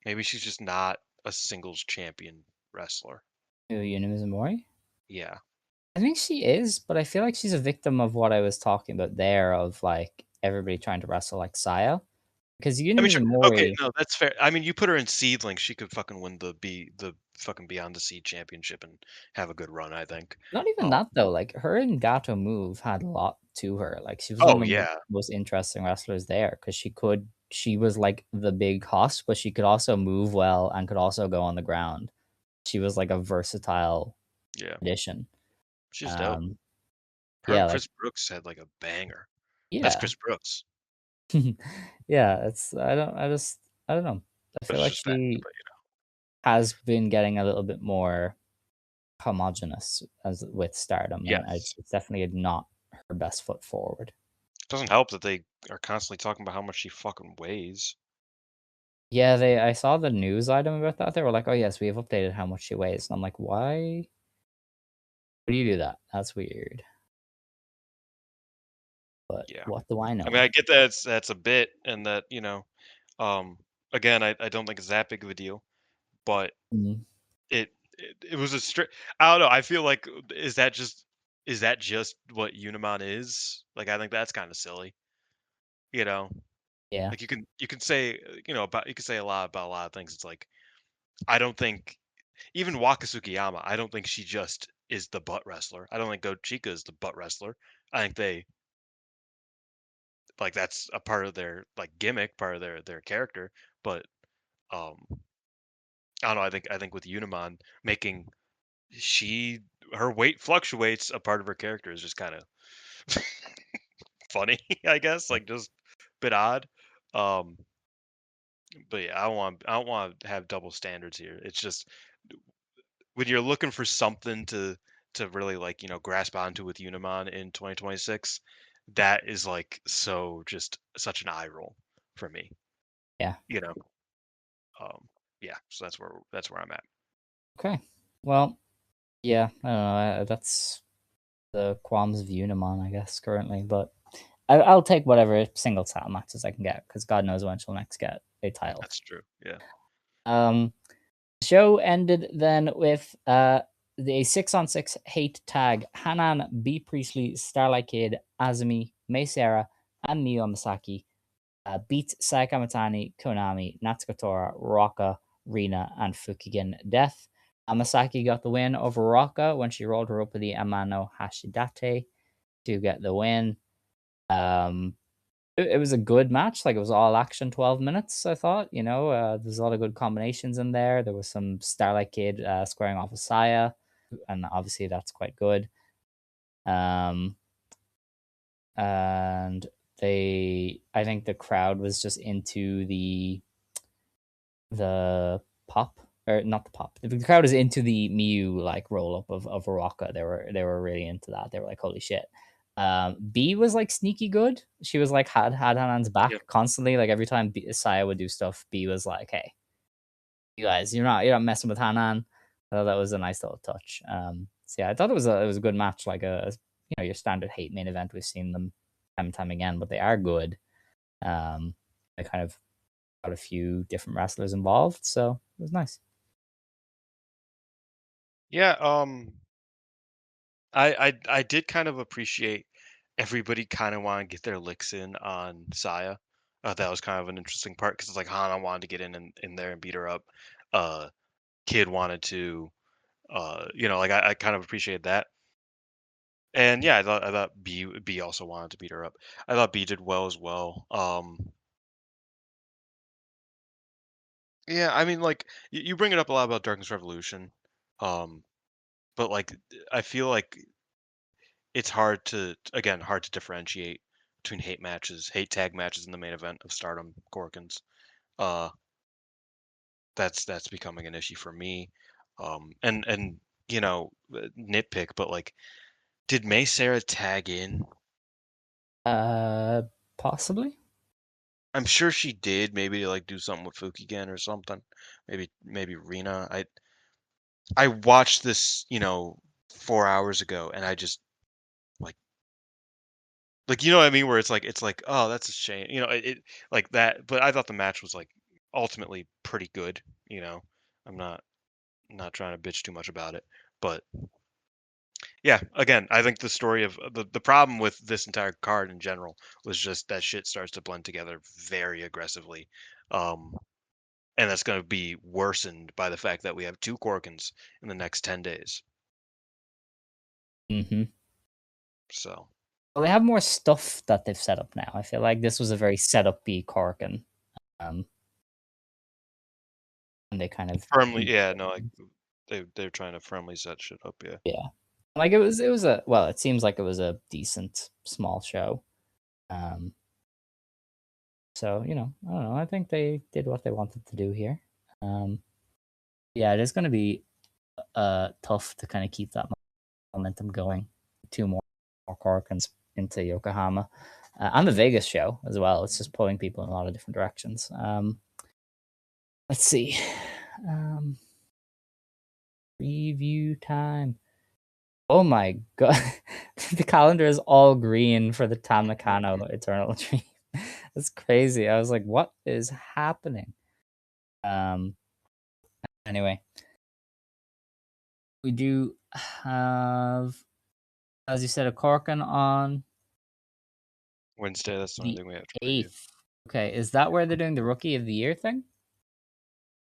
Maybe she's just not a singles champion wrestler. Who, Mori? Yeah. I think she is, but I feel like she's a victim of what I was talking about there of like everybody trying to wrestle like Saya. Because I mean, sure. Okay, Mori, no, that's fair. I mean, you put her in Seedling, she could fucking win the fucking Beyond the Seed championship and have a good run, I think. not even Um, that though, like her and Gato move had a lot to her. Like she was one oh of the yeah. most interesting wrestlers there because she was like the big hoss, but she could also move well and could also go on the ground. She was like a versatile Yeah. addition. She's dope. Um, Her yeah, and like Chris Brooks had like a banger. That's yeah, Chris Brooks. yeah. I don't know. I feel That's like just that. she But has been getting a little bit more homogenous as with Stardom, and yes. it's definitely not her best foot forward. Doesn't help that they are constantly talking about how much she fucking weighs. Yeah, I saw the news item about that. They were like, "Oh yes, we have updated how much she weighs." And I'm like, "Why would you do that? That's weird." But Yeah. what do I I mean, know? I get that that's a bit and that, um again, I don't think it's that big of a deal, but Mhm. it was a strict. I don't know. I feel like is that just what Unimon is? Like I think that's kind of silly, you know. Yeah, Like you can say about you can say a lot about a lot of things. It's like I don't think even Wakasukiyama. I don't think she just is the butt wrestler. I don't think Go Chica is the butt wrestler. I think they like that's a part of their like gimmick, part of their character. But um, I don't know. I think with Unimon making she her weight fluctuates, a part of her character is just kind of funny, I guess, yeah, like just a bit odd. Um, but yeah, I don't want to have double standards here. It's just when you're looking for something to really like grasp onto with Unimon in 2026, that is like so just such an eye roll for me. yeah. You know, um, yeah. So that's where I'm at. Okay. Well, yeah. I don't know. That's the qualms of Unimon, I guess, currently. But I'll take whatever single title matches I can get because God knows when she'll next get a title. That's true. Yeah, Um, Show ended then with the 6-on-6 hate tag. Hanan, B Priestley, Starlight Kid, Azumi, Mei Sarah, and Miyu Masaki beat Sayaka Mitani, Konami, Natsuko Tora, Raka, Rina, and Fukigen Death. Amasaki got the win over Raka when she rolled her up with the Amano Hashidate to get the win. Um, it was a good match. Like it was all action, 12 minutes. I thought. There's a lot of good combinations in there. There was some Starlight Kid squaring off with Saya, and obviously that's quite good. Um, and I think the crowd was just into the pop, or not the pop. The crowd is into the Miyu like roll up of Araka. They were really into that. They were like, holy shit. B was like sneaky good. She was like had Hanan's yeah, back constantly. Like every time Saya would do stuff, B was like, hey, you guys, you're not messing with Hanan. I thought that was a nice little touch. So yeah, I thought it was a good match, like a your standard hate main event we've seen them time and time again, but they are good. They kind of got a few different wrestlers involved, so it was nice. Yeah, I did kind of appreciate everybody kind of want to get their licks in on Saya. That was kind of an interesting part because it's like Hana wanted to get in there and beat her up. Uh, Kid wanted to, like I kind of appreciated that. And yeah, I thought B also wanted to beat her up. I thought B did well as well. Yeah, I mean, like you bring it up a lot about Darkness Revolution, um, but like I feel like it's hard to differentiate between hate tag matches in the main event of Stardom Corkins. Uh, that's becoming an issue for me. And nitpick, but like, did May Sarah tag in? Uh, Possibly. I'm sure she did. Maybe to, like do something with Fukigen or something. Maybe Rena. I watched this, 4 hours ago, and I just like you know what I mean, where it's like, oh, that's a shame, like that. But I thought the match was like ultimately pretty good. You know, I'm not trying to bitch too much about it, but yeah, again, I think the story of the problem with this entire card in general was just that shit starts to blend together very aggressively. Um, and that's going to be worsened by the fact that we have two Corkins in the next 10 days. Hmm. So Well, they have more stuff that they've set up now. I feel like this was a very setup B Corkin. Um, and they kind of firmly, yeah, no, like they're trying to firmly set shit up, yeah. yeah, like it was a well, it seems like it was a decent small show. Um, so I don't know. I think they did what they wanted to do here. Um, yeah, it is going to be tough to kind of keep that momentum going. Two more Corkins into Yokohama. And the Vegas show as well. It's just pulling people in a lot of different directions. Let's see. Um, Review time. Oh my god. The calendar is all green for the Tamakano Eternal Dream. That's crazy. I was like, what is happening? Um, anyway, we do have, as you said, a Corkin on Wednesday, that's the only the thing we have to preview. 8th. Okay, is that where they're doing the Rookie of the Year thing?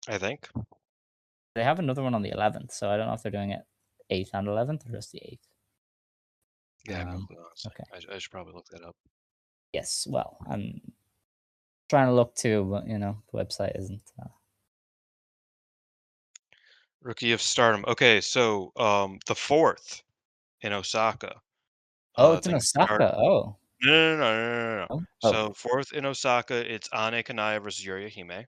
I think. They have another one on the 11th, so I don't know if they're doing it 8th and 11th or just the 8th. Yeah, I have no clue, honestly. Okay. I should probably look that up. Yes. Well, I'm trying to look too, but the website isn't. Rookie of Stardom. Okay, so the fourth in Osaka. Oh, it's in Things start. Osaka. Oh. No, no, no, no, no, no, no. Oh. Oh. So fourth in Osaka, it's Ane Kanaya versus Yuria Hime.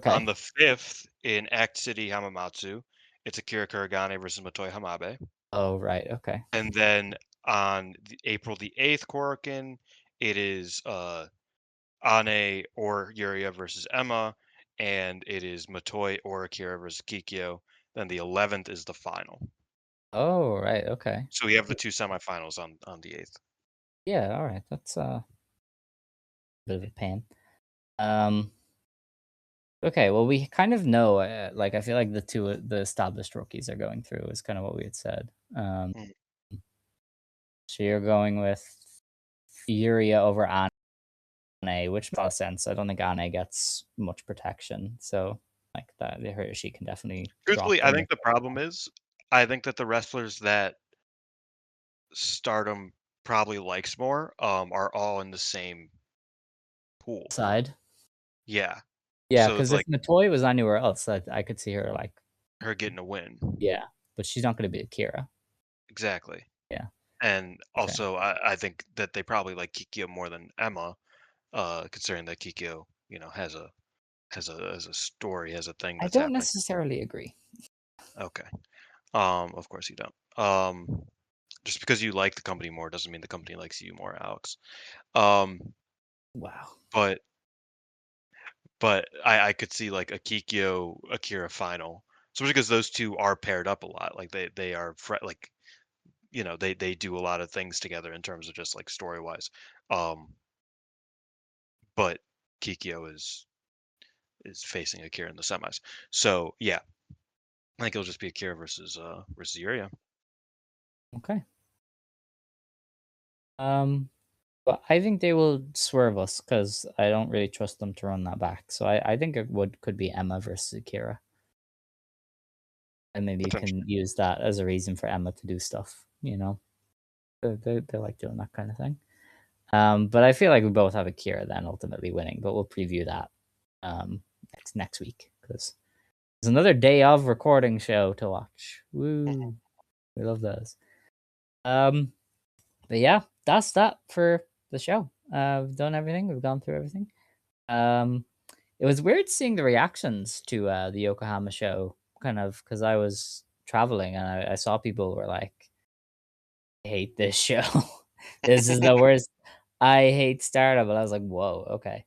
On Okay. the fifth in Act City Hamamatsu, it's Akira Kuragane versus Matoy Hamabe. Oh, right. Okay. And then on April the 8th, Korakuen, it is Ane or Yuria versus Emma, and it is Matoy or Akira versus Kikyo. Then the 11th is the final. Oh, right. Okay. So we have the two semifinals on the 8th. Yeah. All right. That's a bit of a pain. Um. Okay. Well, we kind of know. Like, I feel like the established rookies are going through is kind of what we had said. Mm. So you're going with Furia over Ane, which makes a lot of sense. I don't think Ane gets much protection, so like that, her she can definitely drop Truthfully, I them. think the problem is, I think that the wrestlers that Stardom probably likes more are all in the same pool. Side. Yeah. Yeah, So it's because if like Matoy was anywhere else, I could see her like, her getting a win. yeah, but she's not going to be Akira. Exactly. Yeah. And Okay. also, I think that they probably like Kikyo more than Emma, considering that Kikyo, has a story, has a thing I that's don't happening. necessarily agree. Okay. Of course you don't. Just because you like the company more doesn't mean the company likes you more, Alex. Um, Wow. but I could see like a Kikyo Akira final, especially because those two are paired up a lot. Like they are like they do a lot of things together in terms of just like story wise. Um, but Kikyo is facing Akira in the semis. So yeah, I think it'll just be Akira versus Yuria. Okay. Um, but I think they will swerve us because I don't really trust them to run that back. So I think it could be Emma versus Akira, and maybe you can Potentially. use that as a reason for Emma to do stuff. They like doing that kind of thing. But I feel like we both have Akira then ultimately winning. But we'll preview that next week because there's another day of recording show to watch. Woo! We love those. Um, but yeah, that's that for the show. We've done everything. We've gone through everything. Um, it was weird seeing the reactions to the Yokohama show, kind of because I was traveling and I saw people were like, "I hate this show. This is the worst. I hate Stardom." And I was like, "Whoa, okay."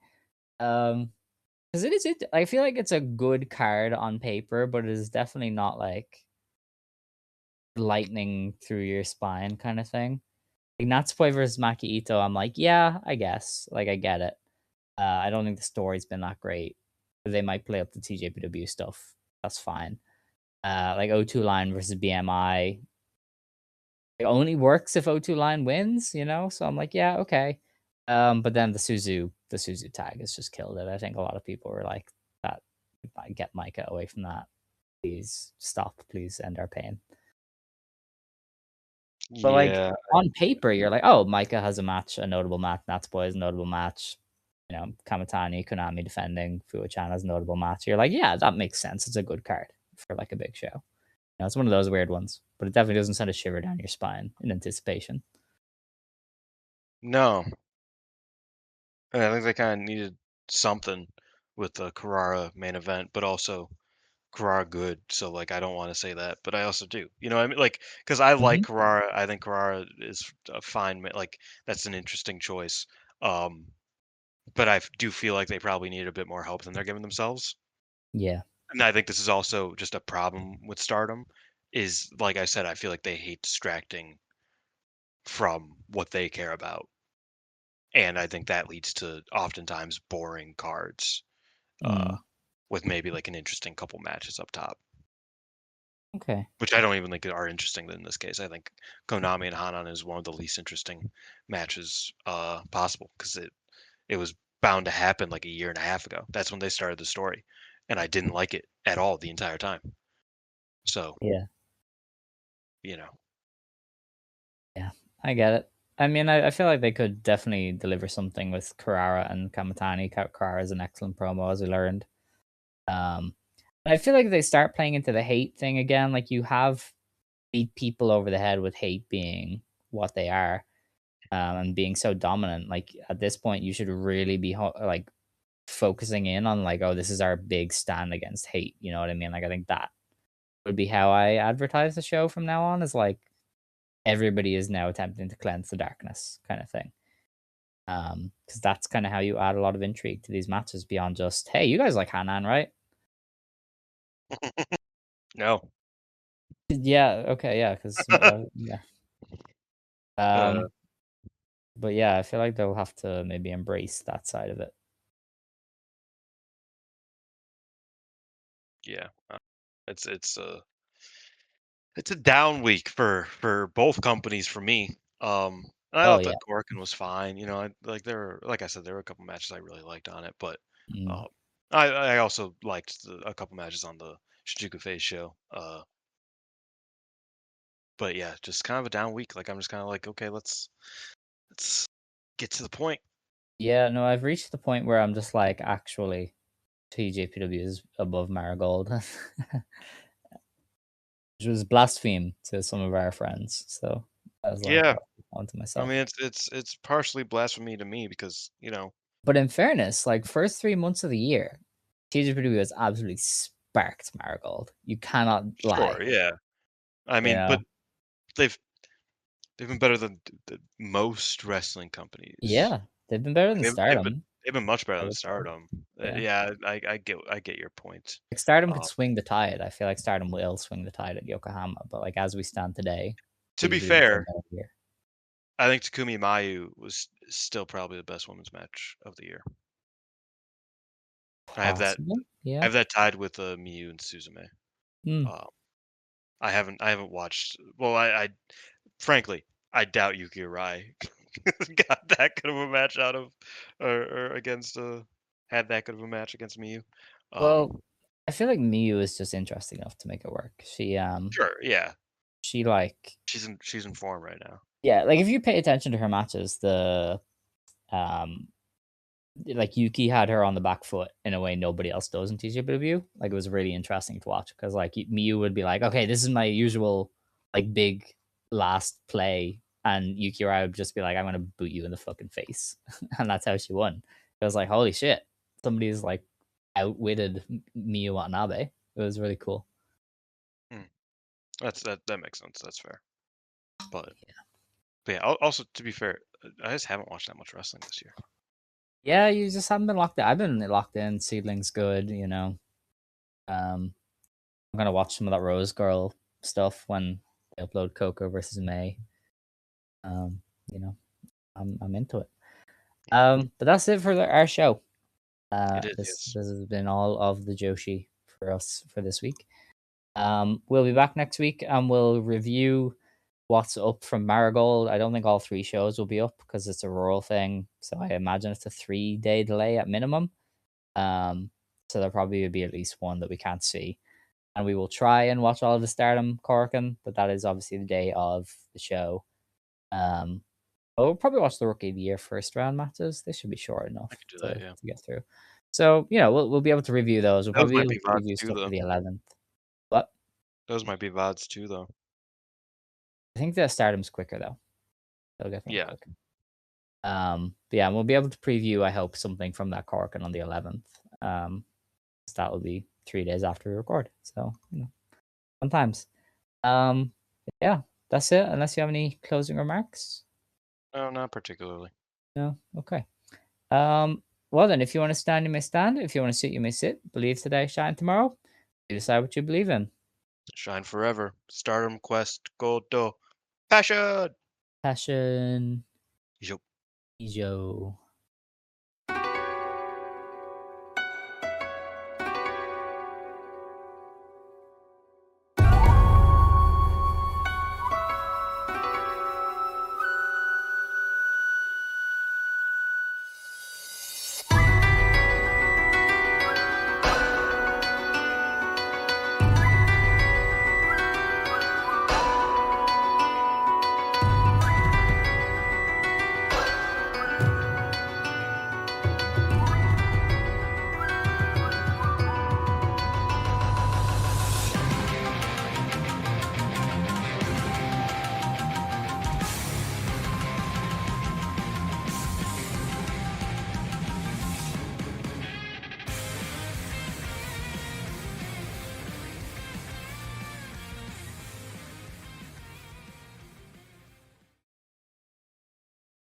Because I feel like it's a good card on paper, but it is definitely not like lightning through your spine kind of thing. Like Natsupoi versus Maki Ito, I'm like, yeah, I guess. Like I get it. I don't think the story's been that great. They might play up the TJPW stuff. That's fine. Like O2 line versus BMI. It only works if O2 line wins, you know? So I'm like, yeah, okay. But then the Suzu tag has just killed it. I think a lot of people were like, that get Maika away from that. Please stop. Please end our pain. But like Yeah, on paper, you're like, oh, Maika has a match, a notable match. Natsupoi has a notable match. Kamitani, Konami defending, Fuwa-chan has a notable match. You're like, yeah, that makes sense. It's a good card for like a big show. It's one of those weird ones, but it definitely doesn't send a shiver down your spine in anticipation. no, and I think they kind of needed something with the Carrara main event, but also Carrara good. So like, I don't want to say that, but I also do. You know what I mean? Like, because I like Mhm. Carrara. I think Carrara is a fine. Like, that's an interesting choice. Um, but do feel like they probably need a bit more help than they're giving themselves. Yeah. And I think this is also just a problem with Stardom. Is like I said, I feel like they hate distracting from what they care about, and I think that leads to oftentimes boring cards, uh, Mm. with maybe like an interesting couple matches up top, Okay. which I don't even think are interesting in this case. I think Konami and Hanan is one of the least interesting matches possible because it was bound to happen like a year and a half ago. That's when they started the story, and I didn't like it at all the entire time. So Yeah. you know, Yeah. I get it. I mean, I feel like they could definitely deliver something with Carrara and Kamatani. Carrara is an excellent promo, as we learned. Um, I feel like they start playing into the hate thing again. Like you have beat people over the head with hate being what they are, and being so dominant. Like at this point, you should really be like focusing in on like, oh, this is our big stand against hate. You know what I mean? Like I think that would be how I advertise the show from now on. Is like everybody is now attempting to cleanse the darkness, kind of thing. Because that's kind of how you add a lot of intrigue to these matches beyond just, hey, you guys like Hanan, right? no. Yeah. Okay. Yeah. Because yeah. uh, Um, but yeah, I feel like they'll have to maybe embrace that side of it. yeah, it's it's a down week for both companies for me. And I Oh thought yeah. the Korakuen was fine. Like like I said, there were a couple matches I really liked on it, but Mm. um, I also liked a couple matches on the Shinjuku FACE show. But yeah, just kind of a down week. Like I'm just kind of like, okay, let's get to the point. Yeah. No, I've reached the point where I'm just like, actually, TJPW is above Marigold, which was blaspheme to some of our friends. So I was like, Yeah, I'll keep on to I mean myself. it's partially blasphemy to me because But in fairness, like first 3 months of the year, TJPW has absolutely sparked Marigold. You cannot sure, lie. yeah. I You mean, but know? they've they've been better than most wrestling companies. Yeah. They've been better Like than Stardom, they've been much better I than would say. Stardom. Yeah. Yeah, I get your point. Like Stardom could Um, swing the tide. I feel like Stardom will swing the tide at Yokohama, but like as we stand today. To be easily the fair, event of the year. I think Takumi Mayu was still probably the best women's match of the year. I have that Possible, I yeah. have that tied with, Miyu and Suzume. Hmm. Um, I haven't watched well, I frankly, I doubt Yuki Arai got that good of a match out of or against, had that good of a match against Miyu. Well, Um, I feel like Miyu is just interesting enough to make it work. sure, yeah. She like She's in form right now. yeah, like if you pay attention to her matches, um like Yuki had her on the back foot in a way nobody else does in TJPW. Like it was really interesting to watch because like Miyu would be like, okay, this is my usual like big last play, and Yuki Rai would just be like, I'm gonna boot you in the fucking face, and that's how she won. It was like, holy shit, somebody's like outwitted Miyu Watanabe. It was really cool. Hmm, that makes sense, that's fair. But yeah, also, to be fair, I just haven't watched that much wrestling this year. Yeah, you just haven't been locked in. I've been locked in. Seedling's good, you know. Um, I'm gonna watch some of that Rose Girl stuff when they upload Coco versus May. Um, you know, I'm into it. But that's it for our show. It is, This yes. this has been all of the Joshi for us for this week. We'll be back next week and we'll review what's up from Marigold. I don't think all three shows will be up because it's a rural thing, so I imagine it's a 3-day delay at minimum. Um, so there probably will be at least one that we can't see. And we will try and watch all of the Stardom Korakuen, but that is obviously the day of the show. Um, but we'll probably watch the Rookie of the Year first round matches. They should be short I enough could do that, to, yeah. to get through. So, you know, we'll be able to review those. We'll Those probably be might able be to VODs review too, stuff for though. the 11th. But Those might be VODs too, though. I think the Stardom's quicker though. They'll get them Yeah, quicker. But yeah, we'll be able to preview, I hope, something from that Korakuen on the 11th. So that will be 3 days after we record. So, you know, sometimes. Um, yeah, that's it. Unless you have any closing remarks. no, not particularly. No? Okay. Um, well then, if you want to stand, you may stand. If you want to sit, you may sit. Believe today, shine tomorrow. You decide what you believe in. Shine forever. Stardom Quest Gold Do. Passion! Passion, Yo. Ijo.